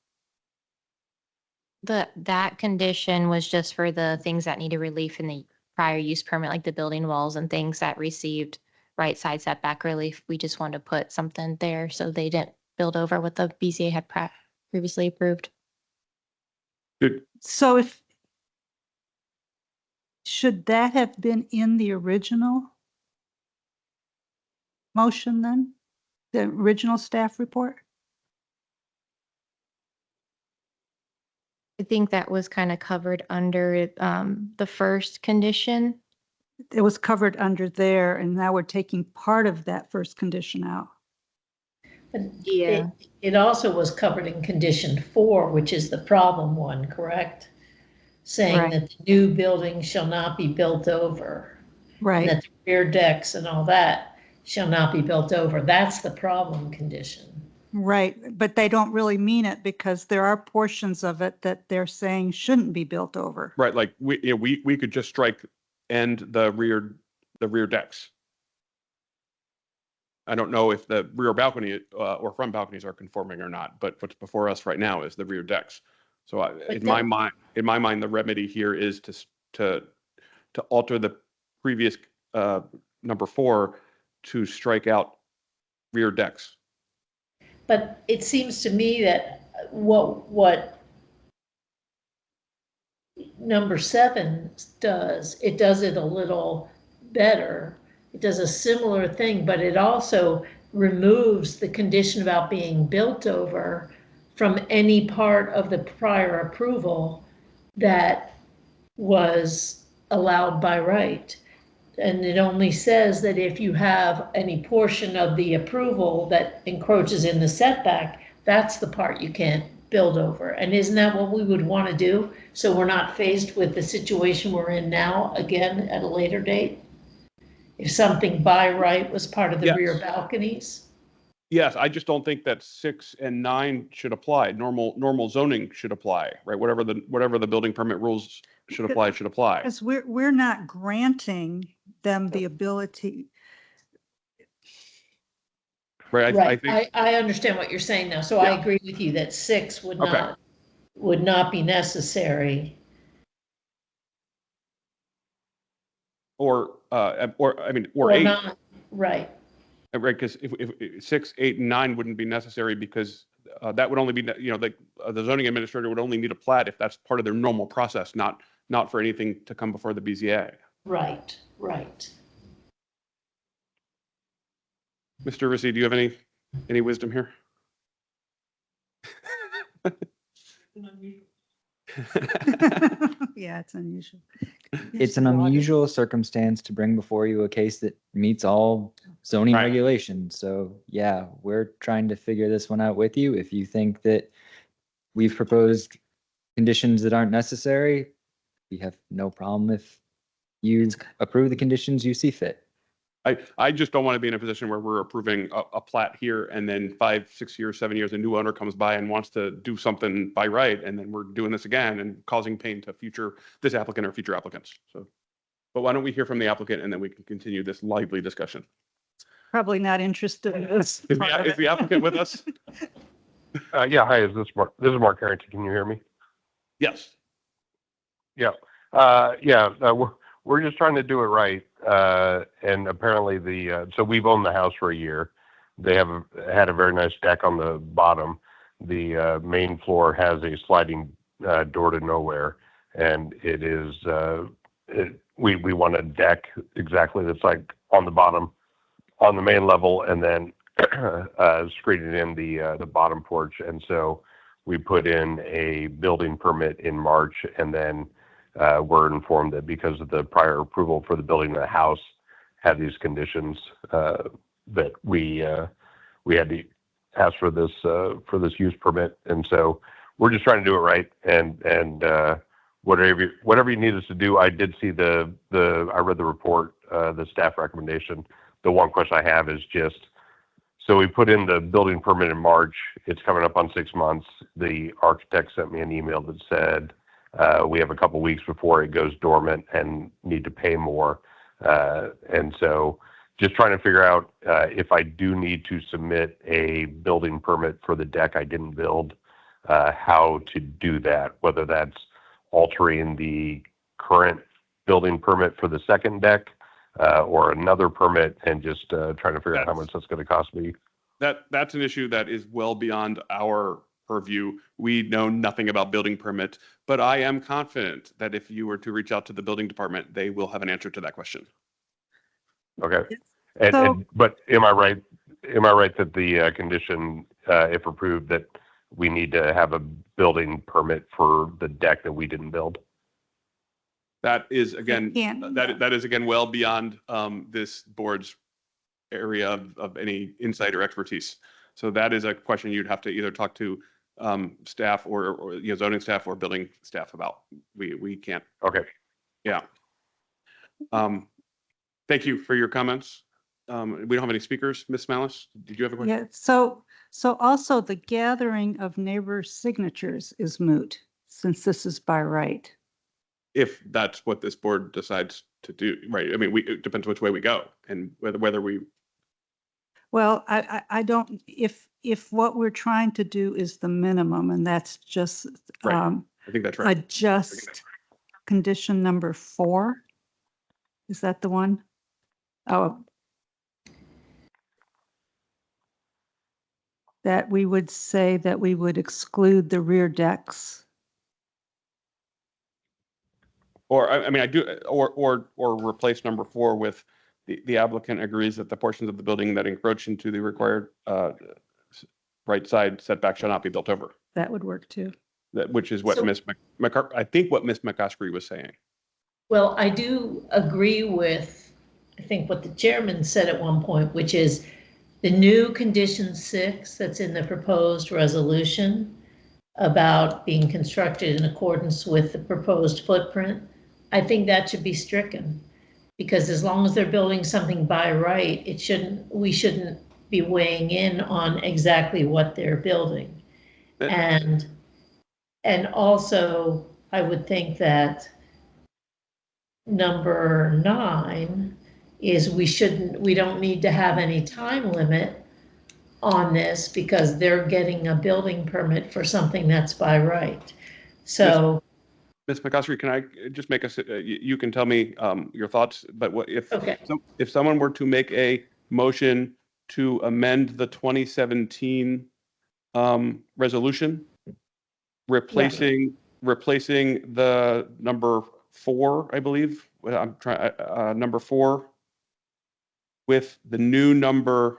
That condition was just for the things that needed relief in the prior use permit, like the building walls and things that received right side setback relief. We just wanted to put something there so they didn't build over what the BZA had previously approved. Good. So should that have been in the original motion then? The original staff report? I think that was kind of covered under the first condition. It was covered under there, and now we're taking part of that first condition out. But it also was covered in condition 4, which is the problem one, correct? Saying Right. that the new building shall not be built over. Right. And that the rear decks and all that shall not be built over. That's the problem condition. Right, but they don't really mean it because there are portions of it that they're saying shouldn't be built over. Right. Like we could just strike and the rear decks. I don't know if the rear balcony or front balconies are conforming or not, but what's before us right now is the rear decks. So in my mind, the remedy here is to alter the previous number 4 to strike out rear decks. But it seems to me that what number 7 does, it does it a little better. It does a similar thing, but it also removes the condition about being built over from any part of the prior approval that was allowed by right. And it only says that if you have any portion of the approval that encroaches in the setback, that's the part you can't build over. And isn't that what we would want to do? So we're not faced with the situation we're in now again at a later date? If something by right was part of the rear Yes. balconies? Yes, I just don't think that 6 and 9 should apply. Normal zoning should apply, right? Whatever the building permit rules should apply, should apply. Because we're not granting them the ability. Right, I Right, think, I understand what you're saying now, so I Yeah. agree with you that 6 Okay. would not be necessary. or I mean, or Or 8, not, right, right? Because if 6, 8, and 9 wouldn't be necessary because that would only be, the zoning administrator would only need a plat if that's part of their normal process, not for anything to come before the BZA. right. Mr. Rissy, do you have any wisdom here? Yeah, it's unusual. It's an unusual circumstance to bring before you a case that meets all zoning Right. regulations. So yeah, we're trying to figure this one out with you. If you think that we've proposed conditions that aren't necessary, we have no problem if you approve the conditions you see fit. I just don't want to be in a position where we're approving a plat here and then 5, 6 years, 7 years, a new owner comes by and wants to do something by right, and then we're doing this again and causing pain to this applicant or future applicants. So, but why don't we hear from the applicant and then we can continue this lively discussion. Probably not interested in this. Is part of the it. applicant with us? Yeah, hi, is this Mark? This is Mark Harrington. Can you hear me? Yes. Yeah. We're just trying to do it right. And apparently so we've owned the house for a year. They had a very nice deck on the bottom. The main floor has a sliding door to nowhere, and it is we want a deck exactly that's like on the bottom, on the main level, and then screening in the bottom porch. And so we put in a building permit in March, and then we're informed that because of the prior approval for the building of the house had these conditions, that we had to ask for this use permit. And so we're just trying to do it right. And whatever you need us to do. I did see I read the report, the staff recommendation. The one question I have is just, so we put in the building permit in March. It's coming up on 6 months. The architect sent me an email that said, we have a couple weeks before it goes dormant and need to pay more. And so just trying to figure out if I do need to submit a building permit for the deck I didn't build, how to do that, whether that's altering the current building permit for the second deck or another permit, and just trying to figure out how much that's going to cost me. That's an issue that is well beyond our purview. We know nothing about building permits, but I am confident that if you were to reach out to the building department, they will have an answer to that question. Okay. So- But am I right that the condition, if approved, that we need to have a building permit for the deck that we didn't build? That is again, can't- that is again well beyond this board's area of any insight or expertise. So that is a question you'd have to either talk to staff or zoning staff or building staff about. We can't. Okay. Yeah. Thank you for your comments. We don't have any speakers. Ms. Malice, did you have a question? Yeah, so also the gathering of neighbors' signatures is moot, since this is by right. If that's what this board decides to do, right? I mean, it depends which way we go and whether we. Well, I don't, if what we're trying to do is the minimum, and that's just Right. I think that's right. adjust condition number 4. Is that the one? Oh. That we would say that we would exclude the rear decks. Or I mean, I do, or replace number 4 with the applicant agrees that the portions of the building that encroach into the required right side setback shall not be built over. That would work too. Which is what So- I think what Ms. McCoskey was saying. Well, I do agree with I think what the chairman said at one point, which is the new condition 6 that's in the proposed resolution about being constructed in accordance with the proposed footprint, I think that should be stricken. Because as long as they're building something by right, we shouldn't be weighing in on exactly what they're building. And also, I would think that number 9 is we don't need to have any time limit on this because they're getting a building permit for something that's by right. So. Ms. McCusker, can I just make you can tell me your thoughts, but what if, Okay. if someone were to make a motion to amend the 2017 resolution, replacing the number 4, I believe, I'm trying, number 4 with the new number,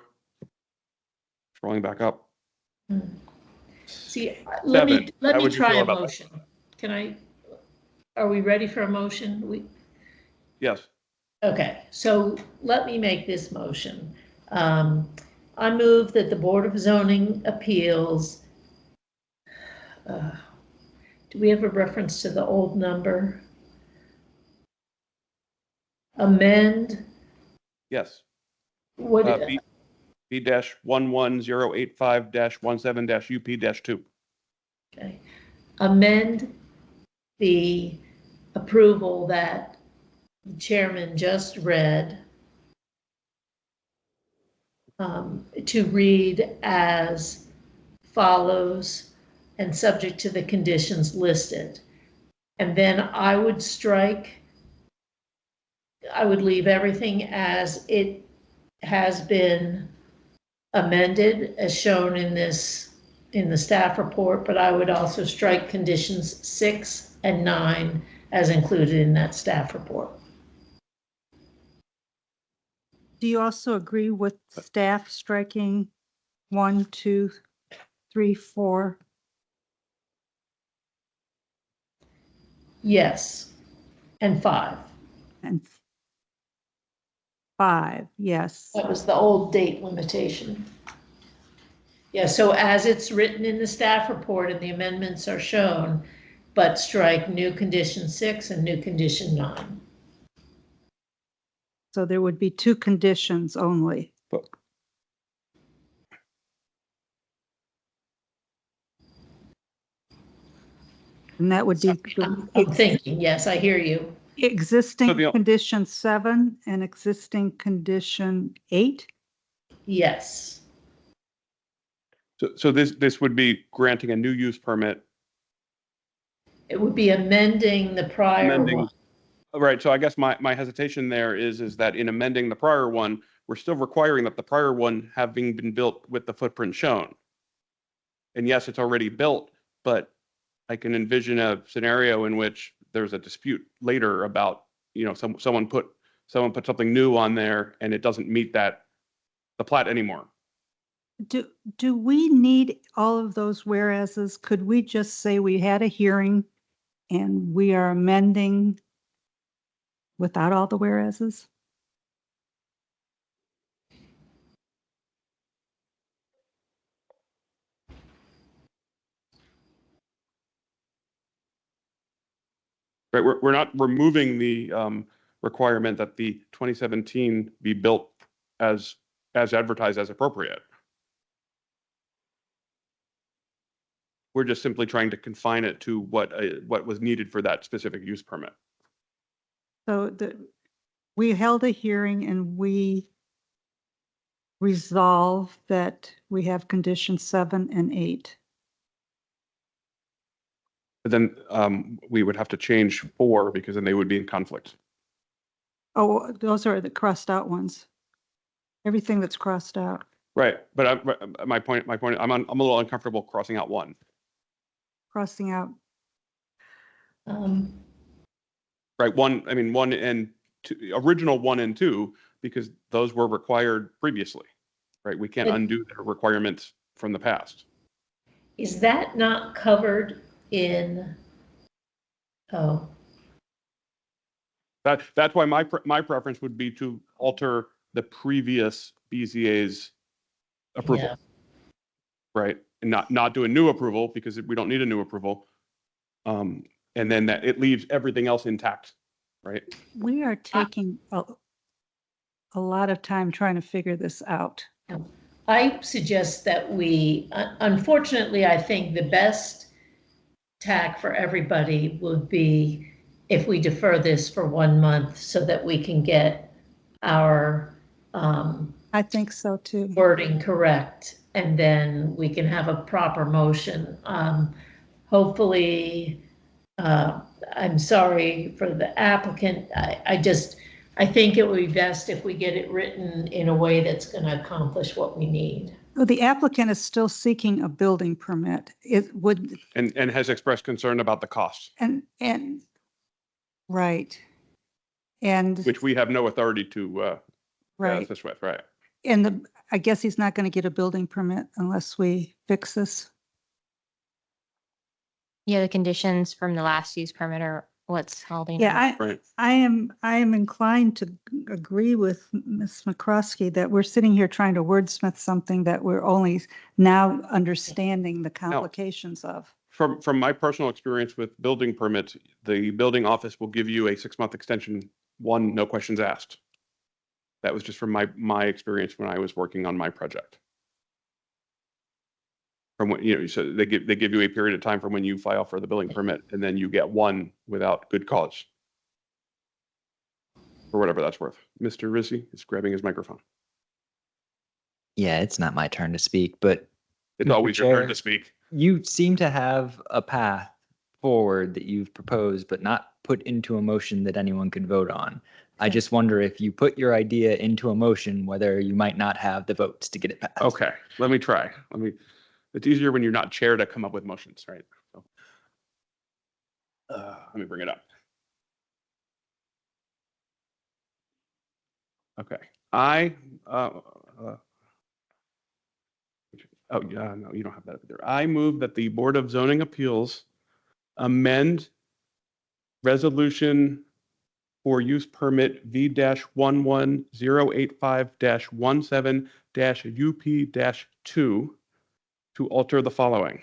scrolling back up. See, let me How would you try feel a about that? motion. Are we ready for a motion? Yes. Okay, so let me make this motion. I move that the Board of Zoning Appeals, do we have a reference to the old number? Amend. Yes. What? B-11085-17-UP-2. Okay. Amend the approval that the chairman just read to read as follows and subject to the conditions listed. And then I would leave everything as it has been amended as shown in the staff report, but I would also strike conditions 6 and 9 as included in that staff report. Do you also agree with staff striking 1, 2, 3, 4? Yes, and 5. And 5, yes. That was the old date limitation. Yeah, so as it's written in the staff report and the amendments are shown, but strike new condition 6 and new condition 9. So there would be 2 conditions only. And that would be I'm thinking, yes, I hear you. existing condition 7 and existing condition 8? Yes. So this would be granting a new use permit. It would be amending the prior one. Right. So I guess my hesitation there is that in amending the prior one, we're still requiring that the prior one having been built with the footprint shown. And yes, it's already built, but I can envision a scenario in which there's a dispute later about, someone put something new on there and it doesn't meet the plat anymore. Do we need all of those whereases? Could we just say we had a hearing and we are amending without all the whereases? Right. We're not removing the requirement that the 2017 be built as advertised as appropriate. We're just simply trying to confine it to what was needed for that specific use permit. So we held a hearing and we resolved that we have condition 7 and 8. But then we would have to change 4 because then they would be in conflict. Oh, those are the crossed out ones. Everything that's crossed out. Right. But my point, I'm a little uncomfortable crossing out 1. Crossing out. Right. 1 and 2, original 1 and 2, because those were required previously. Right. We can't undo the requirements from the past. Is that not covered in? Oh. That's why my preference would be to alter the previous BZA's approval. Yeah. Right? And not do a new approval because we don't need a new approval. And then that it leaves everything else intact, right? We are taking a lot of time trying to figure this out. I suggest that we, unfortunately, I think the best tack for everybody would be if we defer this for 1 month so that we can get our I think so too. wording correct, and then we can have a proper motion. Hopefully, I'm sorry for the applicant. I think it would be best if we get it written in a way that's going to accomplish what we need. Well, the applicant is still seeking a building permit. It would, And has expressed concern about the cost, and, right. And, which we have no authority to right. assist with, right? And I guess he's not going to get a building permit unless we fix this. Yeah, the conditions from the last use permit are what's holding. Yeah, Right. I am inclined to agree with Ms. McCroskey that we're sitting here trying to wordsmith something that we're only now understanding the complications of. From my personal experience with building permits, the building office will give you a 6-month extension, no questions asked. That was just from my experience when I was working on my project. From when, so they give you a period of time from when you file for the building permit, and then you get one without good cause. For whatever that's worth. Mr. Rizzi is grabbing his microphone. Yeah, it's not my turn to speak, but It's Mr. always your turn Chair, to speak. you seem to have a path forward that you've proposed, but not put into a motion that anyone could vote on. I just wonder if you put your idea into a motion, whether you might not have the votes to get it passed. Okay, let me try. It's easier when you're not chair to come up with motions, right? So, let me bring it up. Okay, oh yeah, no, you don't have that up there. I move that the Board of Zoning Appeals amend resolution for use permit V-11085-17-UP-2 to alter the following.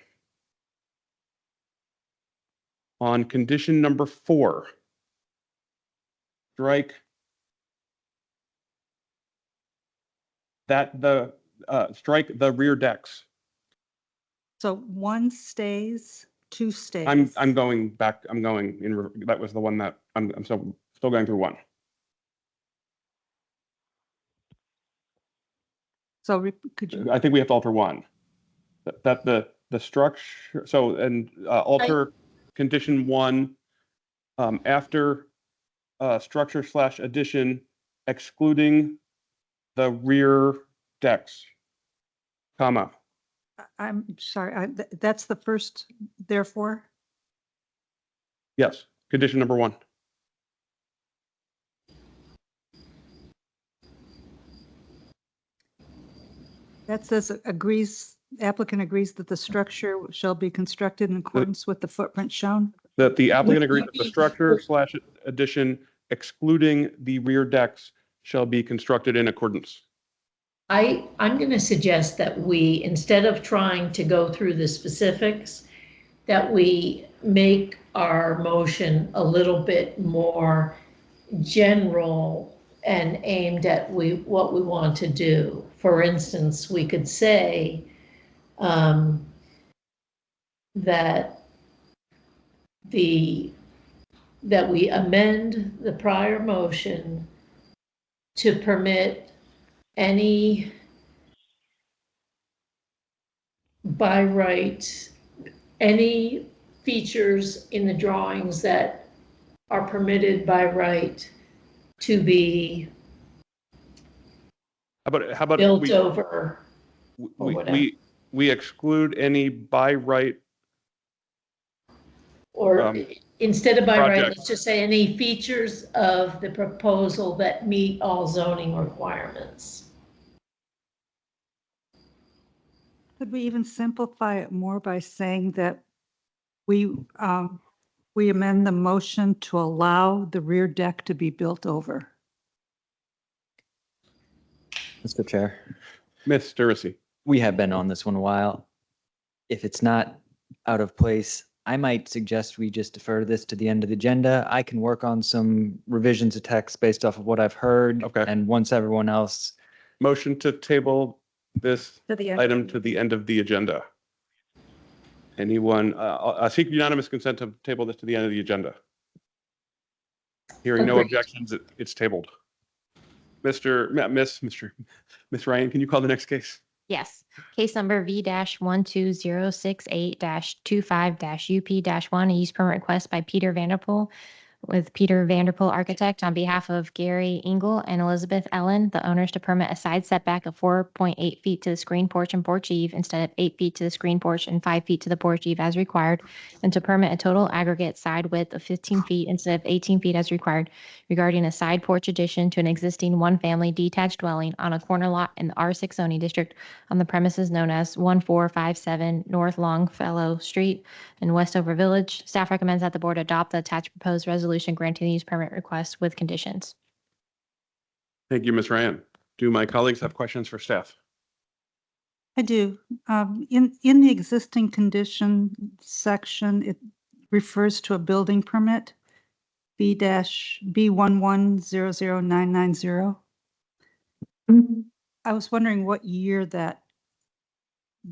On condition number 4, strike strike the rear decks. So 1 stays, 2 stays. I'm going back. That was the one that I'm still going through 1. So could you? I think we have to alter 1. That the structure. So alter condition 1 after structure / addition, excluding the rear decks, comma. I'm sorry, that's the first, therefore? Yes, condition number 1. That says applicant agrees that the structure shall be constructed in accordance with the footprint shown. That the applicant agrees that the structure / addition, excluding the rear decks, shall be constructed in accordance. I'm going to suggest that we, instead of trying to go through the specifics, that we make our motion a little bit more general and aimed at what we want to do. For instance, we could say that we amend the prior motion to permit any by right, any features in the drawings that are permitted by right to be How about built over or whatever. we exclude any by right, Or instead of by right, project. let's just say any features of the proposal that meet all zoning requirements. Could we even simplify it more by saying that we amend the motion to allow the rear deck to be built over? Mr. Chair, Mr. Rissy. we have been on this one a while. If it's not out of place, I might suggest we just defer this to the end of the agenda. I can work on some revisions of text based off of what I've heard. Okay. And once everyone else, Motion to table this To the end. item to the end of the agenda. Anyone, I seek unanimous consent to table this to the end of the agenda. Hearing no Agreed. objections, it's tabled. Miss Ryan, can you call the next case? Yes. Case number V-12068-25-UP-1, a use permit request by Peter Vanderpool with Peter Vanderpool Architect on behalf of Gary Engel and Elizabeth Ellen, the owners, to permit a side setback of 4.8 feet to the screen porch and porch eave instead of 8 feet to the screen porch and 5 feet to the porch eave as required, and to permit a total aggregate side width of 15 feet instead of 18 feet as required regarding a side porch addition to an existing one-family detached dwelling on a corner lot in the R6 zoning district on the premises known as 1457 North Longfellow Street in Westover Village. Staff recommends that the board adopt the attached proposed resolution granting the use permit request with conditions. Thank you, Ms. Ryan. Do my colleagues have questions for staff? I do. In the existing condition section, it refers to a building permit, B-B1100990. I was wondering what year that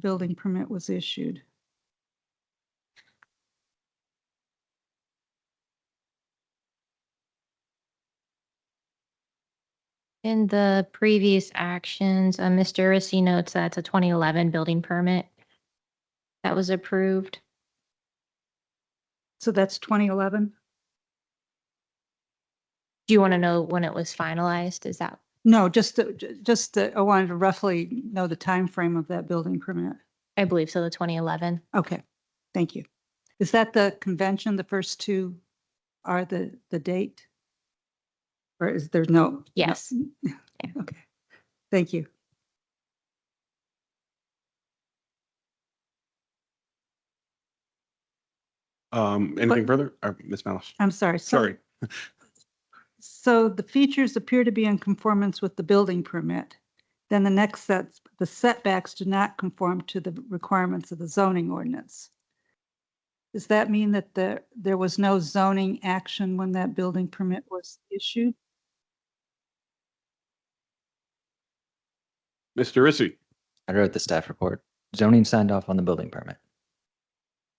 building permit was issued. In the previous actions, Mr. Rissy notes that it's a 2011 building permit that was approved. So that's 2011? Do you want to know when it was finalized? Is that? No, I wanted to roughly know the time frame of that building permit. I believe so, the 2011. Okay, thank you. Is that the convention? The first two are the date? Or is there no? Yes. No. Okay, thank you. Anything further? Ms. Malice? I'm sorry. Sorry. So the features appear to be in conformance with the building permit. Then the next set, the setbacks do not conform to the requirements of the zoning ordinance. Does that mean that there was no zoning action when that building permit was issued? Mr. Rissy? I wrote the staff report. Zoning signed off on the building permit.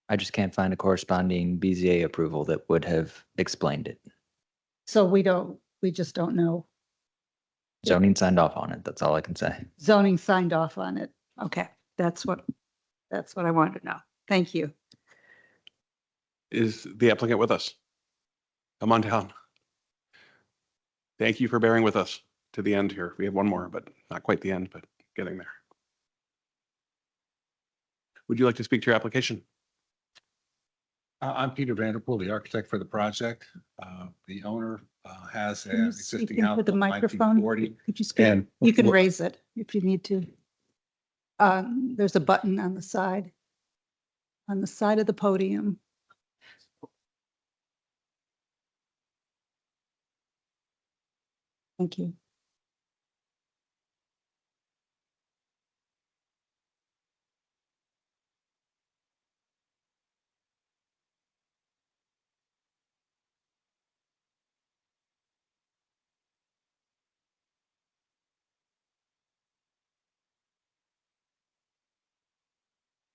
I just can't find a corresponding BZA approval that would have explained it. So we just don't know. Zoning signed off on it. That's all I can say. Zoning signed off on it. Okay, that's what I wanted to know. Thank you. Is the applicant with us? Come on down. Thank you for bearing with us to the end here. We have one more, but not quite the end, but getting there. Would you like to speak to your application? I'm Peter Vanderpool, the architect for the project. The owner has Can an you existing speak into house the from microphone? 1940. Could you speak? And You can raise it if you need to. There's a button on the side of the podium. Thank you.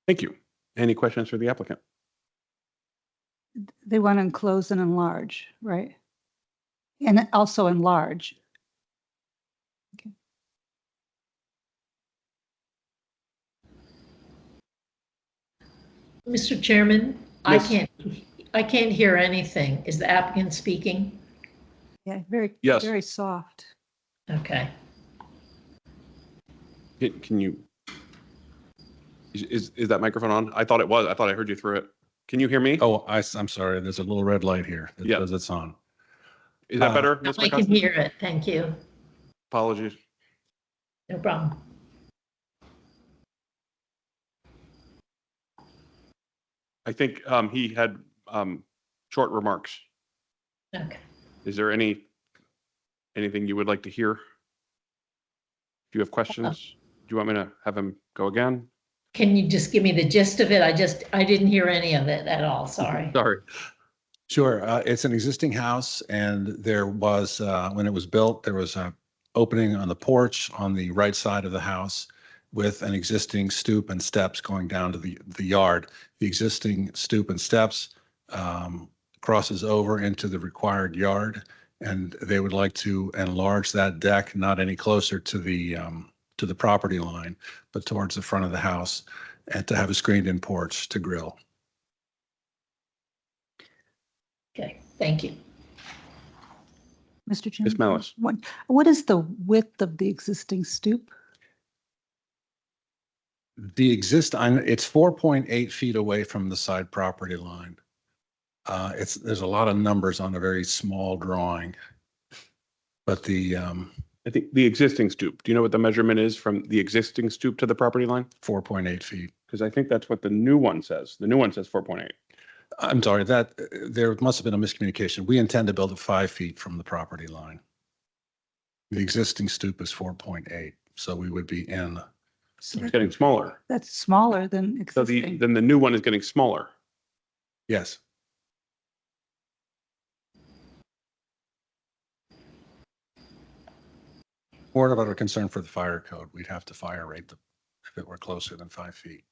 Thank you. Any questions for the applicant? They want to enclose and enlarge, right? And also enlarge. Okay. Mr. Chairman, Yes. I can't hear anything. Is the applicant speaking? Yeah, Yes. very soft. Okay. Can you, is that microphone on? I thought it was. I thought I heard you through it. Can you hear me? Oh, I'm sorry. There's a little red light here that Yeah. says it's on. Is that better? Ms. I can McCusker? hear it. Thank you. Apologies. No problem. I think he had short remarks. Okay. Is there anything you would like to hear? Do you have questions? Do you want me to have him go again? Can you just give me the gist of it? I didn't hear any of it at all, sorry. Sorry. Sure. It's an existing house and there was, when it was built, there was a opening on the porch on the right side of the house with an existing stoop and steps going down to the yard. The existing stoop and steps crosses over into the required yard, and they would like to enlarge that deck, not any closer to the property line, but towards the front of the house, and to have a screened-in porch to grill. Okay, thank you. Mr. Chairman? Ms. Malice. What is the width of the existing stoop? It's 4.8 feet away from the side property line. There's a lot of numbers on a very small drawing. But I think the existing stoop, do you know what the measurement is from the existing stoop to the property line? 4.8 feet. Because I think that's what the new one says. The new one says 4.8. I'm sorry, there must have been a miscommunication. We intend to build it 5 feet from the property line. The existing stoop is 4.8, so we would be in. So it's getting smaller. That's smaller than So existing. then the new one is getting smaller. Yes. More about a concern for the fire code. We'd have to fire rate if it were closer than 5 feet.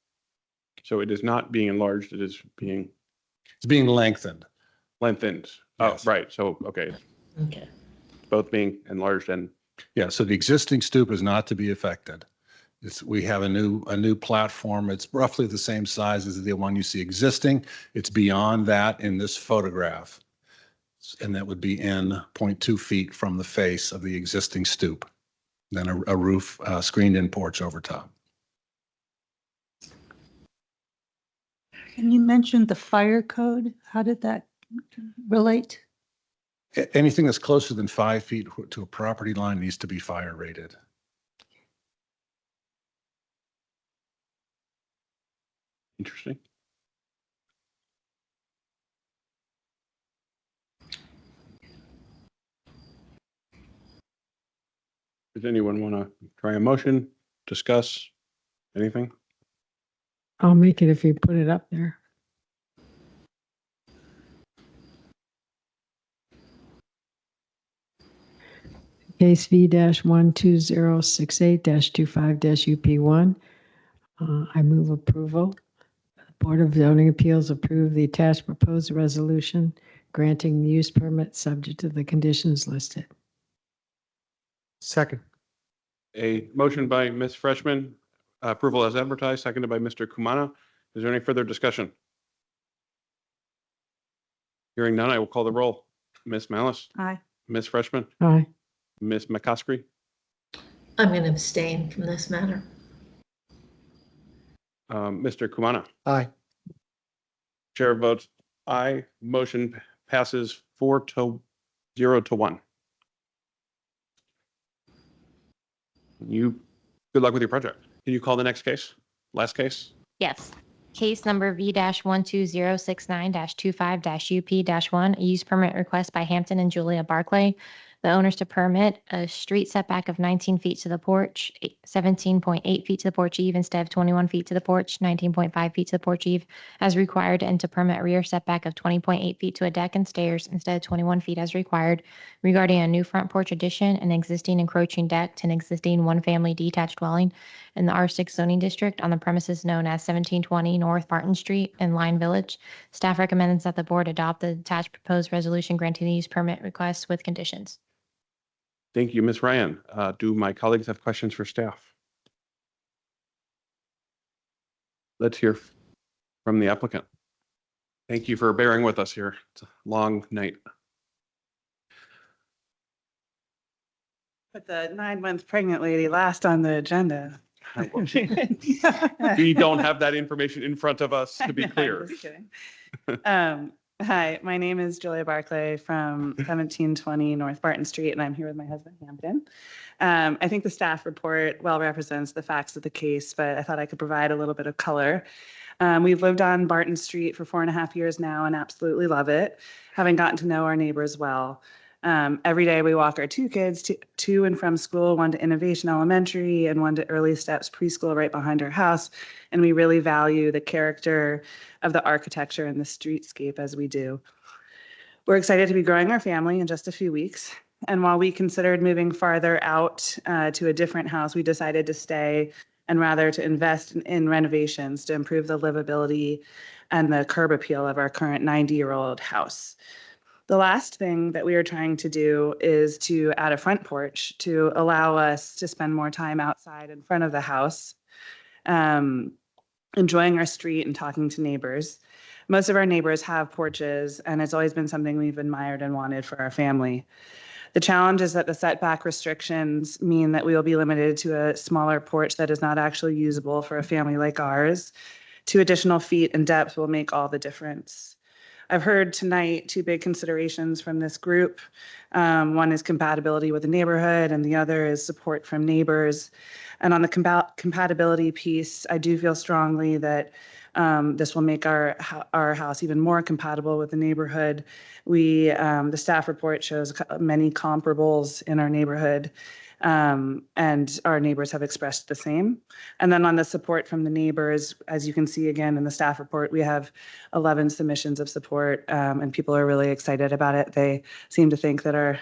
So it is not being enlarged, it is being It's being lengthened. lengthened. Yes. Oh, right. So, okay. Okay. Both being enlarged and, Yeah, so the existing stoop is not to be affected. We have a new platform. It's roughly the same size as the one you see existing. It's beyond that in this photograph. And that would be in 0.2 feet from the face of the existing stoop. Then a roof, screened-in porch over top. And you mentioned the fire code. How did that relate? Anything that's closer than 5 feet to a property line needs to be fire rated. interesting. Does anyone want to try a motion, discuss anything? I'll make it if you put it up there. Case V-12068-25-UP1. I move approval. Board of Zoning Appeals approve the attached proposed resolution granting the use permit subject to the conditions listed. Second. A motion by Ms. Freshman, approval as advertised, seconded by Mr. Kumana. Is there any further discussion? Hearing none, I will call the roll. Ms. Malice, Aye. Ms. Freshman, Aye. Ms. McCoskey, I'm going to abstain from this matter. Mr. Kumana. Aye. Chair votes aye. Motion passes 4-0 to 1. Good luck with your project. Can you call the next case? Last case? Yes. Case number V-12069-25-UP-1, a use permit request by Hampton and Julia Barclay. The owners to permit a street setback of 19 feet to the porch, 17.8 feet to the porch eve instead of 21 feet to the porch, 19.5 feet to the porch eve as required, and to permit a rear setback of 20.8 feet to a deck and stairs instead of 21 feet as required regarding a new front porch addition, an existing encroaching deck to an existing one-family detached dwelling in the R6 zoning district on the premises known as 1720 North Barton Street in Lyon Village. Staff recommends that the board adopt the attached proposed resolution granting the use permit request with conditions. Thank you, Ms. Ryan. Do my colleagues have questions for staff? Let's hear from the applicant. Thank you for bearing with us here. It's a long night. Put the 9-month pregnant lady last on the agenda. We don't have that information in front of us, to be clear. I'm just kidding. Hi, my name is Julia Barclay from 1720 North Barton Street, and I'm here with my husband, Hampton. I think the staff report well represents the facts of the case, but I thought I could provide a little bit of color. We've lived on Barton Street for 4.5 years now and absolutely love it, having gotten to know our neighbors well. Every day we walk our two kids to and from school, one to Innovation Elementary and one to Early Steps Preschool right behind our house. And we really value the character of the architecture and the streetscape as we do. We're excited to be growing our family in just a few weeks. And while we considered moving farther out to a different house, we decided to stay and rather to invest in renovations to improve the livability and the curb appeal of our current 90-year-old house. The last thing that we are trying to do is to add a front porch to allow us to spend more time outside in front of the house, enjoying our street and talking to neighbors. Most of our neighbors have porches, and it's always been something we've admired and wanted for our family. The challenge is that the setback restrictions mean that we will be limited to a smaller porch that is not actually usable for a family like ours. 2 additional feet in depth will make all the difference. I've heard tonight 2 big considerations from this group. One is compatibility with the neighborhood, and the other is support from neighbors. And on the compatibility piece, I do feel strongly that this will make our house even more compatible with the neighborhood. The staff report shows many comparables in our neighborhood, and our neighbors have expressed the same. And then on the support from the neighbors, as you can see again in the staff report, we have 11 submissions of support, and people are really excited about it. They seem to think that our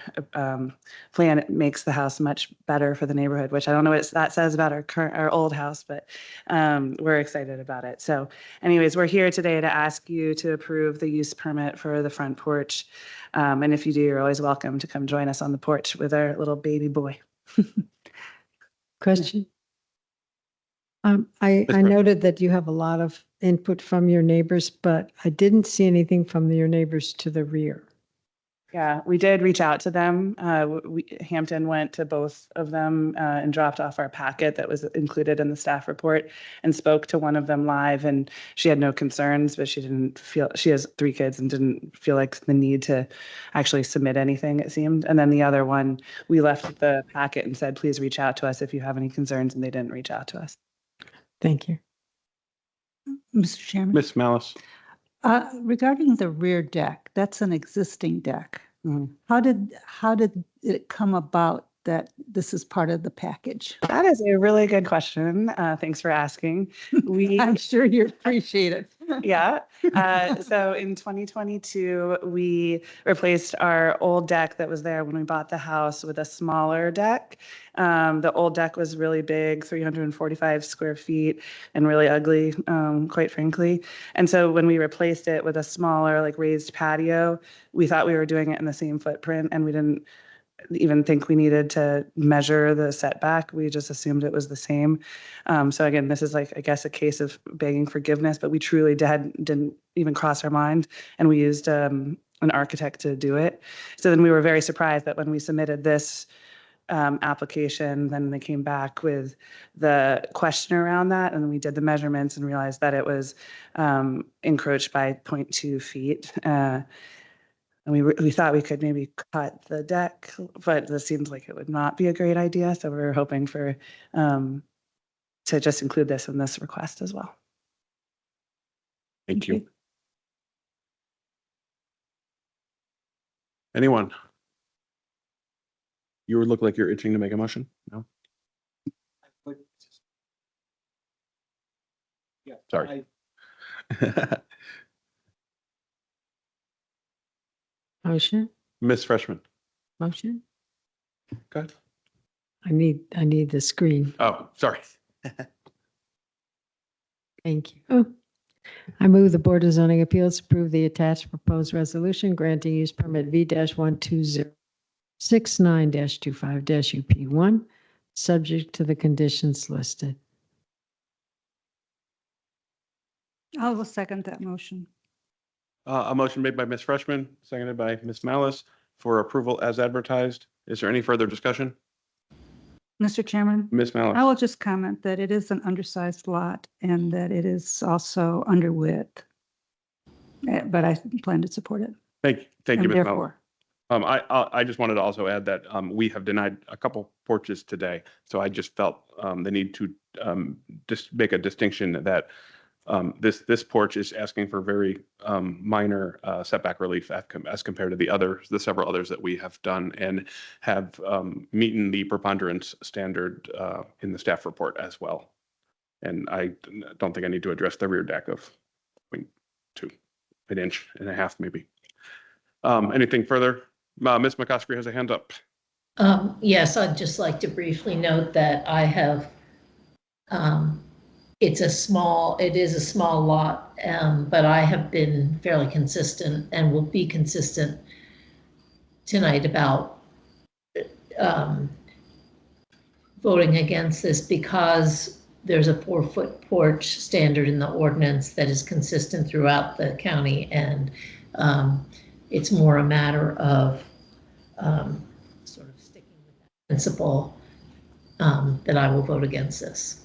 plan makes the house much better for the neighborhood, which I don't know what that says about our old house, but we're excited about it. So anyways, we're here today to ask you to approve the use permit for the front porch. And if you do, you're always welcome to come join us on the porch with our little baby boy. Question? I noted that you have a lot of input from your neighbors, but I didn't see anything from your neighbors to the rear. Yeah, we did reach out to them. Hampton went to both of them and dropped off our packet that was included in the staff report and spoke to one of them live, and she had no concerns, but she has 3 kids and didn't feel like the need to actually submit anything, it seemed. And then the other one, we left the packet and said, please reach out to us if you have any concerns, and they didn't reach out to us. Thank you. Mr. Chairman? Ms. Malice. Regarding the rear deck, that's an existing deck. Mhm. How did it come about that this is part of the package? That is a really good question. Thanks for asking. I'm sure you appreciate it. Yeah. So in 2022, we replaced our old deck that was there when we bought the house with a smaller deck. The old deck was really big, 345 square feet, and really ugly, quite frankly. And so when we replaced it with a smaller, like raised patio, we thought we were doing it in the same footprint, and we didn't even think we needed to measure the setback. We just assumed it was the same. So again, this is like, I guess, a case of begging forgiveness, but we truly didn't even cross our mind. And we used an architect to do it. So then we were very surprised that when we submitted this application, then they came back with the question around that. And then we did the measurements and realized that it was encroached by 0.2 feet. And we thought we could maybe cut the deck, but this seems like it would not be a great idea. So we were hoping for to just include this in this request as well. Thank you. Anyone? You look like you're itching to make a motion? No? Yeah. Sorry. Motion, Ms. Freshman. motion? Go ahead. I need the screen. Oh, sorry. Thank you. I move the Board of Zoning Appeals approve the attached proposed resolution granting use permit V-12069-25-UP1, subject to the conditions listed. I will second that motion. A motion made by Ms. Freshman, seconded by Ms. Malice for approval as advertised. Is there any further discussion? Mr. Chairman? Ms. Malice. I will just comment that it is an undersized lot and that it is also under width. But I plan to support it. Thank you, And Ms. Malice. therefore, I just wanted to also add that we have denied a couple porches today. So I just felt the need to just make a distinction that This porch is asking for very minor setback relief as compared to the several others that we have done and have meeten the preponderance standard in the staff report as well. And I don't think I need to address the rear deck of 0.2, an inch and a half maybe. Anything further? Ms. McCoskey has a hand up. Yes, I'd just like to briefly note that I have, it is a small lot, but I have been fairly consistent and will be consistent tonight about voting against this because there's a 4-foot porch standard in the ordinance that is consistent throughout the county, and it's more a matter of sort of sticking with that principle that I will vote against this.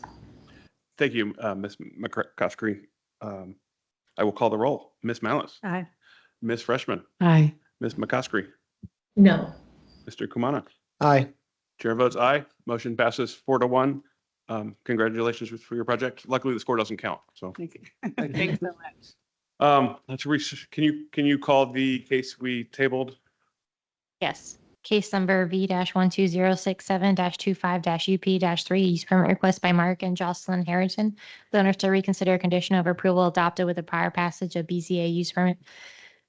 Thank you, Ms. McCoskey. I will call the roll. Ms. Malice. Aye. Ms. Freshman. Aye. Ms. McCoskey. No. Mr. Kumana. Aye. Chair votes aye. Motion passes 4-1. Congratulations for your project. Luckily, the score doesn't count. So Thank you. Thanks so much. can you call the case we tabled? Yes. Case number V-12067-25-UP-3, use permit request by Mark and Jocelyn Harrington. The owners to reconsider condition of approval adopted with the prior passage of BZA use permit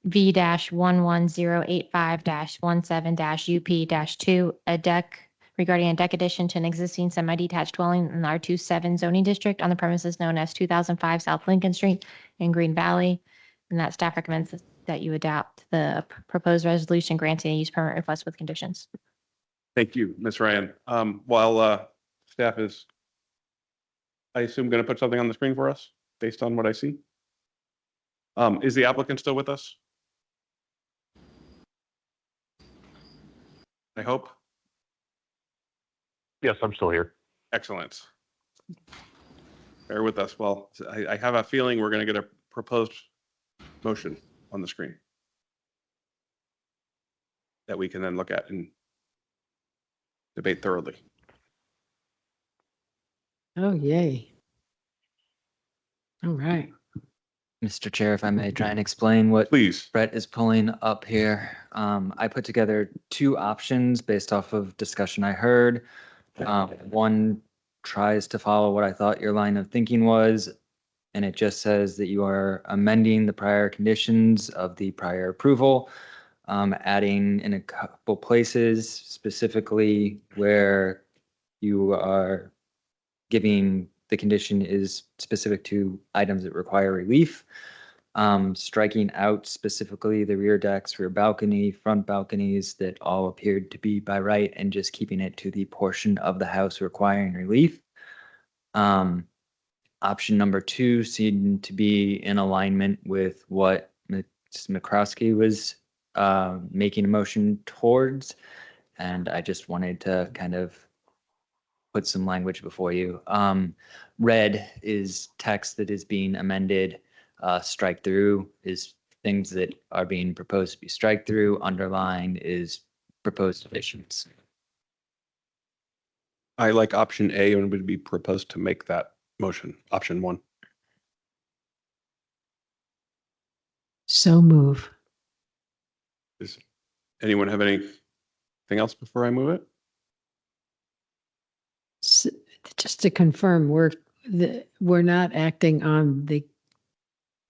V-11085-17-UP-2, a deck regarding a deck addition to an existing semi-detached dwelling in the R27 zoning district on the premises known as 2005 South Lincoln Street in Green Valley. And that staff recommends that you adopt the proposed resolution granting a use permit request with conditions. Thank you, Ms. Ryan. While staff is, I assume, going to put something on the screen for us based on what I see. Is the applicant still with us? I hope. Yes, I'm still here. Excellent. Bear with us. Well, I have a feeling we're going to get a proposed motion on the screen that we can then look at and debate thoroughly. Oh, yay. All right. Mr. Chair, if I may try and explain what Please. Brett is pulling up here. I put together two options based off of discussion I heard. One tries to follow what I thought your line of thinking was, and it just says that you are amending the prior conditions of the prior approval, adding in a couple places, specifically where you are giving the condition is specific to items that require relief, striking out specifically the rear decks, rear balcony, front balconies that all appeared to be by right, and just keeping it to the portion of the house requiring relief. Option number 2 seemed to be in alignment with what Ms. McCroskey was making a motion towards, and I just wanted to kind of put some language before you. Red is text that is being amended. Strike through is things that are being proposed to be strike through. Underlined is proposed additions. I like option A and would be proposed to make that motion, option 1. So move. Does anyone have anything else before I move it? Just to confirm, we're not acting on the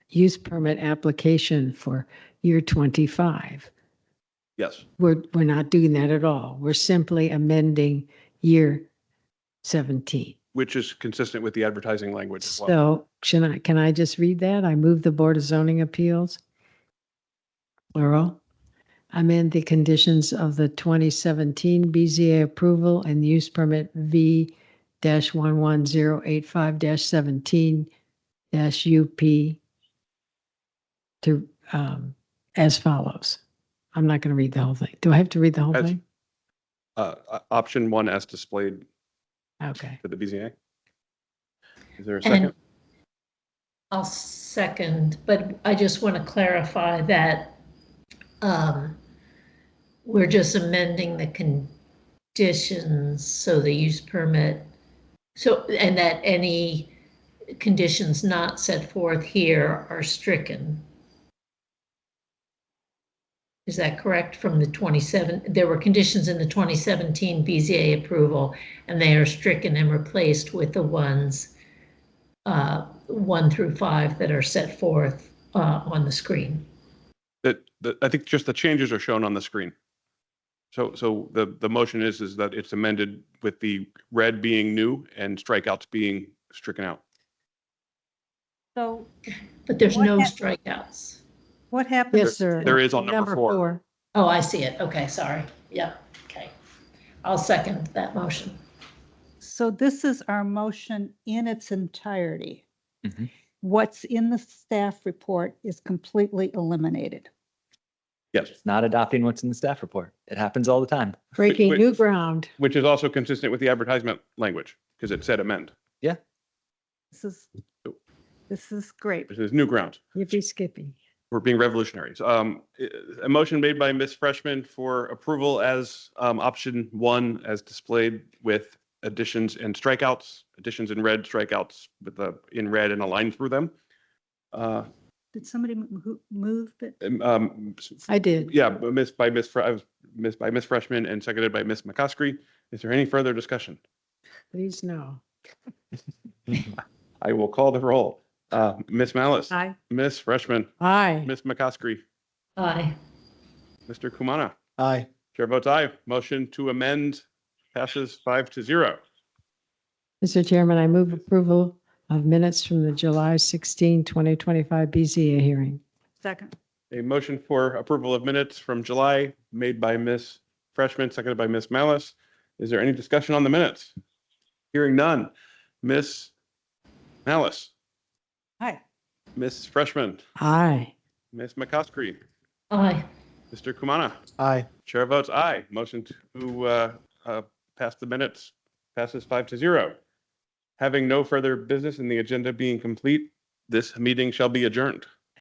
use permit application for year 25. Yes. We're not doing that at all. We're simply amending year 17. Which is consistent with the advertising language as well. So can I just read that? I move the Board of Zoning Appeals, plural, amend the conditions of the 2017 BZA approval and use permit V-11085-17-UP to as follows. I'm not going to read the whole thing. Do I have to read the whole thing? Option 1 as displayed. Okay. For the BZA. Is there a second? And I'll second, but I just want to clarify that we're just amending the conditions so the use permit, and that any conditions not set forth here are stricken. Is that correct? From the 27, there were conditions in the 2017 BZA approval, and they are stricken and replaced with the ones 1 through 5 that are set forth on the screen. I think just the changes are shown on the screen. So the motion is that it's amended with the red being new and strikeouts being stricken out. So But there's What no hap- strikeouts. what happens? Yes, sir. There is on number 4. Oh, I see it. Okay, sorry. Yep, okay. I'll second that motion. So this is our motion in its entirety. Mhm. What's in the staff report is completely eliminated. Yes, It's not adopting what's in the staff report. It happens all the time. Breaking Wait. new ground. which is also consistent with the advertisement language because it said amend. This is great. This is new ground. Yippee skippy. We're being revolutionaries. A motion made by Ms. Freshman for approval as option 1 as displayed with additions and strikeouts, additions in red, strikeouts with in red and a line through them. Did somebody move it? I did. Yeah, but missed by Ms. Freshman and seconded by Ms. McCoskey. Is there any further discussion? Please no. I will call the roll. Ms. Malice. Aye. Ms. Freshman. Aye. Ms. McCoskey. Aye. Mr. Kumana. Aye. Chair votes aye. Motion to amend passes 5-0. Mr. Chairman, I move approval of minutes from the July 16, 2025 BZA hearing. Second. A motion for approval of minutes from July made by Ms. Freshman, seconded by Ms. Malice. Is there any discussion on the minutes? Hearing none. Ms. Malice. Aye. Ms. Freshman. Aye. Ms. McCoskey. Aye. Mr. Kumana. Aye. Chair votes aye. Motion to pass the minutes passes 5-0. Having no further business and the agenda being complete, this meeting shall be adjourned.